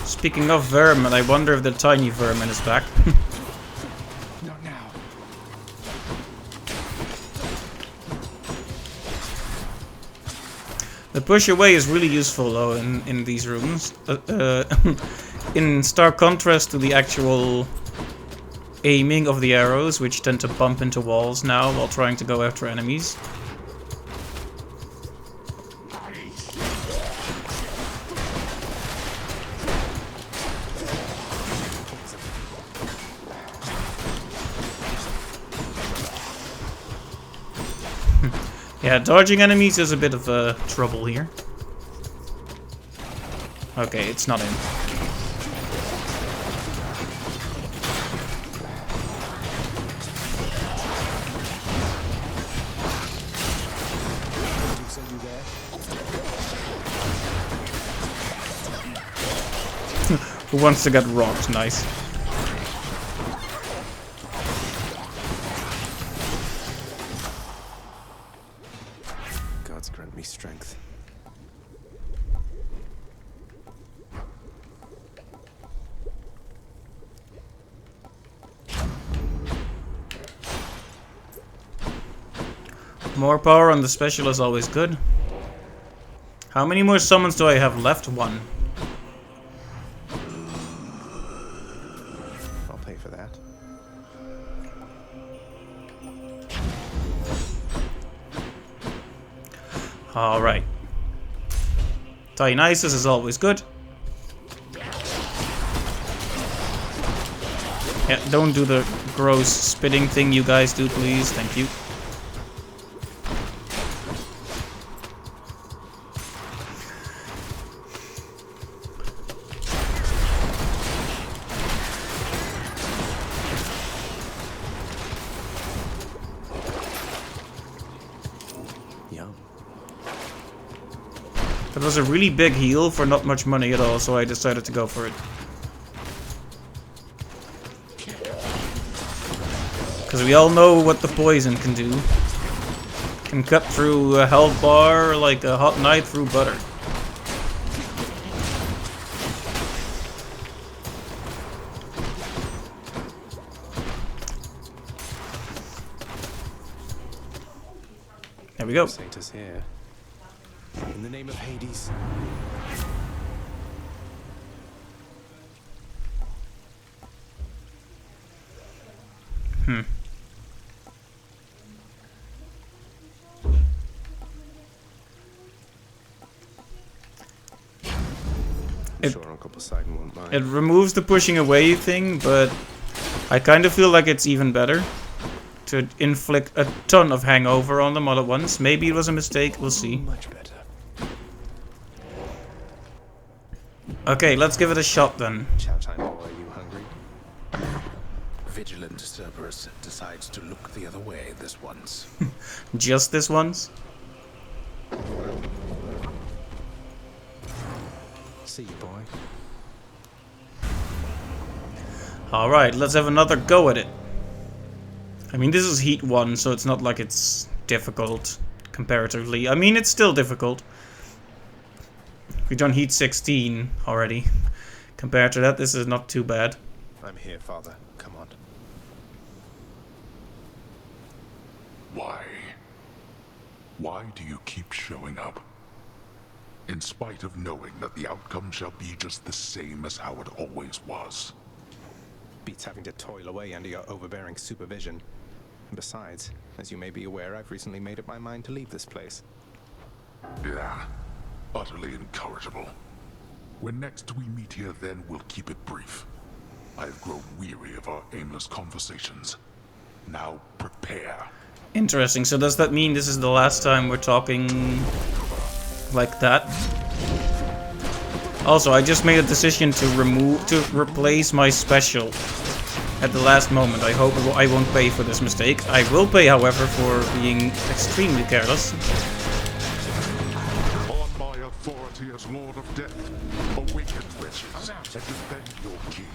Speaking of vermin, I wonder if the tiny vermin is back. Not now. The push away is really useful though in these rooms. In stark contrast to the actual aiming of the arrows, which tend to bump into walls now while trying to go after enemies. Yeah, dodging enemies is a bit of trouble here. Okay, it's not in. Who wants to get rocked? Nice. Gods grant me strength. More power on the special is always good. How many more summons do I have left? One. I'll pay for that. Alright. Dionysus is always good. Yeah, don't do the gross spitting thing you guys do, please. Thank you. That was a really big heal for not much money at all, so I decided to go for it. Because we all know what the poison can do. Can cut through a health bar like a hot knife through butter. There we go. Satan's here. In the name of Hades. sure Uncle Poseidon won't mind. It removes the pushing away thing, but I kind of feel like it's even better to inflict a ton of hangover on them all at once. Maybe it was a mistake, we'll see. Much better. Okay, let's give it a shot then. Chow time, boy, are you hungry? Vigilant Cerberus decides to look the other way this once. Just this once? See you, boy. Alright, let's have another go at it. I mean, this is Heat 1, so it's not like it's difficult comparatively. I mean, it's still difficult. We've done Heat 16 already. Compared to that, this is not too bad. I'm here, Father. Come on. Why? Why do you keep showing up? In spite of knowing that the outcome shall be just the same as how it always was. Beats having to toil away under your overbearing supervision. And besides, as you may be aware, I've recently made up my mind to leave this place. Yeah, utterly incorrigible. When next we meet here, then we'll keep it brief. I've grown weary of our aimless conversations. Now prepare. Interesting, so does that mean this is the last time we're talking like that? Also, I just made a decision to replace my special at the last moment. I hope I won't pay for this mistake. I will pay, however, for being extremely careless. On my authority as Lord of Death, awaken witches and defend your king.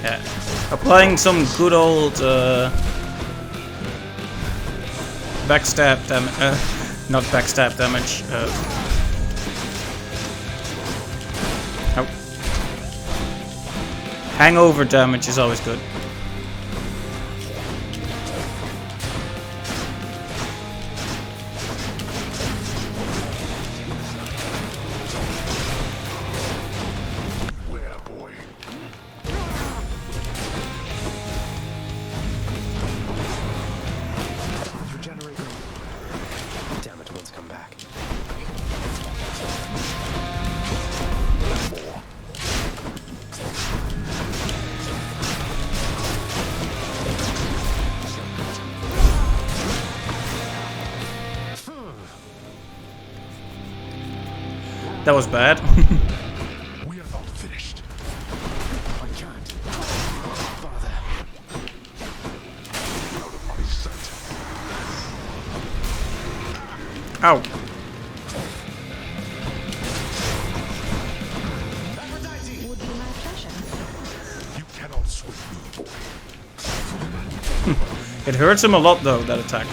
Yeah, applying some good old backstab damage, not backstab damage. Hangover damage is always good. Damn it, one's come back. That was bad. We are not finished. I can't. Father. Out of my sight. Ow. Would be my pleasure. You cannot swing me, boy. It hurts him a lot though, that attack.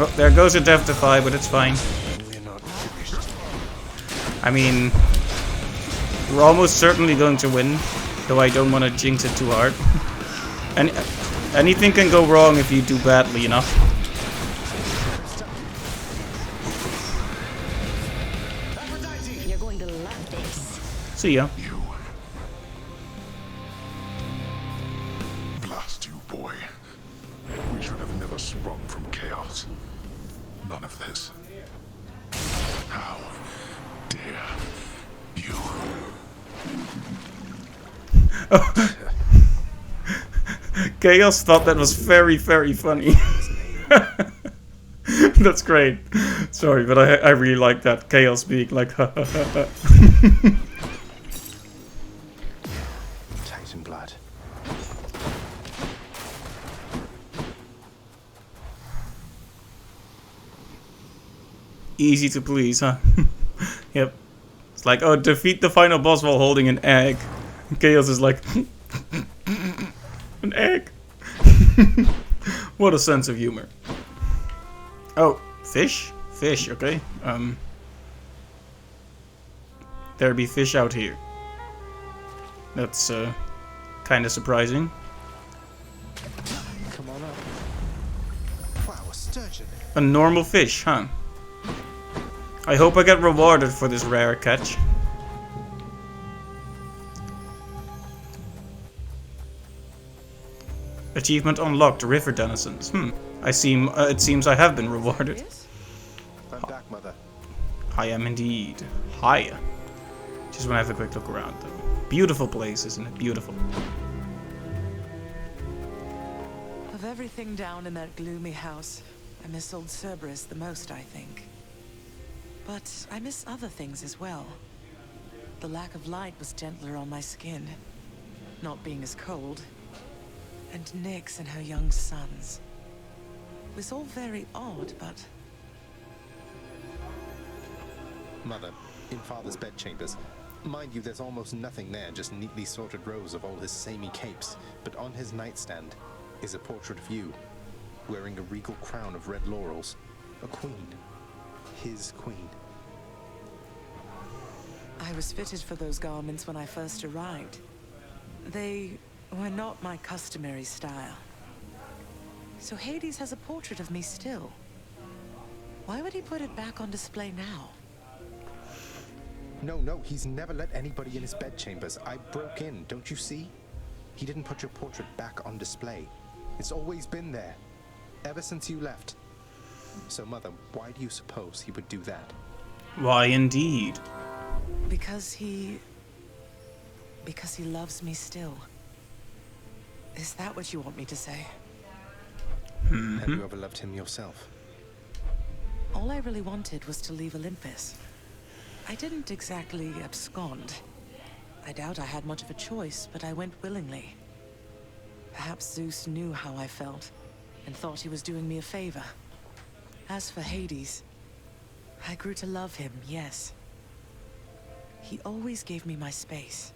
Oh, there goes a Death Defy, but it's fine. I mean, we're almost certainly going to win, though I don't want to jinx it too hard. And anything can go wrong if you do badly enough. You're going to love this. See ya. Blast you, boy. We should have never sprung from chaos. None of this. How dare you? Chaos thought that was very, very funny. That's great. Sorry, but I really like that. Chaos being like, ha ha ha ha. Titan blood. Easy to please, huh? Yep. It's like, oh, defeat the final boss while holding an egg. Chaos is like, an egg? What a sense of humor. Oh, fish? Fish, okay. There be fish out here. That's, kinda surprising. Come on, on up. Wow, a sturgeon. A normal fish, huh? I hope I get rewarded for this rare catch. Achievement unlocked, River Denizens. It seems I have been rewarded. I'm back, Mother. I am indeed. Hi. Just want to have a quick look around, though. Beautiful place, isn't it? Beautiful. Of everything down in that gloomy house, I miss old Cerberus the most, I think. But I miss other things as well. The lack of light was gentler on my skin, not being as cold. And Nyx and her young sons. It was all very odd, but... Mother, in Father's bedchambers. Mind you, there's almost nothing there, just neatly sorted rows of all his samey capes. But on his nightstand is a portrait of you, wearing a regal crown of red laurels. A queen. His queen. I was fitted for those garments when I first arrived. They were not my customary style. So Hades has a portrait of me still. Why would he put it back on display now? No, he's never let anybody in his bedchambers. I broke in, don't you see? He didn't put your portrait back on display. It's always been there, ever since you left. So, Mother, why do you suppose he would do that? Why, indeed. Because he loves me still. Is that what you want me to say? Have you ever loved him yourself? All I really wanted was to leave Olympus. I didn't exactly abscond. I doubt I had much of a choice, but I went willingly. Perhaps Zeus knew how I felt, and thought he was doing me a favor. As for Hades, I grew to love him, yes. He always gave me my space.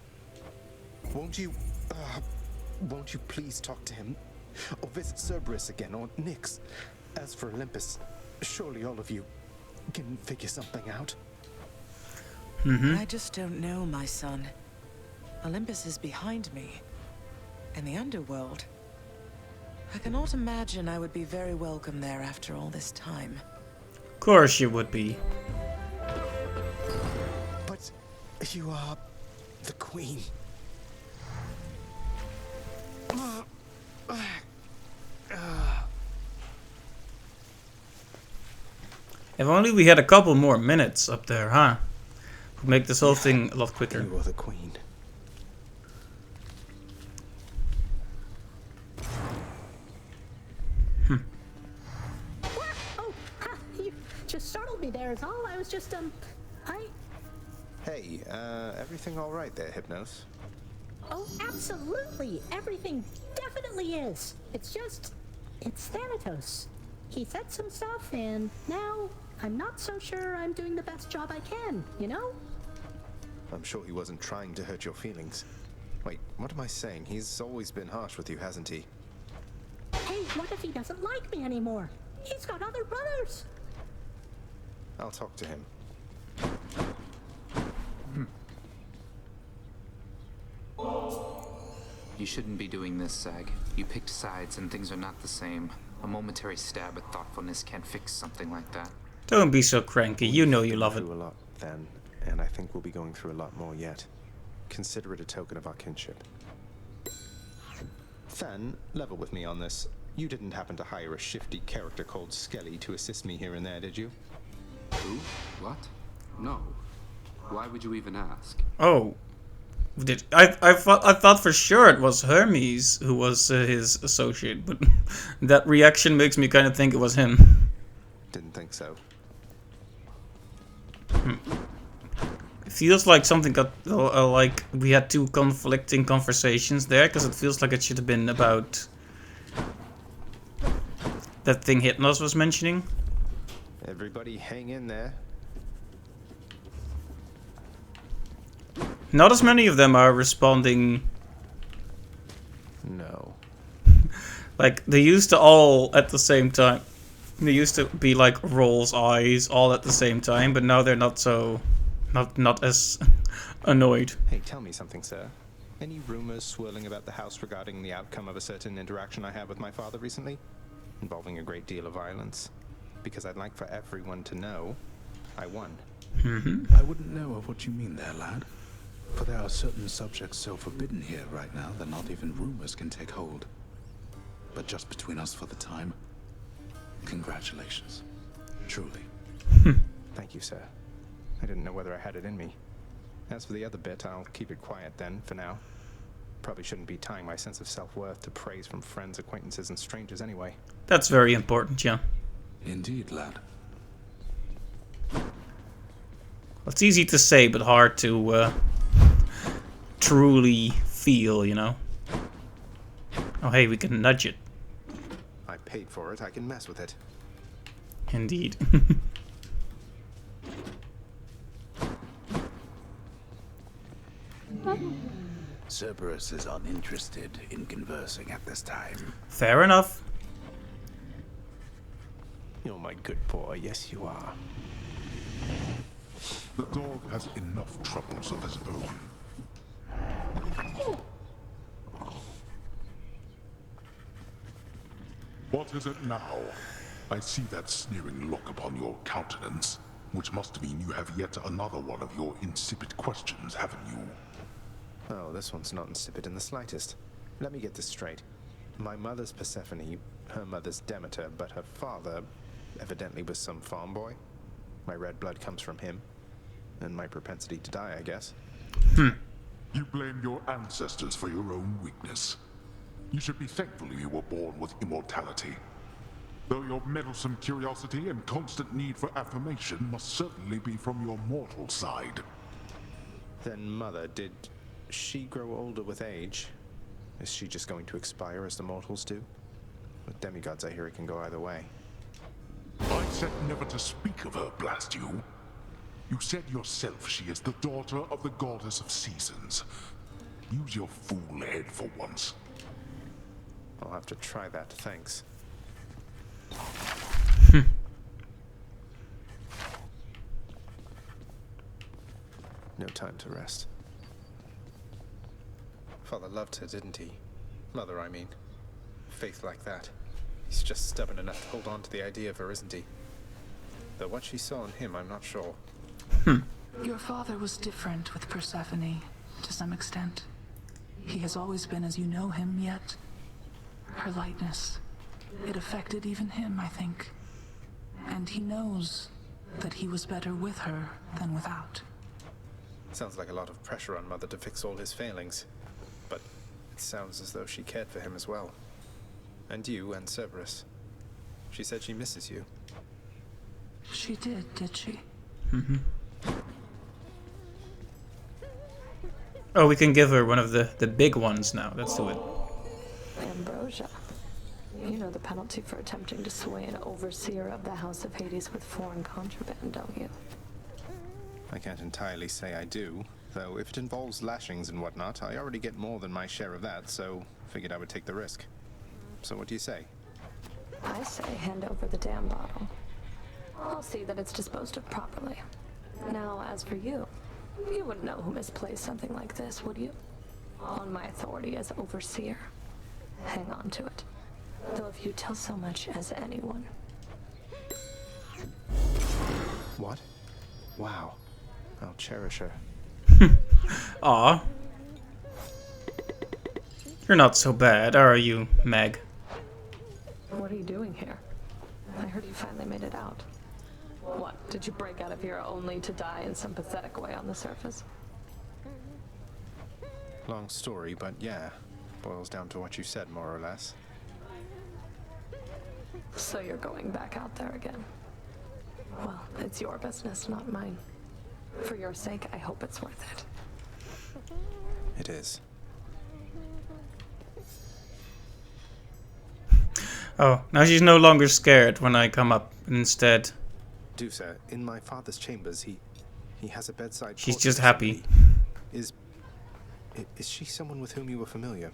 Won't you please talk to him? Or visit Cerberus again, or Nyx? As for Olympus, surely all of you can figure something out. I just don't know, my son. Olympus is behind me. And the underworld. I cannot imagine I would be very welcome there after all this time. Of course you would be. But you are the queen. If only we had a couple more minutes up there, huh? Would make this whole thing a lot quicker. You are the queen. You just startled me there is all. I was just, Hey, everything all right there, Hypnos? Oh, absolutely. Everything definitely is. It's Thanatos. He said some stuff, and now I'm not so sure I'm doing the best job I can, you know? I'm sure he wasn't trying to hurt your feelings. Wait, what am I saying? He's always been harsh with you, hasn't he? Hey, what if he doesn't like me anymore? He's got other brothers. I'll talk to him. You shouldn't be doing this, Zag. You picked sides and things are not the same. A momentary stab at thoughtfulness can't fix something like that. Don't be so cranky. You know you love it. We've been through a lot then, and I think we'll be going through a lot more yet. Consider it a token of our kinship. Than, level with me on this. You didn't happen to hire a shifty character called Skelly to assist me here and there, did you? Who? What? No. Why would you even ask? Oh. I thought for sure it was Hermes who was his associate, but that reaction makes me kind of think it was him. Didn't think so. It feels like something got like we had two conflicting conversations there, because it feels like it should have been about that thing Hypnos was mentioning. Everybody hang in there. Not as many of them are responding. No. Like, they used to all at the same time. They used to be like Roll's eyes all at the same time, but now they're not so... Not as annoyed. Hey, tell me something, sir. Any rumors swirling about the house regarding the outcome of a certain interaction I had with my father recently? Involving a great deal of violence. Because I'd like for everyone to know I won. I wouldn't know of what you mean there, lad. For there are certain subjects so forbidden here right now that not even rumors can take hold. But just between us for the time, congratulations. Truly. Thank you, sir. I didn't know whether I had it in me. As for the other bit, I'll keep it quiet then, for now. Probably shouldn't be tying my sense of self-worth to praise from friends, acquaintances, and strangers anyway. That's very important, yeah. Indeed, lad. It's easy to say, but hard to truly feel, you know? Oh, hey, we can nudge it. I paid for it, I can mess with it. Indeed. Cerberus is uninterested in conversing at this time. Fair enough. You're my good boy, yes you are. The dog has enough troubles of his own. What is it now? I see that sneering look upon your countenance, which must mean you have yet another one of your insipid questions, haven't you? Oh, this one's not insipid in the slightest. Let me get this straight. My mother's Persephone, her mother's Demeter, but her father evidently was some farm boy. My red blood comes from him, and my propensity to die, I guess. You blame your ancestors for your own weakness. You should be thankful you were born with immortality. Though your meddlesome curiosity and constant need for affirmation must certainly be from your mortal side. Then Mother, did she grow older with age? Is she just going to expire as the mortals do? With demigods, I hear it can go either way. I said never to speak of her, blast you. You said yourself she is the daughter of the goddess of seasons. Use your fool head for once. I'll have to try that, thanks. No time to rest. Father loved her, didn't he? Mother, I mean. Faith like that. He's just stubborn enough to hold on to the idea of her, isn't he? Though what she saw in him, I'm not sure. Your father was different with Persephone, to some extent. He has always been as you know him, yet her lightness, it affected even him, I think. And he knows that he was better with her than without. Sounds like a lot of pressure on Mother to fix all his failings. But it sounds as though she cared for him as well. And you and Cerberus. She said she misses you. She did she? Oh, we can give her one of the big ones now. Let's do it. Ambrosia. You know the penalty for attempting to sway an overseer of the House of Hades with foreign contraband, don't you? I can't entirely say I do, though if it involves lashings and whatnot, I already get more than my share of that, so figured I would take the risk. So what do you say? I say hand over the damn bottle. I'll see that it's disposed of properly. Now, as for you, you wouldn't know who misplaced something like this, would you? On my authority as overseer, hang on to it. Though if you tell so much as anyone. What? Wow. I'll cherish her. Aw. You're not so bad, are you, Meg? What are you doing here? I heard you finally made it out. What, did you break out of here only to die in some pathetic way on the surface? Long story, but yeah. Boils down to what you said, more or less. So you're going back out there again. Well, it's your business, not mine. For your sake, I hope it's worth it. It is. Oh, now she's no longer scared when I come up instead. Do, sir. In my father's chambers, he has a bedside. She's just happy. Is she someone with whom you were familiar?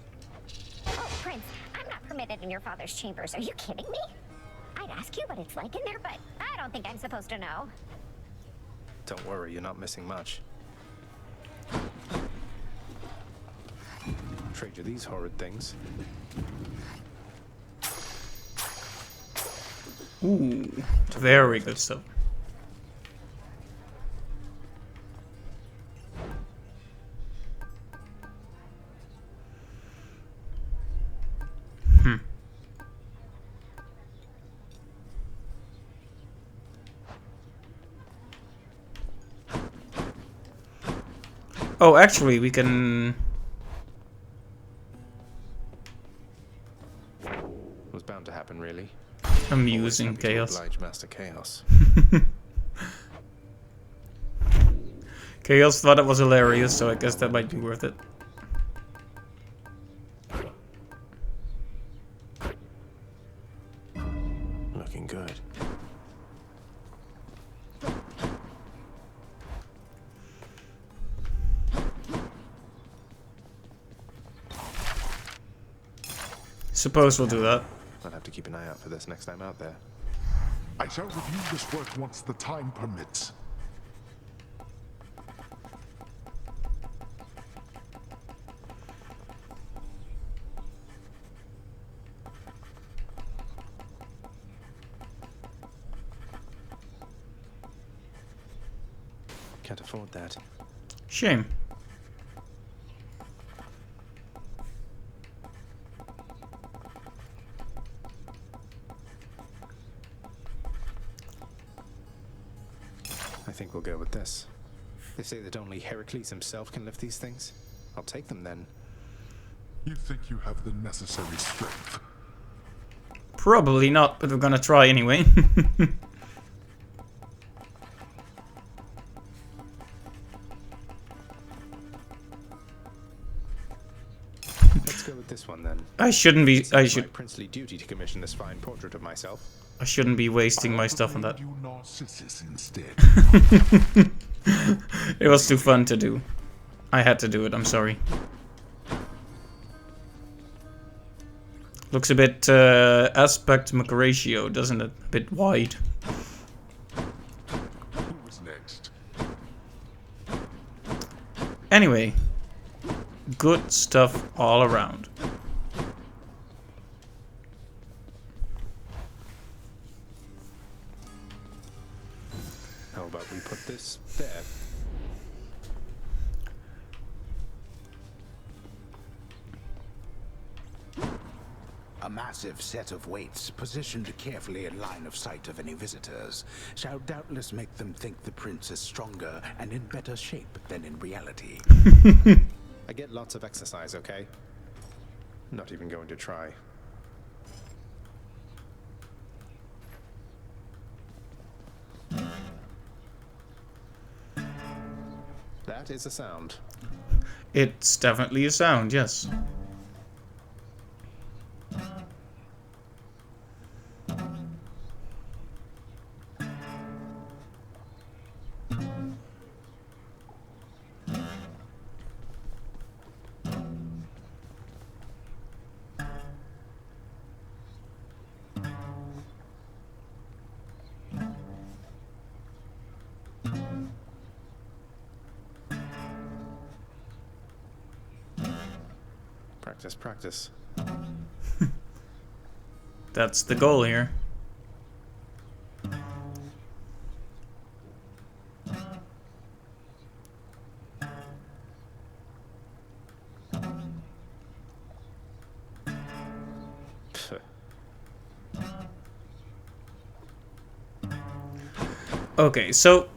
Oh, Prince, I'm not permitted in your father's chambers. Are you kidding me? I'd ask you what it's like in there, but I don't think I'm supposed to know. Don't worry, you're not missing much. trade you these horrid things. Ooh, very good stuff. Oh, actually, we can... Was bound to happen, really. Amusing chaos. Oblige Master Chaos. Chaos thought it was hilarious, so I guess that might be worth it. Looking good. Suppose we'll do that. I'll have to keep an eye out for this next time out there. I shall review this work once the time permits. Can't afford that. Shame. I think we'll go with this. They say that only Heracles himself can lift these things. I'll take them then. You think you have the necessary strength? Probably not, but we're gonna try anyway. Let's go with this one then. I shouldn't be. It's I my should. princely duty to commission this fine portrait of myself. I shouldn't be wasting my stuff on that. You Narcissus instead. It was too fun to do. I had to do it. I'm sorry. Looks a bit aspect ratio, doesn't it? A bit wide. Who is next? Anyway, good stuff all around. How about we put this there? A massive set of weights, positioned carefully in line of sight of any visitors, shall doubtless make them think the prince is stronger and in better shape than in reality. I get lots of exercise, okay? Not even going to try. That is a sound. It's definitely a sound, yes. Practice, practice. That's the goal here. Okay, so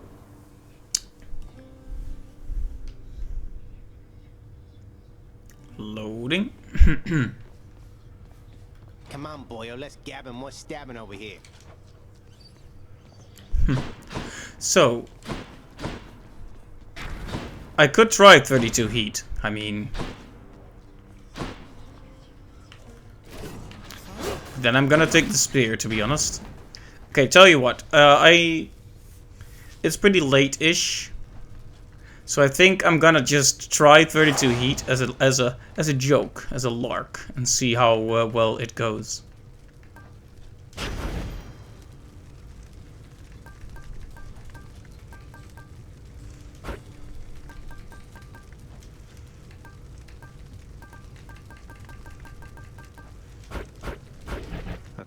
loading. Come on, boyo, let's gabbing more stabbing over here. So I could try 32 heat. I mean, then I'm gonna take the spear, to be honest. Okay, tell you what, it's pretty late-ish, so I think I'm gonna just try 32 heat as a joke, as a lark, and see how well it goes.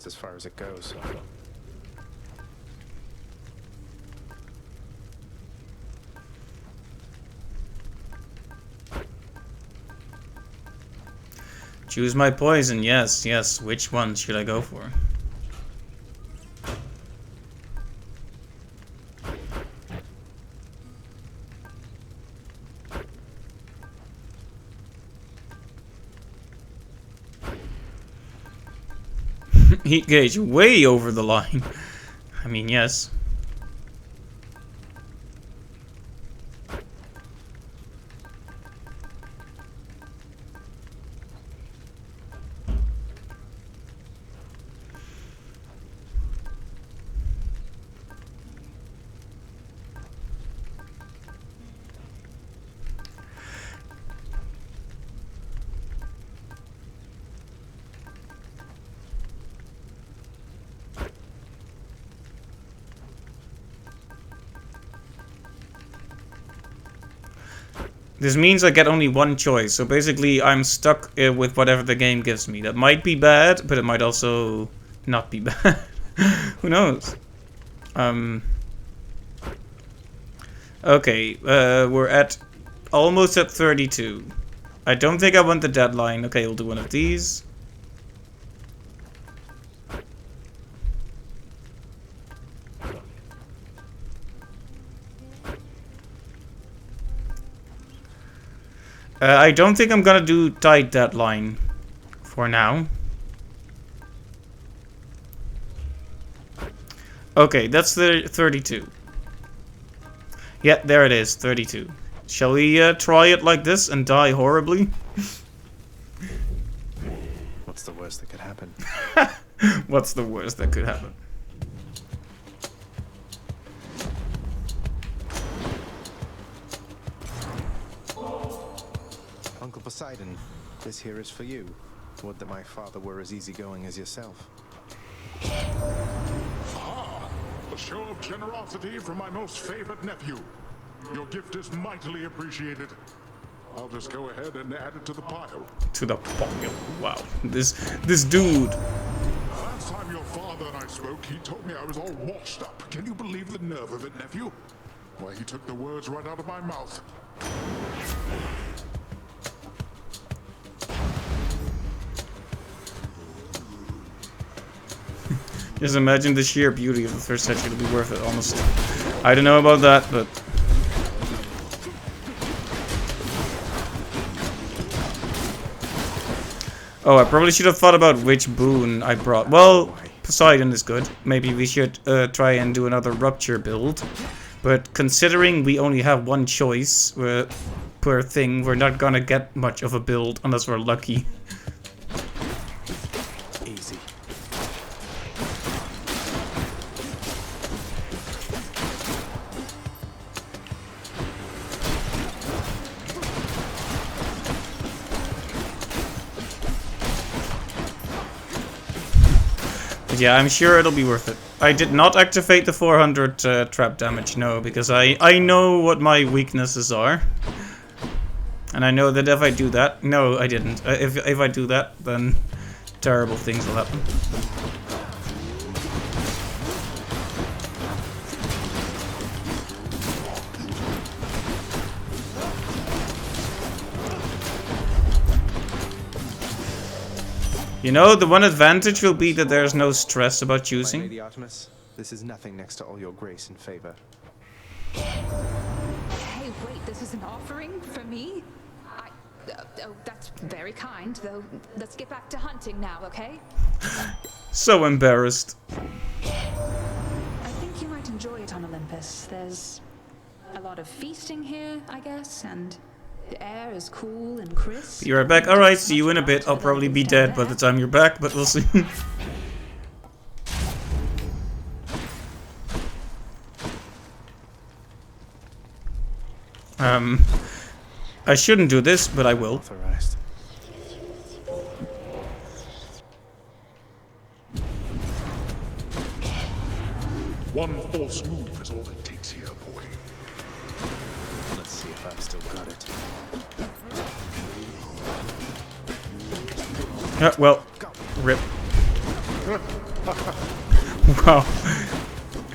as far as it goes. Choose my poison, yes, yes. Which one should I go for? Heat gauge way over the line. I mean, yes. This means I get only one choice, so basically I'm stuck with whatever the game gives me. That might be bad, but it might also not be bad. Who knows? Okay, we're at almost at 32. I don't think I want the deadline. Okay, we'll do one of these. I don't think I'm gonna do tight deadline for now. Okay, that's the 32. Yeah, there it is, 32. Shall we try it like this and die horribly? What's the worst that could happen? What's the worst that could happen? Uncle Poseidon, this here is for you. Would that my father were as easygoing as yourself. Ah, a show of generosity from my most favored nephew. Your gift is mightily appreciated. I'll just go ahead and add it to the pile. To the pile. Wow. This dude. Last time your father and I spoke, he told me I was all washed up. Can you believe the nerve of it, nephew? Why, he took the words right out of my mouth. Just imagine the sheer beauty of the first statue. It'll be worth it, honestly. I don't know about that, but... Oh, I probably should have thought about which boon I brought. Well, Poseidon is good. Maybe we should try and do another Rupture build. But considering we only have one choice per thing, we're not gonna get much of a build unless we're lucky. Easy. Yeah, I'm sure it'll be worth it. I did not activate the 400 trap damage, no, because I know what my weaknesses are. And I know that if I do that... No, I didn't. If I do that, then terrible things will happen. You know, the one advantage will be that there's no stress about choosing. Lady Artemis, this is nothing next to all your grace and favor. Hey, wait, this is an offering for me? Oh, that's very kind, though. Let's get back to hunting now, okay? So embarrassed. I think you might enjoy it on Olympus. There's a lot of feasting here, I guess, and the air is cool and crisp. Be right back. Alright, see you in a bit. I'll probably be dead by the time you're back, but we'll see. I shouldn't do this, but I will. Authorized. One false move is all it takes here, boy. Let's see if I've still got it. Yeah, well, rip. Wow.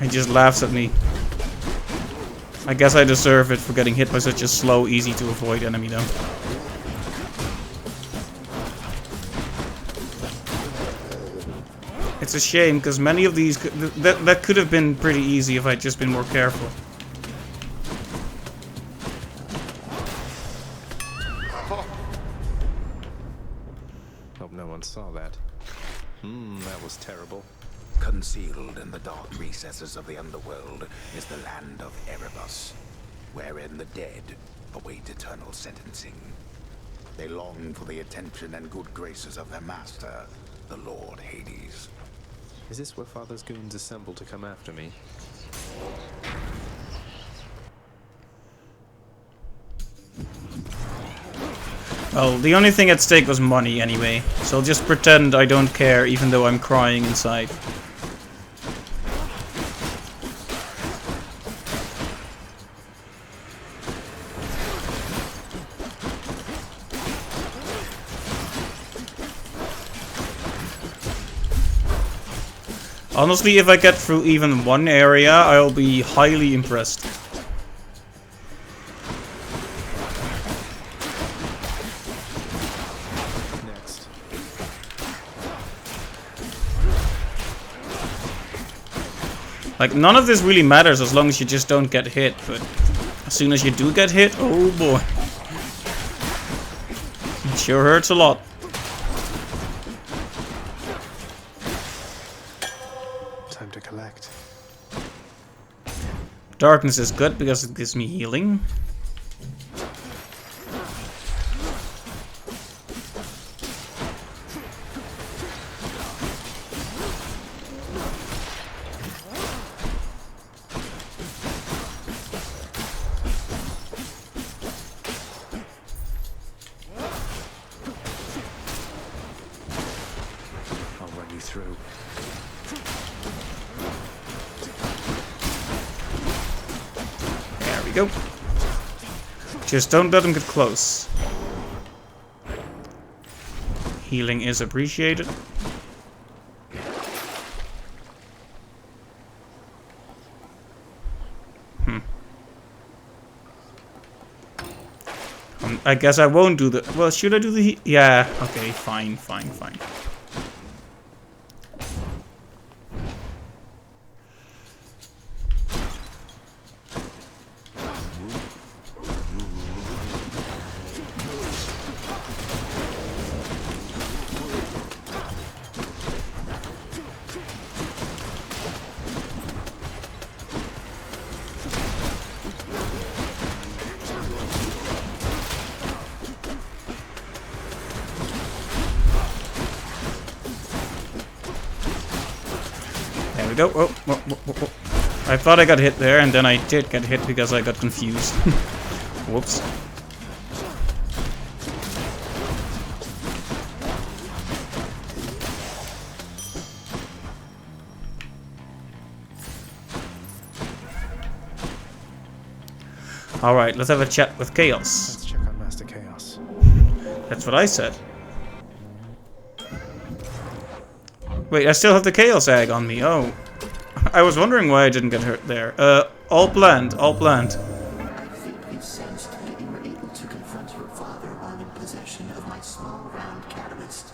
He just laughs at me. I guess I deserve it for getting hit by such a slow, easy to avoid enemy though. It's a shame, because many of these... That could have been pretty easy if I'd just been more careful. Hope no one saw that. That was terrible. Concealed in the dark recesses of the underworld is the land of Erebus, wherein the dead await eternal sentencing. They long for the attention and good graces of their master, the Lord Hades. Is this where Father's goons assemble to come after me? Well, the only thing at stake was money anyway, so I'll just pretend I don't care even though I'm crying inside. Honestly, if I get through even one area, I'll be highly impressed. Next. Like, none of this really matters as long as you just don't get hit, but as soon as you do get hit, oh boy. It sure hurts a lot. Time to collect. Darkness is good because it gives me healing. I'll run you through. There we go. Just don't let them get close. Healing is appreciated. I guess I won't do the... Well, should I do the... Yeah, okay, fine. There we go. Oh. I thought I got hit there, and then I did get hit because I got confused. Whoops. Alright, let's have a chat with Chaos. Let's check on Master Chaos. That's what I said. Wait, I still have the Chaos Egg on me. Oh. I was wondering why I didn't get hurt there. All planned. I think you sensed that you were able to confront your father while in possession of my small round catalyst.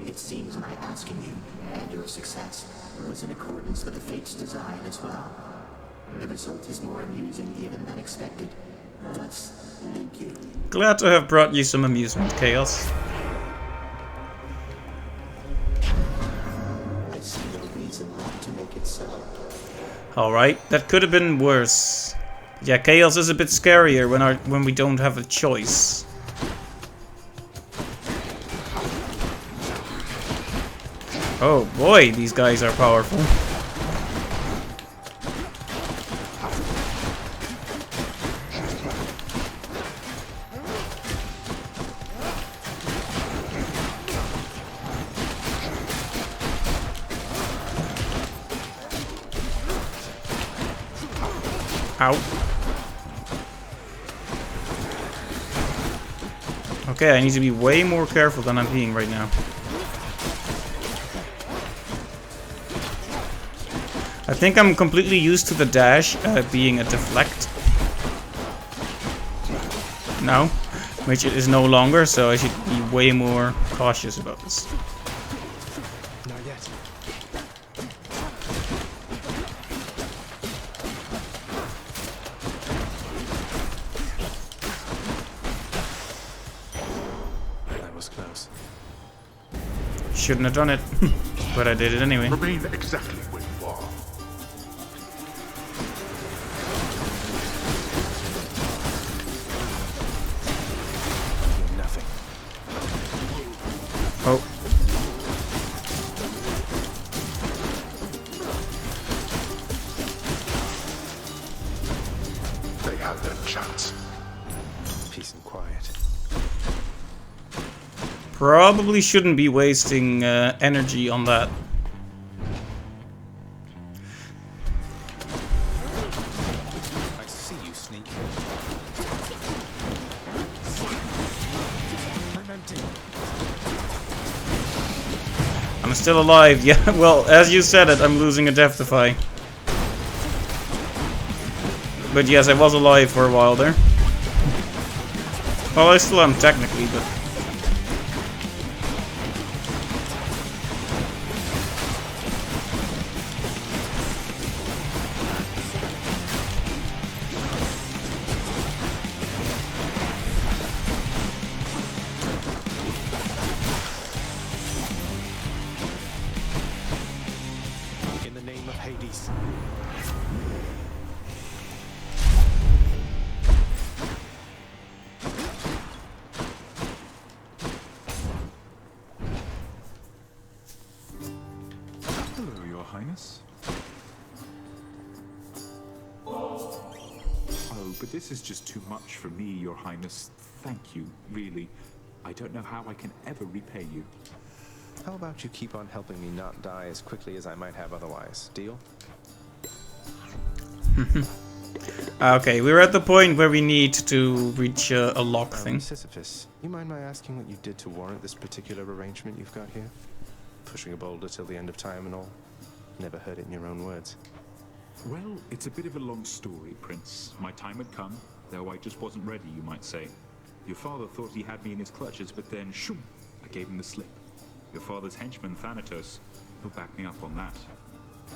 It seems my asking you, and your success, was in accordance with the Fate's design as well. The result is more amusing even than expected. Thus, thank you. Glad to have brought you some amusement, Chaos. I see no reason not to make it so. Alright, that could have been worse. Yeah, Chaos is a bit scarier when we don't have a choice. Oh boy, these guys are powerful. Ow. Okay, I need to be way more careful than I'm being right now. I think I'm completely used to the dash being a deflect now, which it is no longer, so I should be way more cautious about this. Not yet. That was close. Shouldn't have done it, but I did it anyway. Remain exactly where you are. Nothing. Oh. They had their chance. Peace and quiet. Probably shouldn't be wasting energy on that. I see you, sneak. I'm empty. I'm still alive. Yeah, well, as you said it, I'm losing a Death Defy. But yes, I was alive for a while there. Well, I still am technically, but... In the name of Hades. Hello, Your Highness. Oh, but this is just too much for me, Your Highness. Thank you, really. I don't know how I can ever repay you. How about you keep on helping me not die as quickly as I might have otherwise? Deal? Okay, we're at the point where we need to reach a lock thing. Sisyphus, you mind my asking what you did to warrant this particular arrangement you've got here? Pushing a boulder till the end of time and all? Never heard it in your own words. Well, it's a bit of a long story, Prince. My time had come, though I just wasn't ready, you might say. Your father thought he had me in his clutches, but then, shoom, I gave him the slip. Your father's henchman, Thanatos, he'll back me up on that.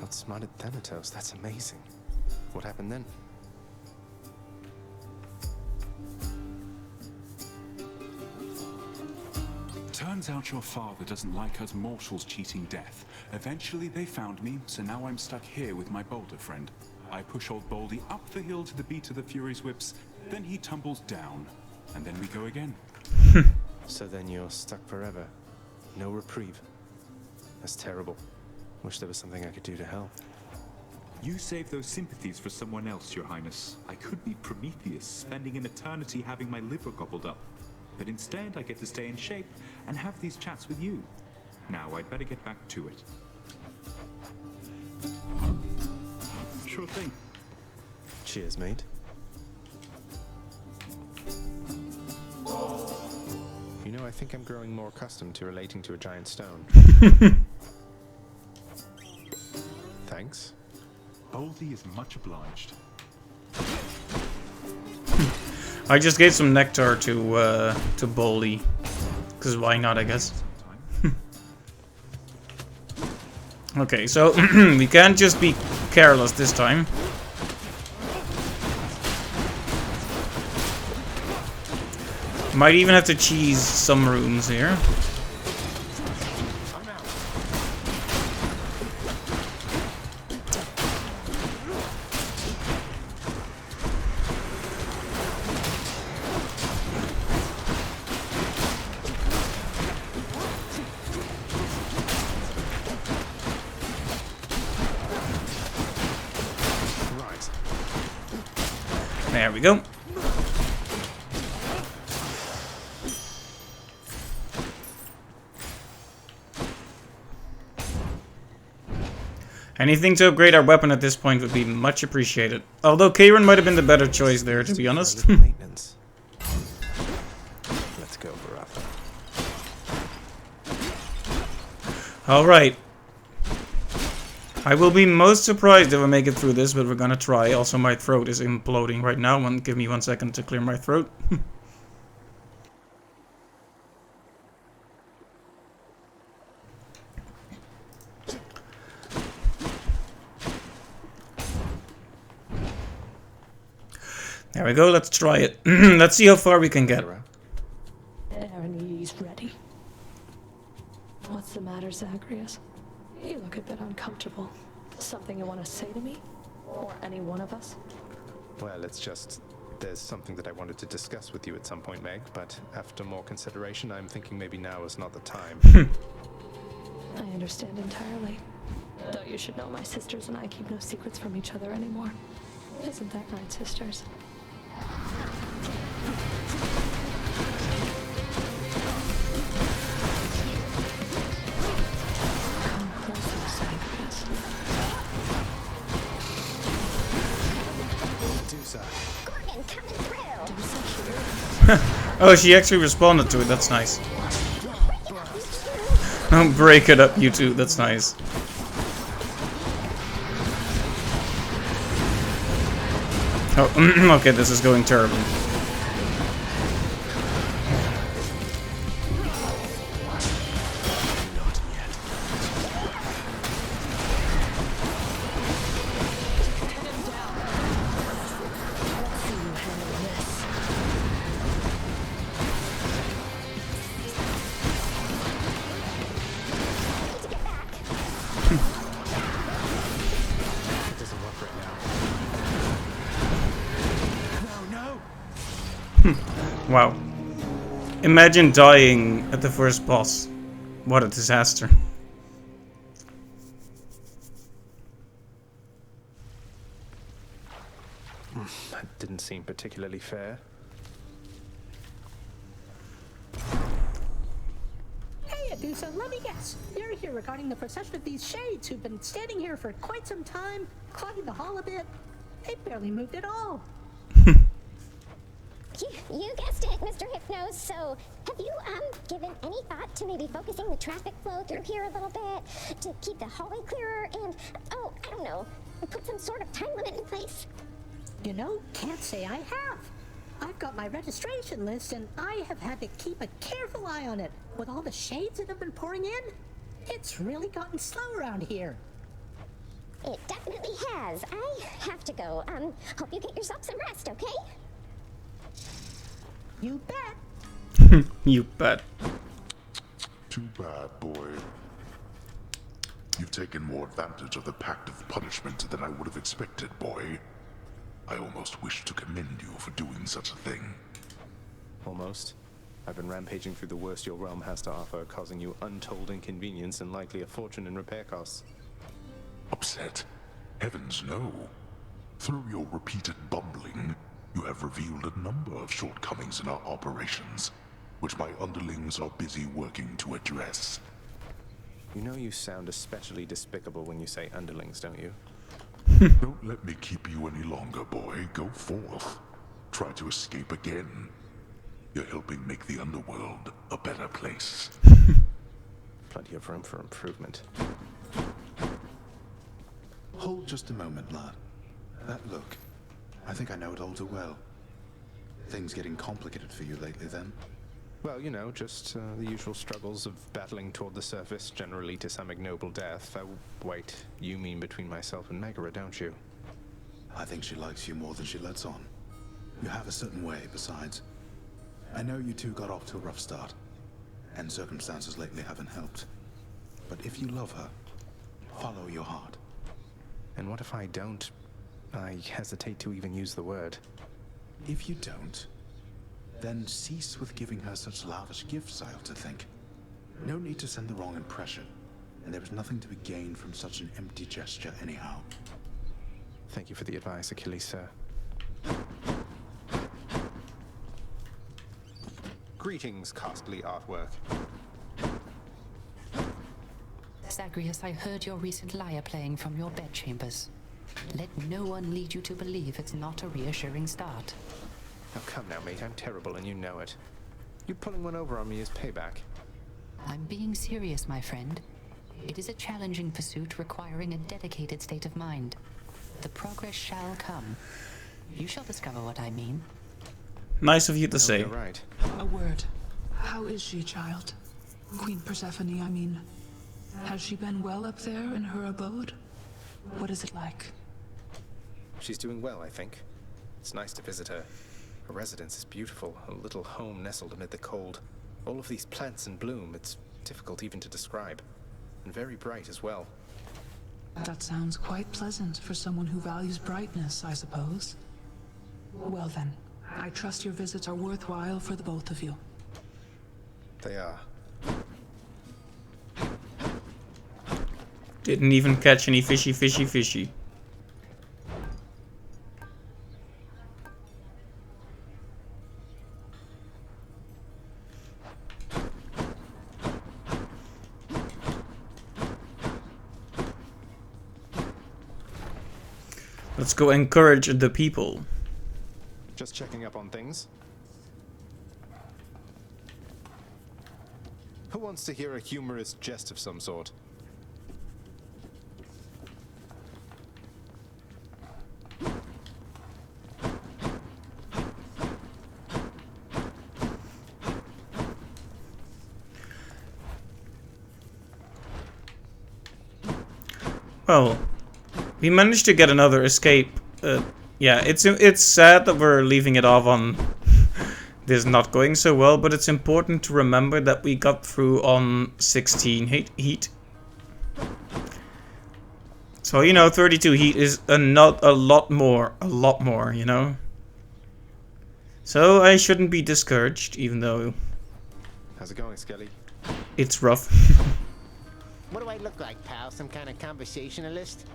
Outsmarted Thanatos, that's amazing. What happened then? Turns out your father doesn't like us mortals cheating death. Eventually they found me, so now I'm stuck here with my boulder friend. I push old Baldy up the hill to the beat of the Fury's whips, then he tumbles down, and then we go again. So then you're stuck forever. No reprieve. That's terrible. Wish there was something I could do to help. You save those sympathies for someone else, Your Highness. I could be Prometheus, spending an eternity having my liver gobbled up. But instead, I get to stay in shape and have these chats with you. Now, I'd better get back to it. Sure thing. Cheers, mate. You know, I think I'm growing more accustomed to relating to a giant stone. Thanks. Baldy is much obliged. I just gave some nectar to Baldy, because why not, I guess. Okay, so we can't just be careless this time. Might even have to cheese some rooms here. There we go. Anything to upgrade our weapon at this point would be much appreciated. Although Kieran might have been the better choice there, to be honest. Maintenance. Let's go, Barappa. Alright. I will be most surprised if I make it through this, but we're gonna try. Also, my throat is imploding right now. Give me 1 second to clear my throat. There we go, let's try it. Let's see how far we can get. He's ready. What's the matter, Zagreus? You look a bit uncomfortable. Something you want to say to me? Or any one of us? Well, it's just... there's something that I wanted to discuss with you at some point, Meg, but after more consideration, I'm thinking maybe now is not the time. I understand entirely. Though you should know my sisters and I keep no secrets from each other anymore. Isn't that right, sisters? Come closer, Zagreus. Dusa. Gorgon coming through. Dusa here. Oh, she actually responded to it, that's nice. Don't break it up, you two, that's nice. Oh, okay, this is going terrible. Wow. Imagine dying at the first boss. What a disaster. That didn't seem particularly fair. Hey, Adusa, let me guess. You're here regarding the procession of these shades who've been standing here for quite some time, clogging the hall a bit. They barely moved at all. You guessed it, Mr. Hypnos. So, have you, given any thought to maybe focusing the traffic flow through here a little bit to keep the hallway clearer and, oh, I don't know, put some sort of time limit in place? You know, can't say I have. I've got my registration list and I have had to keep a careful eye on it. With all the shades that have been pouring in, it's really gotten slow around here. It definitely has. I have to go. Hope you get yourself some rest, okay? You bet. You bet. Too bad, boy. You've taken more advantage of the pact of punishment than I would have expected, boy. I almost wish to commend you for doing such a thing. Almost. I've been rampaging through the worst your realm has to offer, causing you untold inconvenience and likely a fortune in repair costs. Upset? Heavens no. Through your repeated bumbling, you have revealed a number of shortcomings in our operations, which my underlings are busy working to address. You know you sound especially despicable when you say underlings, don't you? Don't let me keep you any longer, boy. Go forth. Try to escape again. You're helping make the underworld a better place. Plenty of room for improvement. Hold just a moment, lad. That look. I think I know it all too well. Things getting complicated for you lately, then? Well, you know, just the usual struggles of battling toward the surface, generally to some ignoble death. Wait, you mean between myself and Megara, don't you? I think she likes you more than she lets on. You have a certain way, besides. I know you two got off to a rough start, and circumstances lately haven't helped. But if you love her, follow your heart. And what if I don't? I hesitate to even use the word. If you don't, then cease with giving her such lavish gifts, I ought to think. No need to send the wrong impression, and there is nothing to be gained from such an empty gesture anyhow. Thank you for the advice, Achilles, sir. Greetings, costly artwork. Zagreus, I heard your recent lyre playing from your bedchambers. Let no one lead you to believe it's not a reassuring start. Oh, come now, mate. I'm terrible, and you know it. You pulling one over on me is payback. I'm being serious, my friend. It is a challenging pursuit requiring a dedicated state of mind. The progress shall come. You shall discover what I mean. Nice of you to say. You're right. A word. How is she, child? Queen Persephone, I mean. Has she been well up there in her abode? What is it like? She's doing well, I think. It's nice to visit her. Her residence is beautiful, a little home nestled amid the cold. All of these plants in bloom, it's difficult even to describe. And very bright as well. That sounds quite pleasant for someone who values brightness, I suppose. Well then, I trust your visits are worthwhile for the both of you. They are. Didn't even catch any fishy. Let's go encourage the people. Just checking up on things. Who wants to hear a humorous jest of some sort? Well, we managed to get another escape. Yeah, it's sad that we're leaving it off on this not going so well, but it's important to remember that we got through on 16 heat. So, you know, 32 heat is a lot more, you know. So I shouldn't be discouraged, even though... How's it going, Skelly? It's rough. What do I look like, pal? Some kind of conversationalist?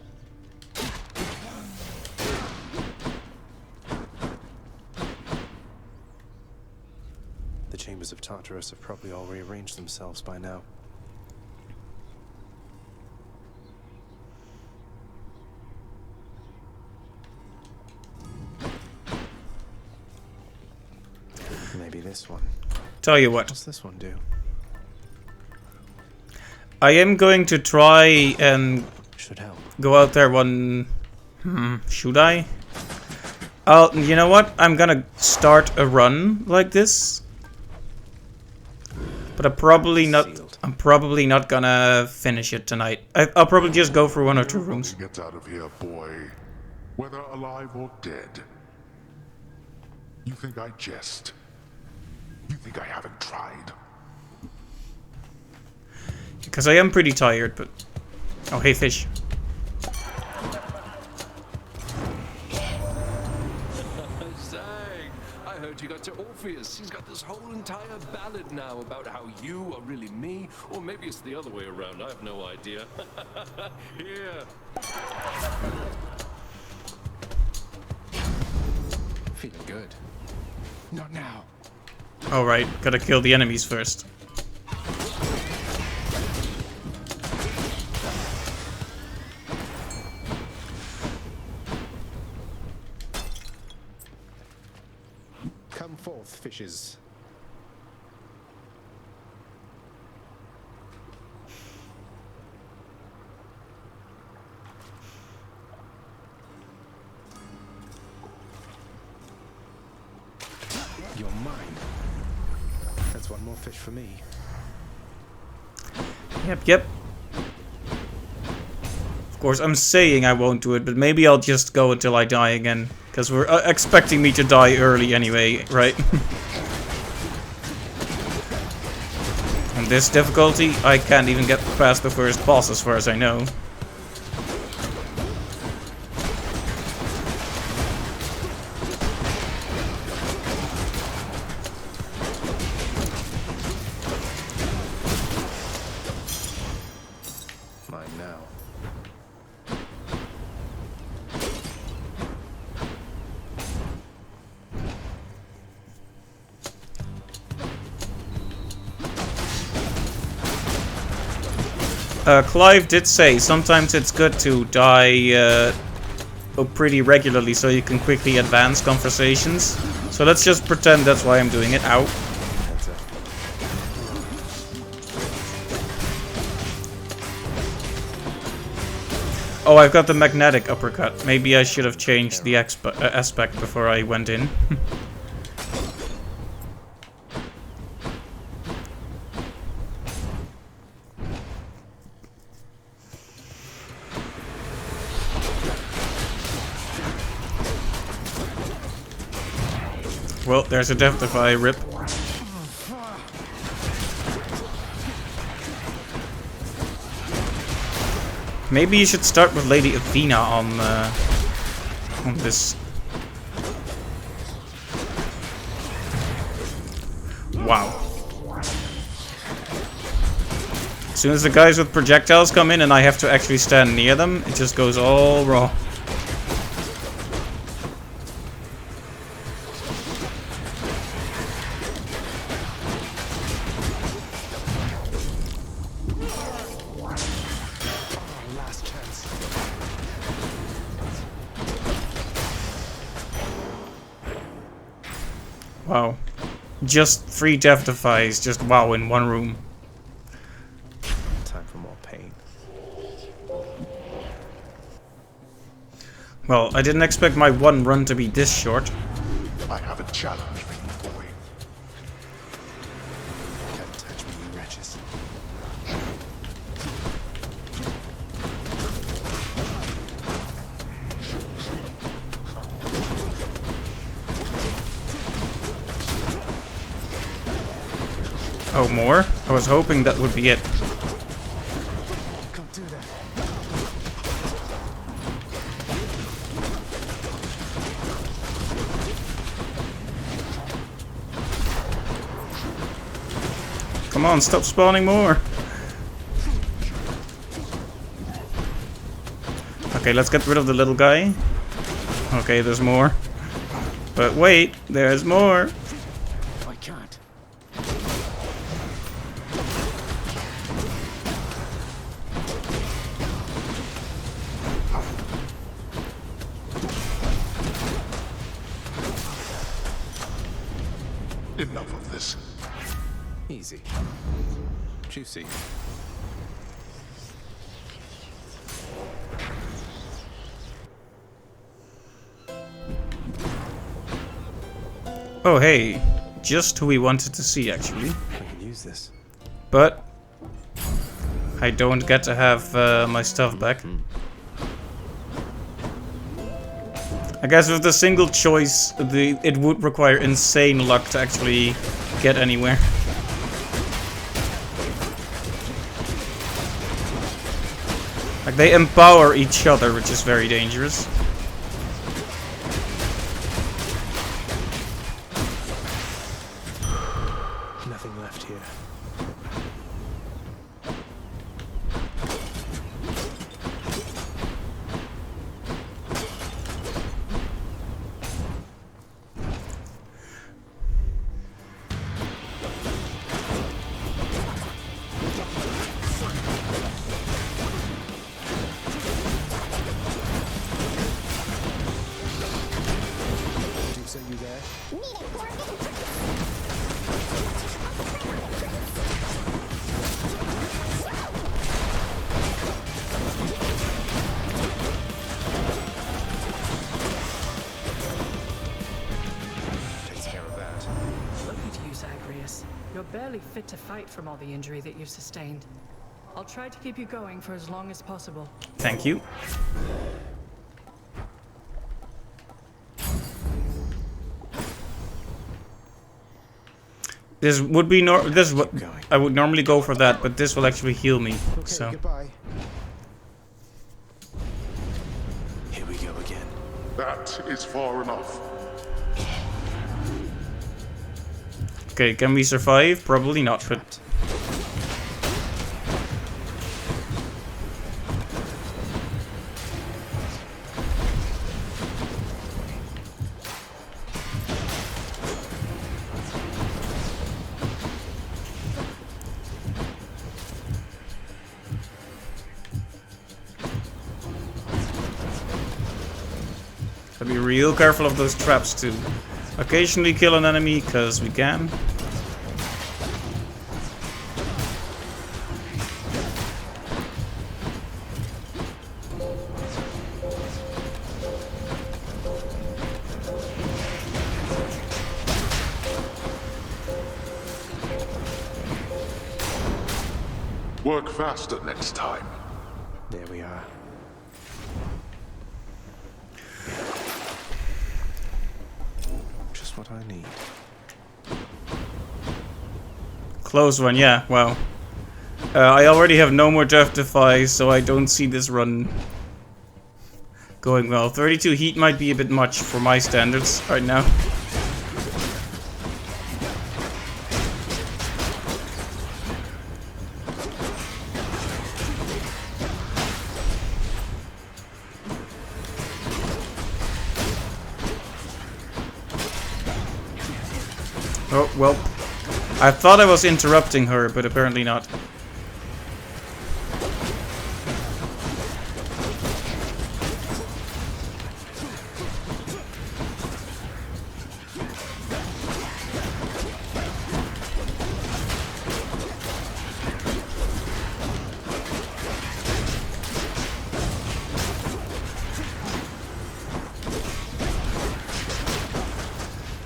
The chambers of Tartarus have probably all rearranged themselves by now. Maybe this one. Tell you what. What's this one do? I am going to try and Should help. go out there one... should I? You know what? I'm gonna start a run like this. But I'm probably not gonna finish it tonight. I'll probably just go for one or two rooms. Gets out of here, boy. Whether alive or dead. You think I jest? You think I haven't tried? Because I am pretty tired, but... Oh, hey, fish. Zag, I heard you got to Orpheus. He's got this whole entire ballad now about how you are really me, or maybe it's the other way around. I have no idea. Here. Feeling good. Not now. Alright, gotta kill the enemies first. Come forth, fishes. You're mine. That's one more fish for me. Yep. Of course, I'm saying I won't do it, but maybe I'll just go until I die again. Because we're expecting me to die early anyway, right? On this difficulty, I can't even get past the first boss as far as I know. Mine now. Clive did say sometimes it's good to die pretty regularly so you can quickly advance conversations. So let's just pretend that's why I'm doing it. Ow. That's it. Oh, I've got the magnetic uppercut. Maybe I should have changed the aspect before I went in. Well, there's a Death Defy, rip. Maybe you should start with Lady Athena on this. Wow. As soon as the guys with projectiles come in and I have to actually stand near them, it just goes all wrong. Wow. Just 3 Death Defies, just wow, in one room. Time for more pain. Well, I didn't expect my one run to be this short. I have a challenge for you, boy. Can't touch me, you wretches. Oh, more? I was hoping that would be it. Come do that. Come on, stop spawning more. Okay, let's get rid of the little guy. Okay, there's more. But wait, there's more. I can't. Enough of this. Easy. Juicy. Oh hey, just who we wanted to see actually. I can use this. But I don't get to have my stuff back. I guess with the single choice, it would require insane luck to actually get anywhere. Like, they empower each other, which is very dangerous. Nothing left here. Are you there? Takes care of that. Look at you, Zagreus. You're barely fit to fight from all the injury that you've sustained. I'll try to keep you going for as long as possible. Thank you. This would be I would normally go for that, but this will actually heal me. Okay, So goodbye. Here we go again. That is far enough. okay, can we survive? Probably not, but gotta be real careful of those traps too. Occasionally kill an enemy, cause we can. Work faster next time. There we are. Just what I need. Close one, yeah, wow. I already have no more Death Defy, so I don't see this run going well. 32 heat might be a bit much for my standards right now. Oh, well. I thought I was interrupting her, but apparently not.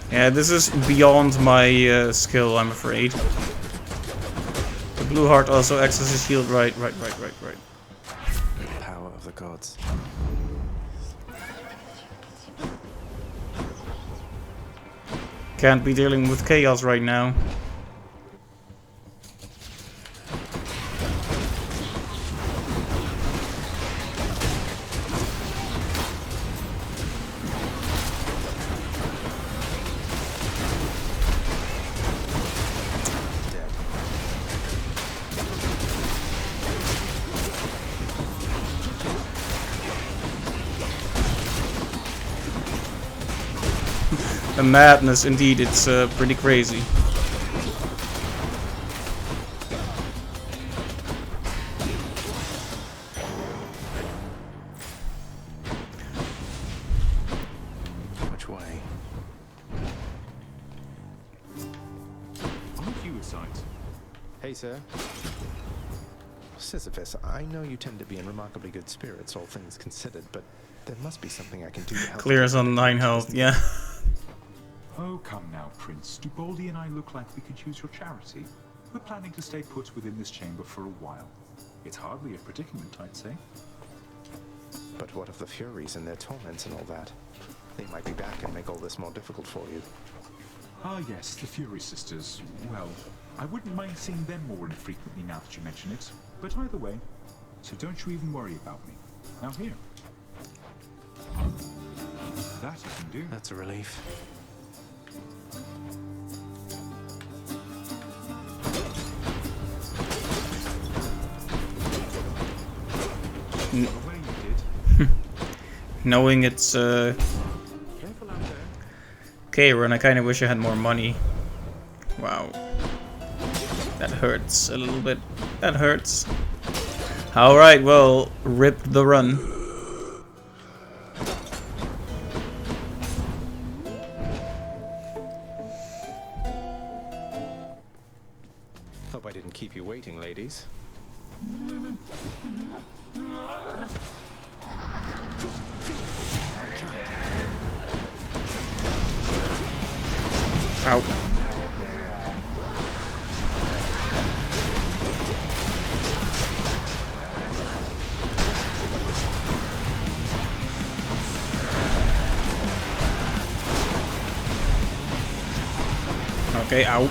Yeah, this is beyond my skill, I'm afraid. The blue heart also acts as a shield, right. The power of the gods. Can't be dealing with chaos right now. A madness indeed, it's pretty crazy. Which way? Aren't you a sight? Hey, sir. Sisyphus, I know you tend to be in remarkably good spirits, all things considered, but there must be something I can do to help. Clears on 9 health, yeah. Oh, come now, Prince. Do Baldy and I look like we could use your charity? We're planning to stay put within this chamber for a while. It's hardly a predicament, I'd say. But what of the Furies and their torments and all that? They might be back and make all this more difficult for you. Ah, yes, the Fury Sisters. Well, I wouldn't mind seeing them more infrequently now that you mention it. But either way, so don't you even worry about me. Now here. That I can do. That's a relief. Knowing it's K-Run, I kinda wish I had more money. Wow. That hurts a little bit. That hurts. Alright, well, rip the run. Hope I didn't keep you waiting, ladies. Ow. Okay, ow.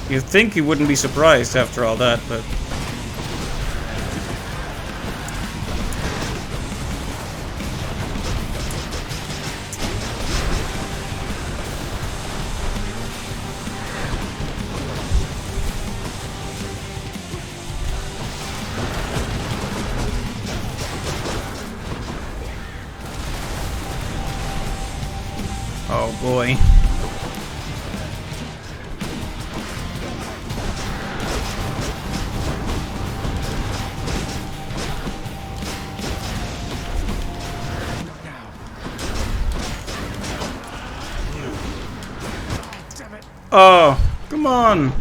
You'd think he wouldn't be surprised after all that, but... Oh boy. Oh, come on.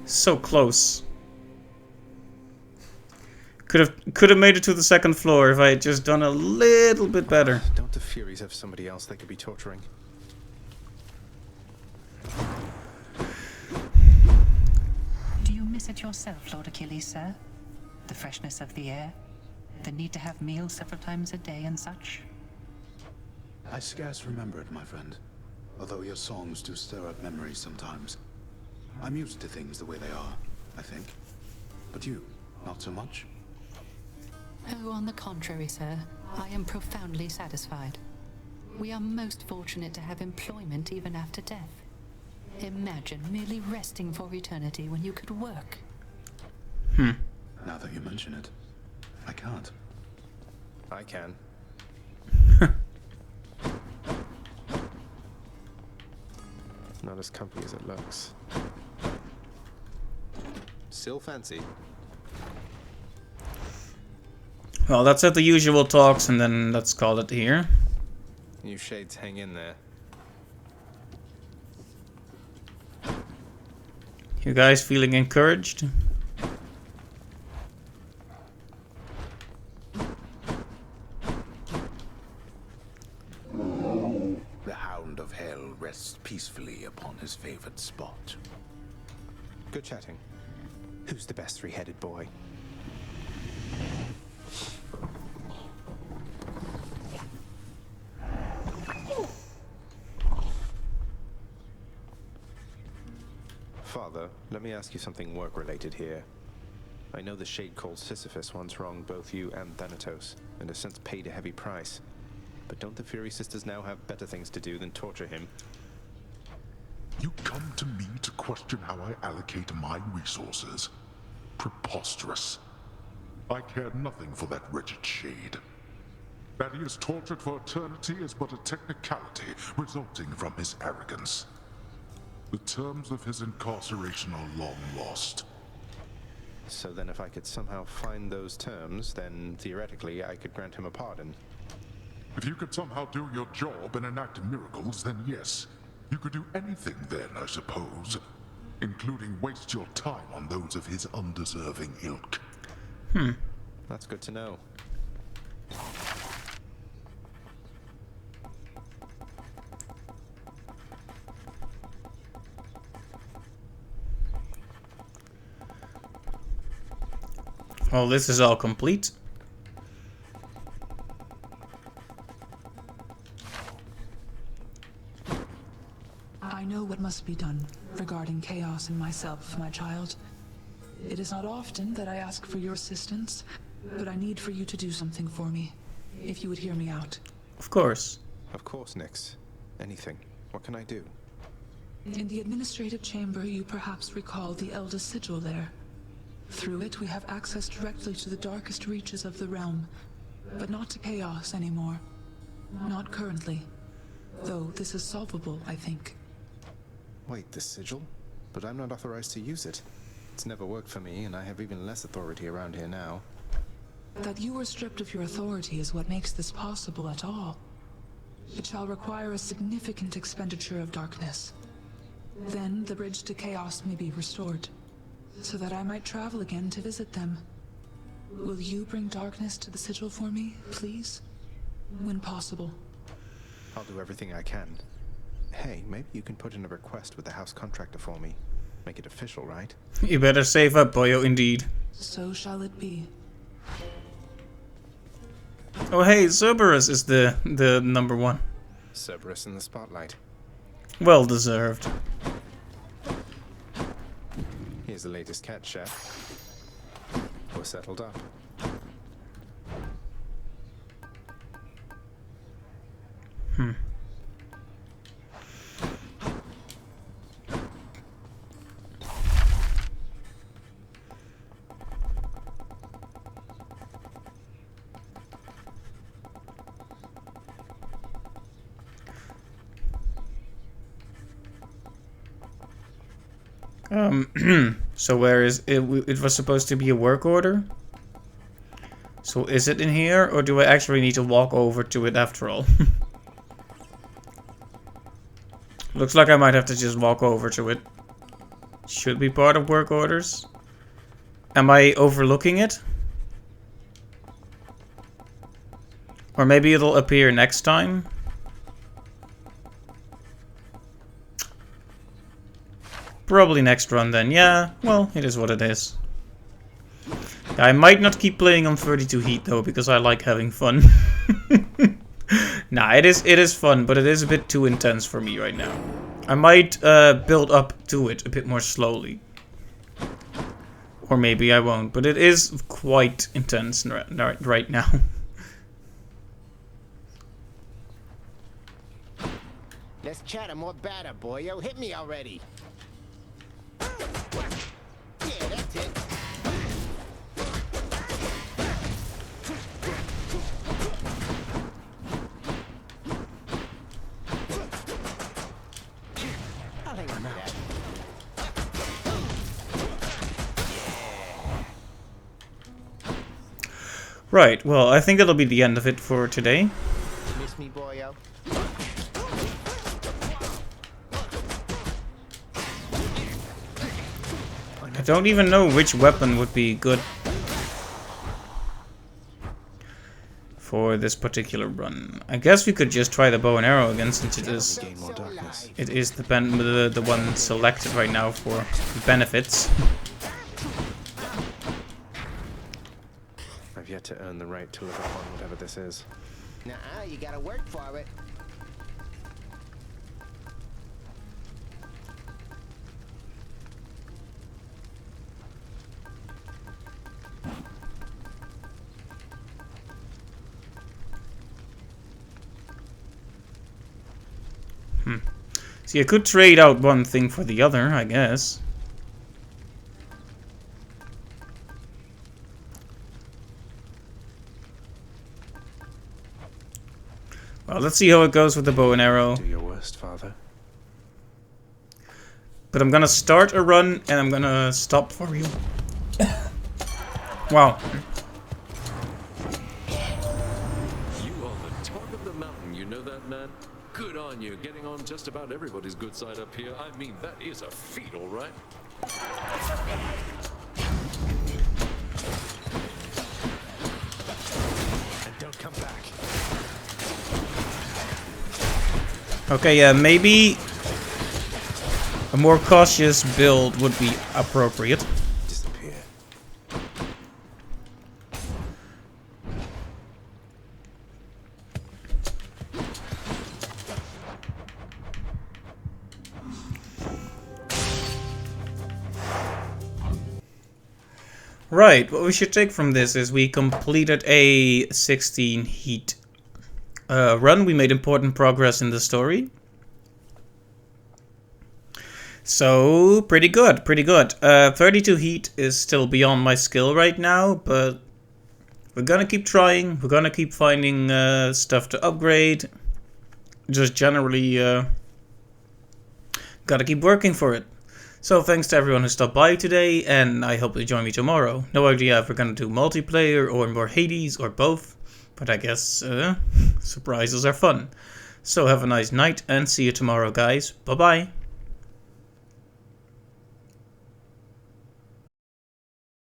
So close. Could have made it to the second floor if I had just done a little bit better. Don't the Furies have somebody else they could be torturing? Do you miss it yourself, Lord Achilles, sir? The freshness of the air? The need to have meals several times a day and such? I scarce remember it, my friend. Although your songs do stir up memories sometimes. I'm used to things the way they are, I think. But you, not so much? Oh, on the contrary, sir. I am profoundly satisfied. We are most fortunate to have employment even after death. Imagine merely resting for eternity when you could work. Now that you mention it, I can't. I can. Not as comfy as it looks. Still fancy. Well, that's at the usual talks, and then let's call it here. You shades hang in there. You guys feeling encouraged? The Hound of Hell rests peacefully upon his favored spot. Good chatting. Who's the best three-headed boy? Father, let me ask you something work-related here. I know the Shade called Sisyphus once wronged both you and Thanatos, and has since paid a heavy price. But don't the Fury Sisters now have better things to do than torture him? You come to me to question how I allocate my resources. Preposterous. I care nothing for that wretched Shade. That he is tortured for eternity is but a technicality resulting from his arrogance. The terms of his incarceration are long lost. So then if I could somehow find those terms, then theoretically I could grant him a pardon. If you could somehow do your job and enact miracles, then yes. You could do anything then, I suppose. Including waste your time on those of his undeserving ilk. That's good to know. Well, this is all complete. I know what must be done regarding Chaos and myself, my child. It is not often that I ask for your assistance, but I need for you to do something for me, if you would hear me out. Of course. Of course, Nyx. Anything. What can I do? In the administrative chamber, you perhaps recall the Elder Sigil there. Through it, we have access directly to the darkest reaches of the realm, but not to Chaos anymore. Not currently. Though this is solvable, I think. Wait, the sigil? But I'm not authorized to use it. It's never worked for me, and I have even less authority around here now. That you are stripped of your authority is what makes this possible at all. It shall require a significant expenditure of darkness. Then the bridge to Chaos may be restored, so that I might travel again to visit them. Will you bring darkness to the sigil for me, please? When possible. I'll do everything I can. Hey, maybe you can put in a request with the house contractor for me. Make it official, right? You better save up, boyo, indeed. So shall it be. Oh hey, Cerberus is the number one. Cerberus in the spotlight. Well deserved. Here's the latest cat chef. We're settled up. So where is it? It was supposed to be a work order. So is it in here, or do I actually need to walk over to it after all? Looks like I might have to just walk over to it. Should be part of work orders. Am I overlooking it? Or maybe it'll appear next time. Probably next run then. Yeah, well, it is what it is. I might not keep playing on 32 heat though, because I like having fun. Nah, it is fun, but it is a bit too intense for me right now. I might build up to it a bit more slowly. Or maybe I won't, but it is quite intense right now. Let's chat a more batter, boyo. Hit me already. Yeah, that's it. I'll hang on to that. Right, well, I think that'll be the end of it for today. Miss me, boyo? I don't even know which weapon would be good for this particular run. I guess we could just try the bow and arrow again, since it is the one selected right now for benefits. I've yet to earn the right to live upon whatever this is. Nuh-uh, you gotta work for it. See, I could trade out one thing for the other, I guess. Well, let's see how it goes with the bow and arrow. Do your worst, father. But I'm gonna start a run and I'm gonna stop for real. Wow. You are the top of the mountain, you know that, man? Good on you, getting on just about everybody's good side up here. I mean, that is a feat, all right? And don't come back. Okay, yeah, maybe a more cautious build would be appropriate. Disappear. Right, what we should take from this is we completed a 16 heat run. We made important progress in the story. So, pretty good, pretty good. 32 heat is still beyond my skill right now, but we're gonna keep trying. We're gonna keep finding stuff to upgrade. Just generally gotta keep working for it. So thanks to everyone who stopped by today, and I hope you join me tomorrow. No idea if we're gonna do multiplayer or more Hades or both, but I guess surprises are fun. So have a nice night and see you tomorrow, guys. Bye bye.